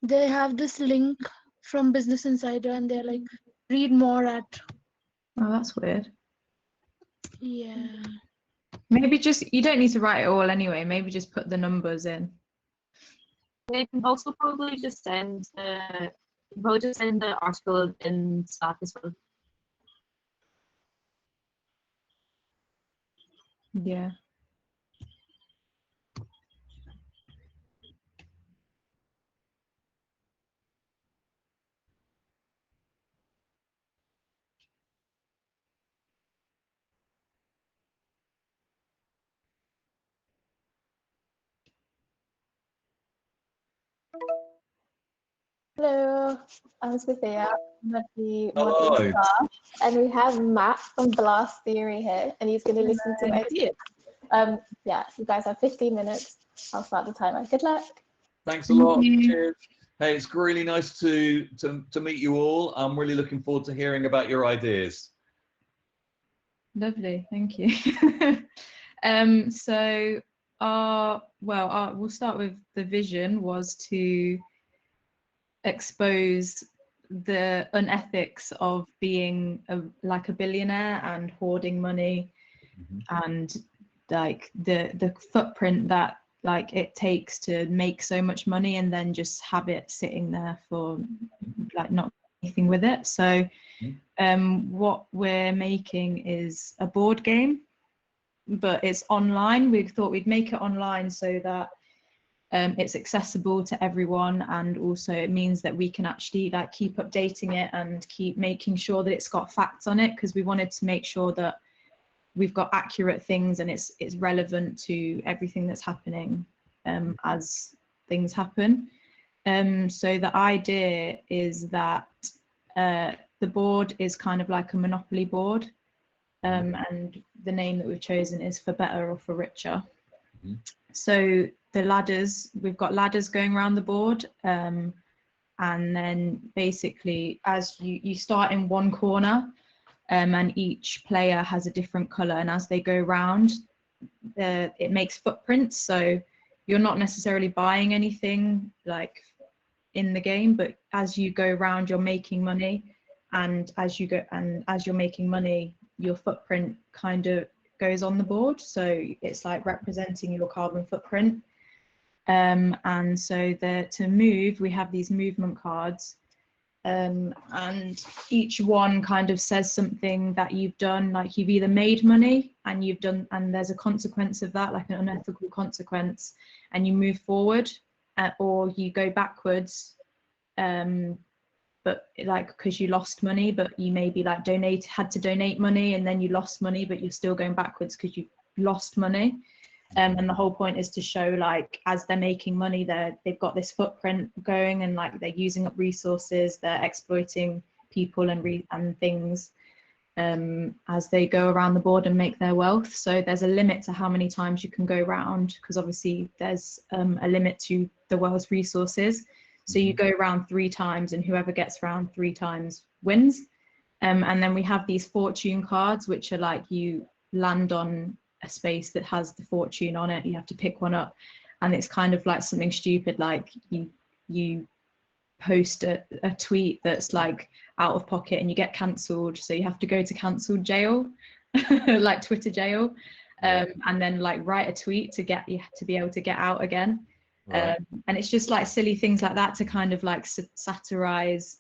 they have this link from Business Insider and they're like, read more at. Oh, that's weird. Yeah. Maybe just, you don't need to write it all anyway. Maybe just put the numbers in. They can also probably just send the article in Slack as well. Yeah. Hello, I'm Sophia. I'm at the Hello. Modual Sparsh, and we have Matt from Blast Theory here, and he's going to listen to my tips. Yeah, so you guys have 15 minutes. I'll start the timer. Good luck. Thanks a lot. Cheers. Hey, it's really nice to meet you all. I'm really looking forward to hearing about your ideas. Lovely, thank you. So we'll start with the vision was to expose the unethics of being like a billionaire and hoarding money, and like the footprint that like it takes to make so much money and then just have it sitting there for like not anything with it. So what we're making is a board game, but it's online. We thought we'd make it online so that it's accessible to everyone, and also it means that we can actually like keep updating it and keep making sure that it's got facts on it, because we wanted to make sure that we've got accurate things and it's relevant to everything that's happening as things happen. So the idea is that the board is kind of like a Monopoly board, and the name that we've chosen is For Better or For Richer. So the ladders, we've got ladders going around the board, and then basically as you start in one corner, and each player has a different color, and as they go round, it makes footprints. So you're not necessarily buying anything like in the game, but as you go round, you're making money, and as you're making money, your footprint kind of goes on the board. So it's like representing your carbon footprint. And so to move, we have these movement cards, and each one kind of says something that you've done, like you've either made money and there's a consequence of that, like an unethical consequence, and you move forward, or you go backwards, but like because you lost money, but you maybe like had to donate money and then you lost money, but you're still going backwards because you lost money. And the whole point is to show like as they're making money, they've got this footprint going, and like they're using up resources, they're exploiting people and things as they go around the board and make their wealth. So there's a limit to how many times you can go round, because obviously there's a limit to the world's resources. So you go round 3 times, and whoever gets round 3 times wins. And then we have these fortune cards, which are like you land on a space that has the fortune on it. You have to pick one up, and it's kind of like something stupid, like you post a tweet that's like out of pocket and you get cancelled, so you have to go to cancelled jail, like Twitter jail, and then like write a tweet to be able to get out again. Right. And it's just like silly things like that to kind of like satirize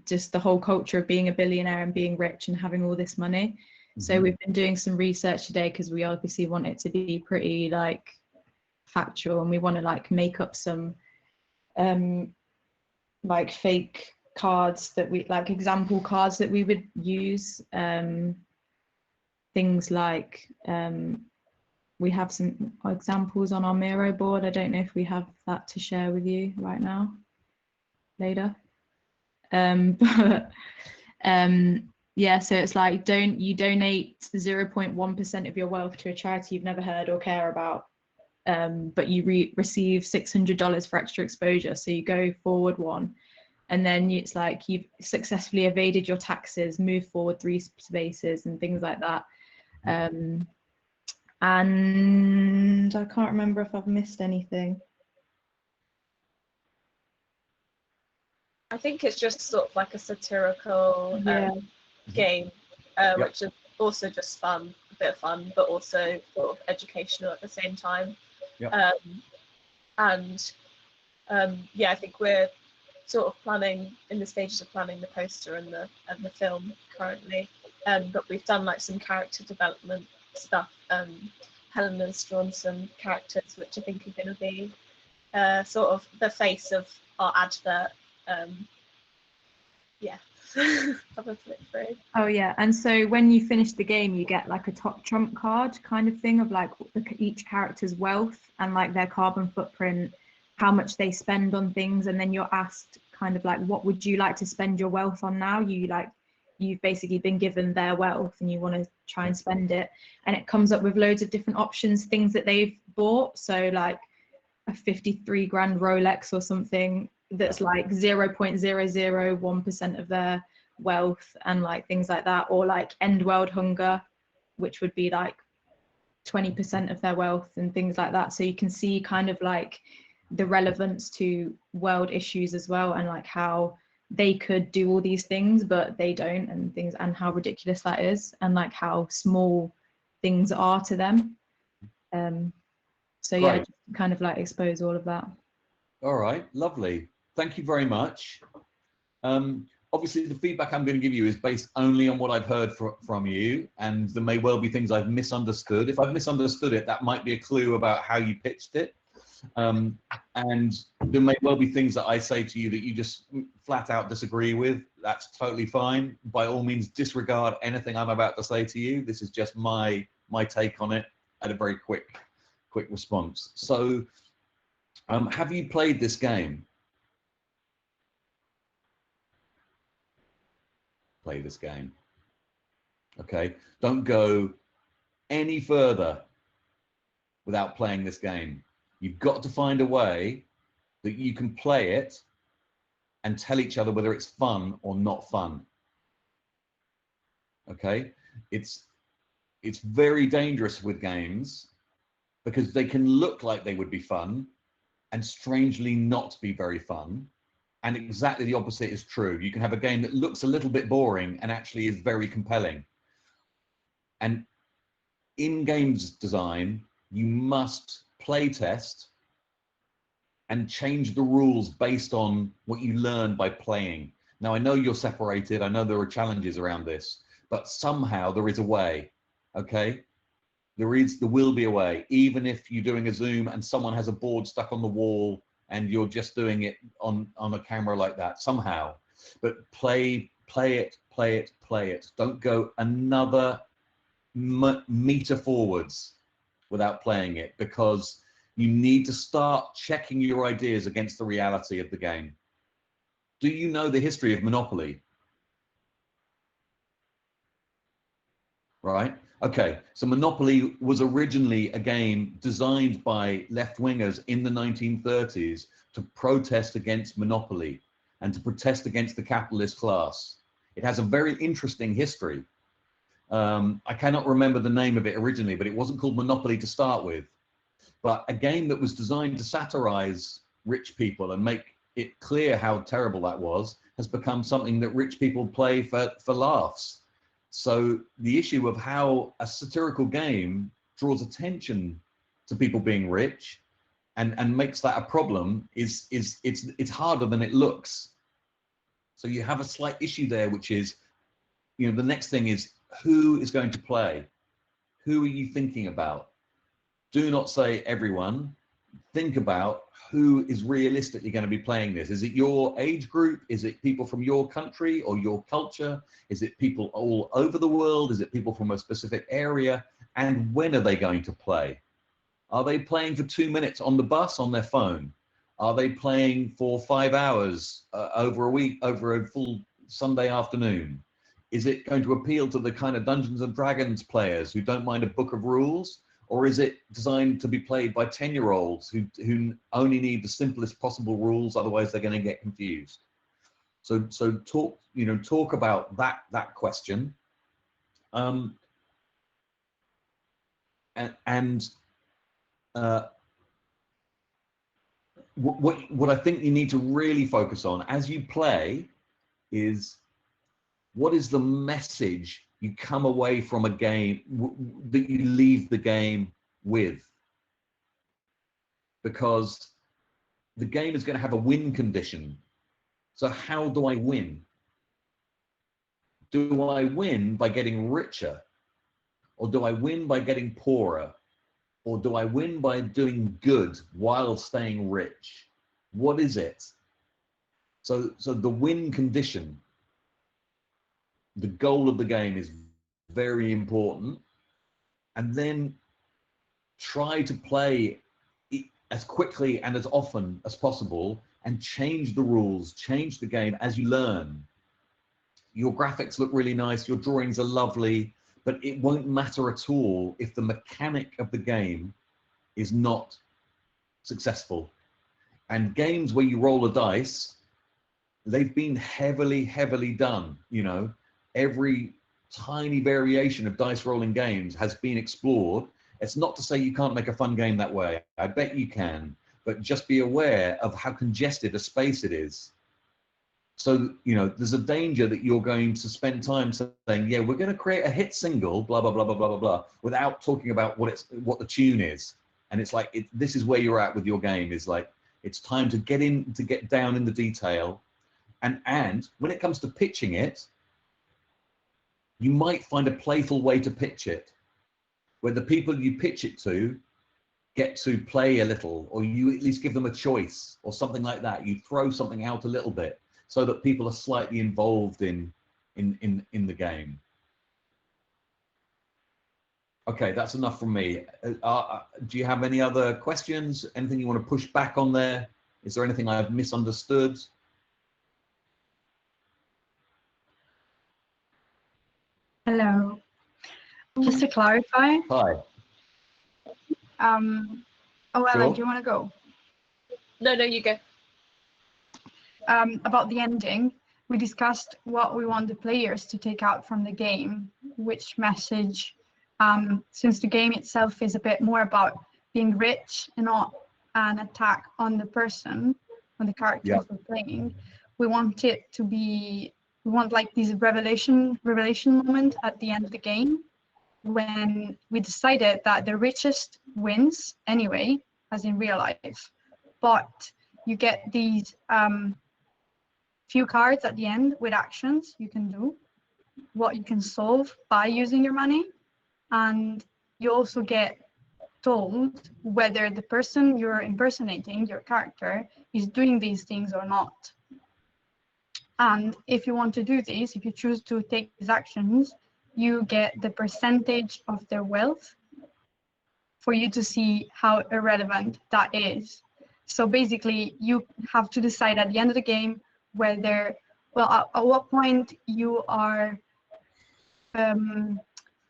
just the whole culture of being a billionaire and being rich and having all this money. So we've been doing some research today because we obviously want it to be pretty like factual, and we want to like make up some like fake cards that we like, example cards that we would use. Things like we have some examples on our Miro board. I don't know if we have that to share with you right now, later. But yeah, so it's like, you donate 0.1% of your wealth to a charity you've never heard or care about, but you receive $600 for extra exposure. So you go forward one, and then it's like you've successfully evaded your taxes, move forward 3 spaces and things like that. And I can't remember if I've missed anything. I think it's just sort of like a satirical game, which is also just fun, a bit of fun, but also sort of educational at the same time. Yeah, I think we're sort of in the stages of planning the poster and the film currently. But we've done like some character development stuff. Helena's drawn some characters which I think are going to be sort of the face of our advert. Have a flip through. Oh yeah, and so when you finish the game, you get like a top trump card kind of thing of like each character's wealth and like their carbon footprint, how much they spend on things, and then you're asked kind of like, what would you like to spend your wealth on now? You've basically been given their wealth and you want to try and spend it, and it comes up with loads of different options, things that they've bought. So like a 53 grand Rolex or something that's like 0.001% of their wealth, and like things like that, or like end world hunger, which would be like 20% of their wealth and things like that. So you can see kind of like the relevance to world issues as well, and like how they could do all these things but they don't, and things, and how ridiculous that is, and like how small things are to them. So yeah, just kind of like expose all of that. All right, lovely. Thank you very much. Obviously, the feedback I'm going to give you is based only on what I've heard from you, and there may well be things I've misunderstood. If I've misunderstood it, that might be a clue about how you pitched it. And there may well be things that I say to you that you just flat out disagree with. That's totally fine. By all means, disregard anything I'm about to say to you. This is just my take on it at a very quick response. So, have you played this game? Play this game. Okay, don't go any further without playing this game. You've got to find a way that you can play it and tell each other whether it's fun or not fun. Okay, it's very dangerous with games because they can look like they would be fun and strangely not be very fun. And exactly the opposite is true. You can have a game that looks a little bit boring and actually is very compelling. And in games design, you must play test and change the rules based on what you learn by playing. Now, I know you're separated. I know there are challenges around this, but somehow there is a way, okay? There will be a way, even if you're doing a Zoom and someone has a board stuck on the wall and you're just doing it on a camera like that, somehow. But play it. Don't go another meter forwards without playing it, because you need to start checking your ideas against the reality of the game. Do you know the history of Monopoly? Right? Okay, so Monopoly was originally a game designed by left-wingers in the 1930s to protest against monopoly. and to protest against the capitalist class. It has a very interesting history. I cannot remember the name of it originally, but it wasn't called Monopoly to start with. But a game that was designed to satirize rich people and make it clear how terrible that was has become something that rich people play for laughs. So the issue of how a satirical game draws attention to people being rich and makes that a problem is it's harder than it looks. So you have a slight issue there, which is, you know, the next thing is, who is going to play? Who are you thinking about? Do not say everyone. Think about who is realistically going to be playing this. Is it your age group? Is it people from your country or your culture? Is it people all over the world? Is it people from a specific area? And when are they going to play? Are they playing for 2 minutes on the bus on their phone? Are they playing for 5 hours over a week, over a full Sunday afternoon? Is it going to appeal to the kind of Dungeons and Dragons players who don't mind a book of rules? Or is it designed to be played by 10-year-olds who only need the simplest possible rules, otherwise they're going to get confused? So talk about that question. What I think you need to really focus on as you play is, what is the message you come away from a game that you leave the game with? Because the game is going to have a win condition. So how do I win? Do I win by getting richer? Or do I win by getting poorer? Or do I win by doing good while staying rich? What is it? So the win condition, the goal of the game, is very important. And then try to play as quickly and as often as possible and change the rules, change the game as you learn. Your graphics look really nice, your drawings are lovely, but it won't matter at all if the mechanic of the game is not successful. And games where you roll a dice, they've been heavily done. You know, every tiny variation of dice rolling games has been explored. It's not to say you can't make a fun game that way. I bet you can, but just be aware of how congested a space it is. So, you know, there's a danger that you're going to spend time saying, yeah, we're going to create a hit single, blah, blah, blah, blah, blah, blah, blah, without talking about what the tune is. And it's like, this is where you're at with your game, is like, it's time to get down in the detail. And when it comes to pitching it, you might find a playful way to pitch it, where the people you pitch it to get to play a little, or you at least give them a choice or something like that. You throw something out a little bit so that people are slightly involved in the game. Okay, that's enough from me. Do you have any other questions? Anything you want to push back on there? Is there anything I've misunderstood? Hello. Just to clarify. Hi. Oh, Ella, Sure. do you want to go? No, you go. About the ending, we discussed what we want the players to take out from the game, which message, since the game itself is a bit more about being rich and not an attack on the person, on the characters we're playing. We want it to be, we want like this revelation moment at the end of the game, when we decided that the richest wins anyway, as in real life, but you get these few cards at the end with actions you can do, what you can solve by using your money, and you also get told whether the person you're impersonating, your character, is doing these things or not. And if you want to do this, if you choose to take these actions, you get the percentage of their wealth for you to see how irrelevant that is. So basically, you have to decide at the end of the game whether, well, at what point you are, at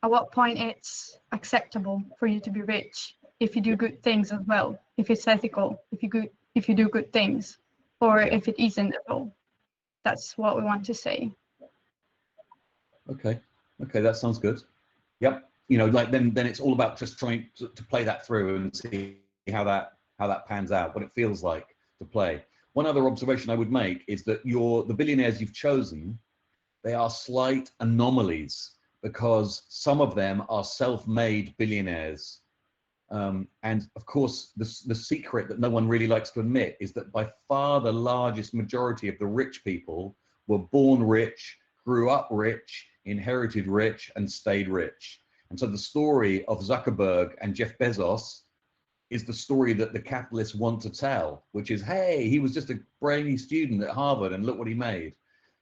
what point it's acceptable for you to be rich, if you do good things as well, if it's ethical, if you do good things, or if it isn't at all. That's what we want to say. Okay, that sounds good. Yep, like then it's all about just trying to play that through and see how that pans out, what it feels like to play. One other observation I would make is that the billionaires you've chosen, they are slight anomalies because some of them are self-made billionaires. And of course, the secret that no one really likes to admit is that by far the largest majority of the rich people were born rich, grew up rich, inherited rich, and stayed rich. And so the story of Zuckerberg and Jeff Bezos is the story that the capitalists want to tell, which is, hey, he was just a brainy student at Harvard and look what he made.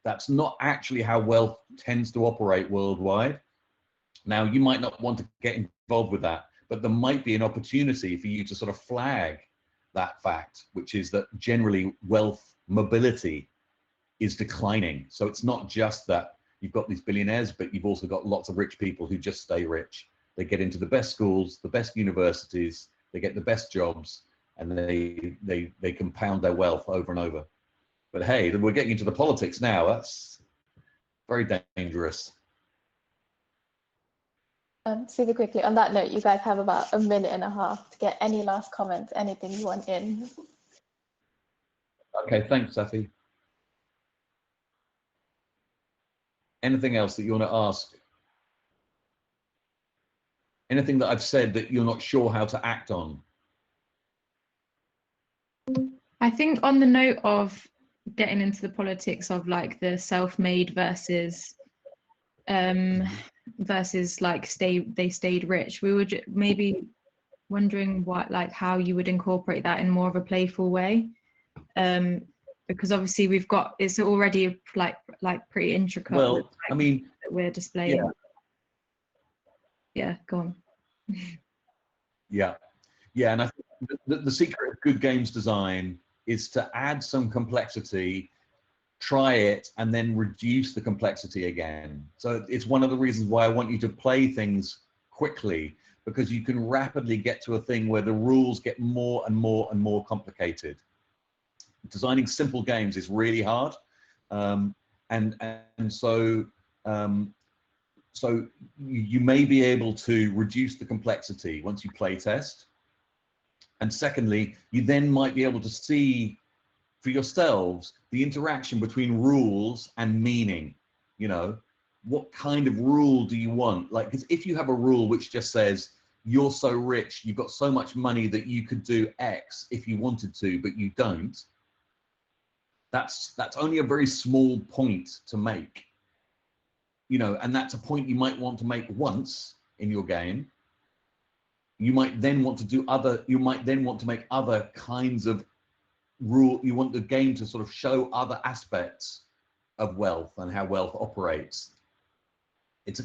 That's not actually how wealth tends to operate worldwide. Now, you might not want to get involved with that, but there might be an opportunity for you to sort of flag that fact, which is that generally wealth mobility is declining. So it's not just that you've got these billionaires, but you've also got lots of rich people who just stay rich. They get into the best schools, the best universities, they get the best jobs, and they compound their wealth over and over. But hey, we're getting into the politics now. That's very dangerous. Super quickly, on that note, you guys have about 1.5 minutes to get any last comments, anything you want in. Okay, thanks, Safi. Anything else that you want to ask? Anything that I've said that you're not sure how to act on? I think on the note of getting into the politics of like the self-made versus like they stayed rich, we were maybe wondering how you would incorporate that in more of a playful way, because obviously it's already like pretty intricate. Well, I mean, that we're displaying. Yeah, go on. Yeah, and I think the secret of good games design is to add some complexity, try it, and then reduce the complexity again. So it's one of the reasons why I want you to play things quickly, because you can rapidly get to a thing where the rules get more and more and more complicated. Designing simple games is really hard, so you may be able to reduce the complexity once you play test. And secondly, you then might be able to see for yourselves the interaction between rules and meaning. What kind of rule do you want? Like, because if you have a rule which just says, you're so rich, you've got so much money that you could do X if you wanted to, but you don't, that's only a very small point to make. And that's a point you might want to make once in your game. You might then want to make other kinds of rule. You want the game to sort of show other aspects of wealth and how wealth operates. It's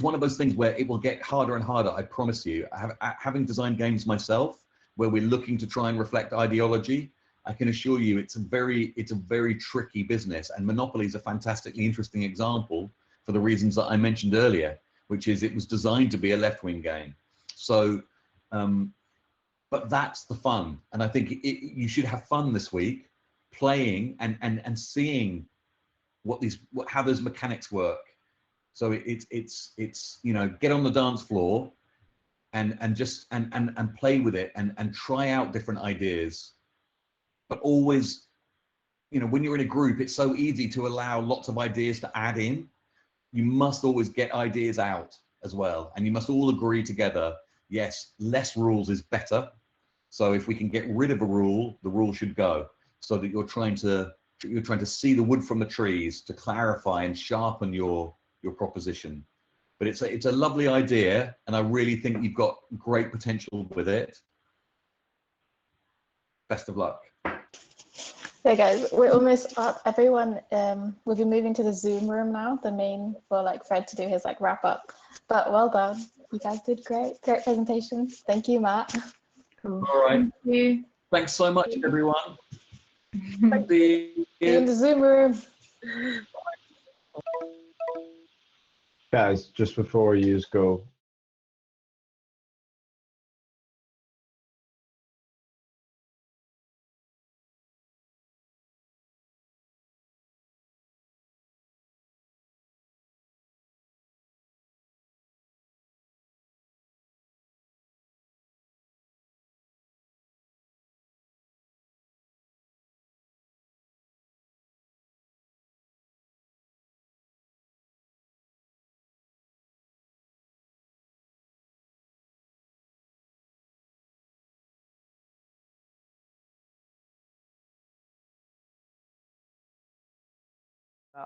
one of those things where it will get harder and harder, I promise you. Having designed games myself, where we're looking to try and reflect ideology, I can assure you it's a very tricky business, and Monopoly is a fantastically interesting example for the reasons that I mentioned earlier, which is it was designed to be a left-wing game. So, but that's the fun, and I think you should have fun this week, playing and seeing how those mechanics work. So it's get on the dance floor and just play with it and try out different ideas. But always, when you're in a group, it's so easy to allow lots of ideas to add in. You must always get ideas out as well. And you must all agree together, yes, less rules is better. So if we can get rid of a rule, the rule should go, so that you're trying to see the wood from the trees to clarify and sharpen your proposition. But it's a lovely idea, and I really think you've got great potential with it. Best of luck. So guys, we're almost up. Everyone will be moving to the Zoom room now, the main, for Fred to do his wrap up. But well done. You guys did great. Great presentations. Thank you, Matt. Cool. All right. Thank you. Thanks so much, everyone. See you in the Zoom room. Guys, just before you go,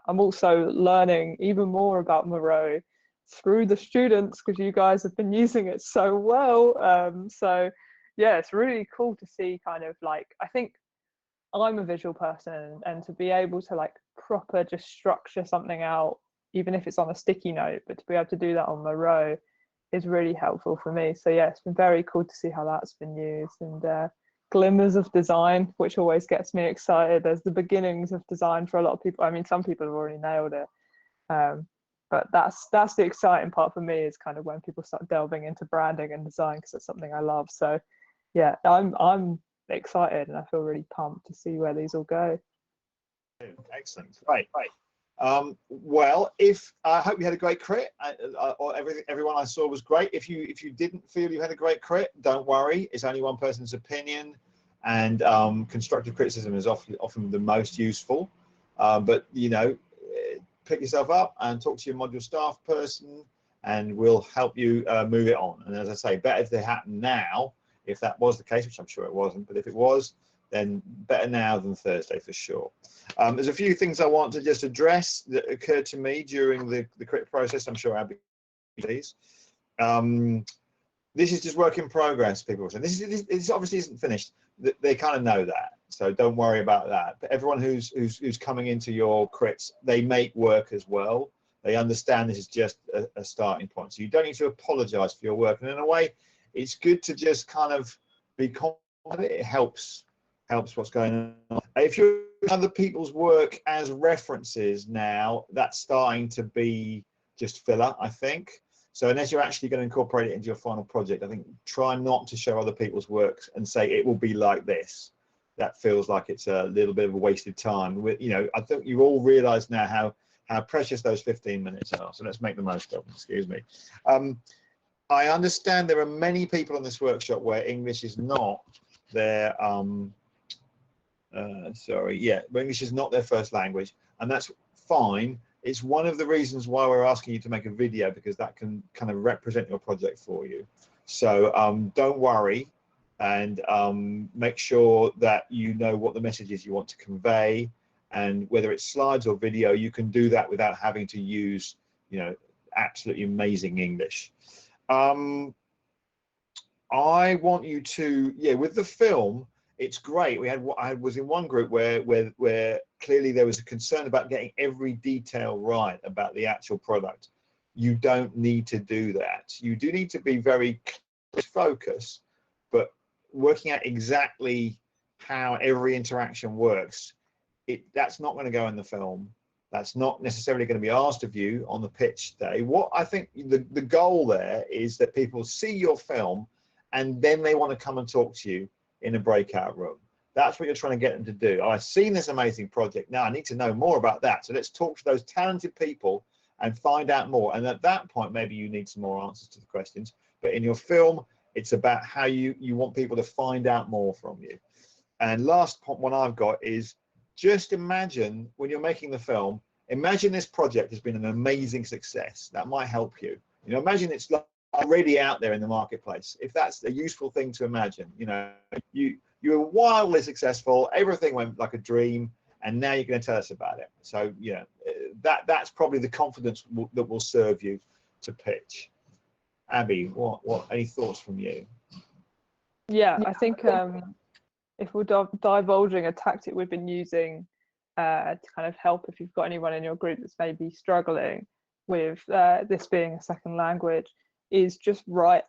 I'm also learning even more about Moreau through the students because you guys have been using it so well. So yeah, it's really cool to see kind of like, I think I'm a visual person, and to be able to like proper just structure something out, even if it's on a sticky note, but to be able to do that on Moreau is really helpful for me. So yeah, it's been very cool to see how that's been used, and glimmers of design, which always gets me excited. There's the beginnings of design for a lot of people. I mean, some people have already nailed it, but that's the exciting part for me, is kind of when people start delving into branding and design, because it's something I love. So yeah, I'm excited, and I feel really pumped to see where these all go. Excellent, right. Well, if I hope you had a great crit, or everyone I saw was great. If you didn't feel you had a great crit, don't worry. It's only one person's opinion, and constructive criticism is often the most useful. But you know, pick yourself up and talk to your module staff person, and we'll help you move it on. And as I say, better to happen now, if that was the case, which I'm sure it wasn't. But if it was, then better now than Thursday for sure. There's a few things I want to just address that occurred to me during the crit process. I'm sure Abby, please. This is just work in progress, people. So this obviously isn't finished. They kind of know that, so don't worry about that. But everyone who's coming into your crits, they make work as well. They understand this is just a starting point. So you don't need to apologise for your work. And in a way, it's good to just kind of be confident. It helps what's going on. If you're other people's work as references now, that's starting to be just filler, I think. So unless you're actually going to incorporate it into your final project, I think try not to show other people's works and say it will be like this. That feels like it's a little bit of a wasted time. You know, I think you all realise now how precious those 15 minutes are. So let's make the most of them. Excuse me. I understand there are many people on this workshop where English is not their English is not their first language, and that's fine. It's one of the reasons why we're asking you to make a video, because that can kind of represent your project for you. So don't worry, and make sure that you know what the message is you want to convey, and whether it's slides or video, you can do that without having to use, you know, absolutely amazing English. I want you to, with the film, it's great. I was in one group where clearly there was a concern about getting every detail right about the actual product. You don't need to do that. You do need to be very focused, but working out exactly how every interaction works, that's not going to go in the film. That's not necessarily going to be asked of you on the pitch day. What I think the goal there is that people see your film and then they want to come and talk to you in a breakout room. That's what you're trying to get them to do. I've seen this amazing project. Now I need to know more about that. So let's talk to those talented people and find out more. And at that point, maybe you need some more answers to the questions. But in your film, it's about how you want people to find out more from you. And last one I've got is, just imagine when you're making the film, imagine this project has been an amazing success. That might help you. You know, imagine it's already out there in the marketplace. If that's a useful thing to imagine, you know, you were wildly successful, everything went like a dream, and now you're going to tell us about it. So yeah, that's probably the confidence that will serve you to pitch. Abby, what any thoughts from you? Yeah, I think if we're divulging a tactic we've been using to kind of help if you've got anyone in your group that's maybe struggling with this being a second language, is just write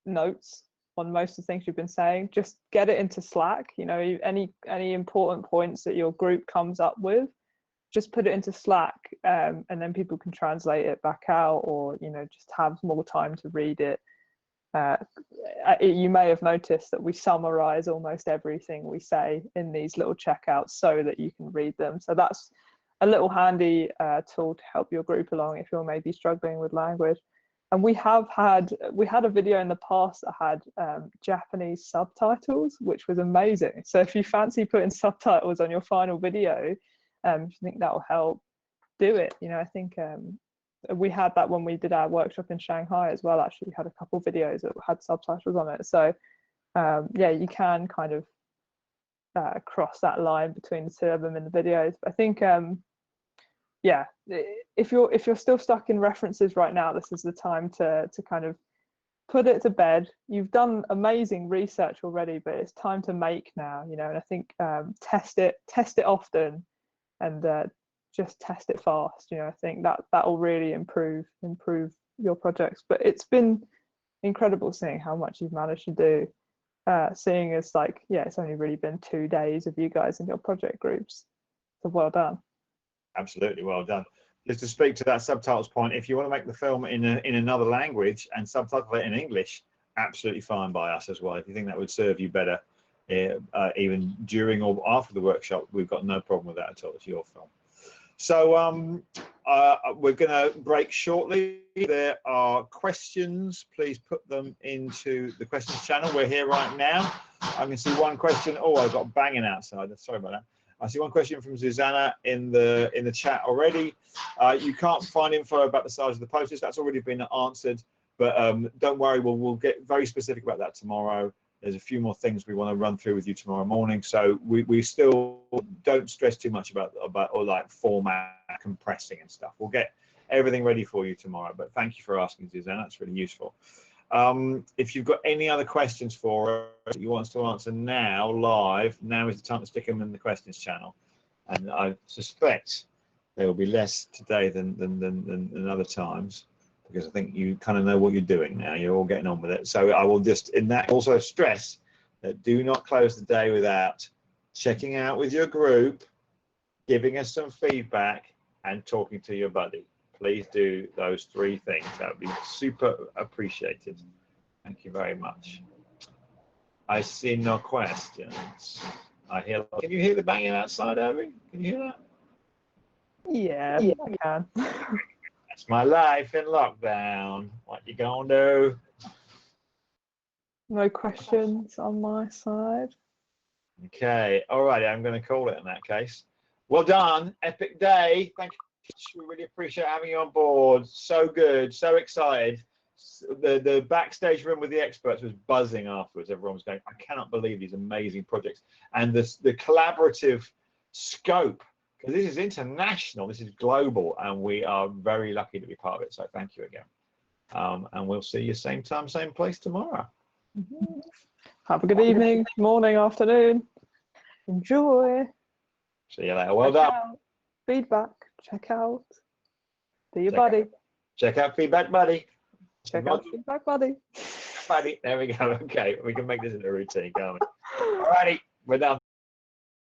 notes on most of the things you've been saying. Just get it into Slack. You know, any important points that your group comes up with, just put it into Slack, and then people can translate it back out, or you know, just have more time to read it. You may have noticed that we summarize almost everything we say in these little checkouts so that you can read them. So that's a little handy tool to help your group along if you're maybe struggling with language. And we had a video in the past that had Japanese subtitles, which was amazing. So if you fancy putting subtitles on your final video, if you think that will help, do it. You know, I think we had that when we did our workshop in Shanghai as well. Actually, we had a couple videos that had subtitles on it. So yeah, you can kind of cross that line between the two of them in the videos. But I think yeah, if you're still stuck in references right now, this is the time to kind of put it to bed. You've done amazing research already, but it's time to make now, you know. And I think test it often, and just test it fast. You know, I think that will really improve your projects. But it's been incredible seeing how much you've managed to do. Seeing as like, yeah, it's only really been 2 days of you guys in your project groups. So well done. Absolutely, well done. Just to speak to that subtitles point, if you want to make the film in another language and subtitle it in English, absolutely fine by us as well. If you think that would serve you better, even during or after the workshop, we've got no problem with that at all. It's your film. So we're going to break shortly. There are questions. Please put them into the questions channel. We're here right now. I can see one question. Oh, I've got banging outside. Sorry about that. I see one question from Susanna in the chat already. You can't find info about the size of the posters. That's already been answered. But don't worry, we'll get very specific about that tomorrow. There's a few more things we want to run through with you tomorrow morning. So we still don't stress too much about or like format, compressing and stuff. We'll get everything ready for you tomorrow. But thank you for asking, Susanna. That's really useful. If you've got any other questions for us that you want us to answer now, live, now is the time to stick them in the questions channel. And I suspect there will be less today than other times, because I think you kind of know what you're doing now. You're all getting on with it. So I will just, in that, also stress that do not close the day without checking out with your group, giving us some feedback, and talking to your buddy. Please do those 3 things. That would be super appreciated. Thank you very much. I see no questions. I hear. Can you hear the banging outside, Abby? Can you hear that? Yeah, I can. That's my life in lockdown. What you gonna do? No questions on my side. Okay. All right. I'm going to call it in that case. Well done. Epic day. Thank you. We really appreciate having you on board. So good, so excited. The backstage room with the experts was buzzing afterwards. Everyone was going, I cannot believe these amazing projects and the collaborative scope, because this is international, this is global, and we are very lucky to be part of it. So thank you again. And we'll see you same time, same place tomorrow. Have a good evening, morning, afternoon. Enjoy. See you later. Well done. Feedback. Check out. Do your buddy. Check out Feedback Buddy. Check out Feedback Buddy. Buddy. There we go. Okay, we can make this into a routine, can't we? Alrighty, we're done.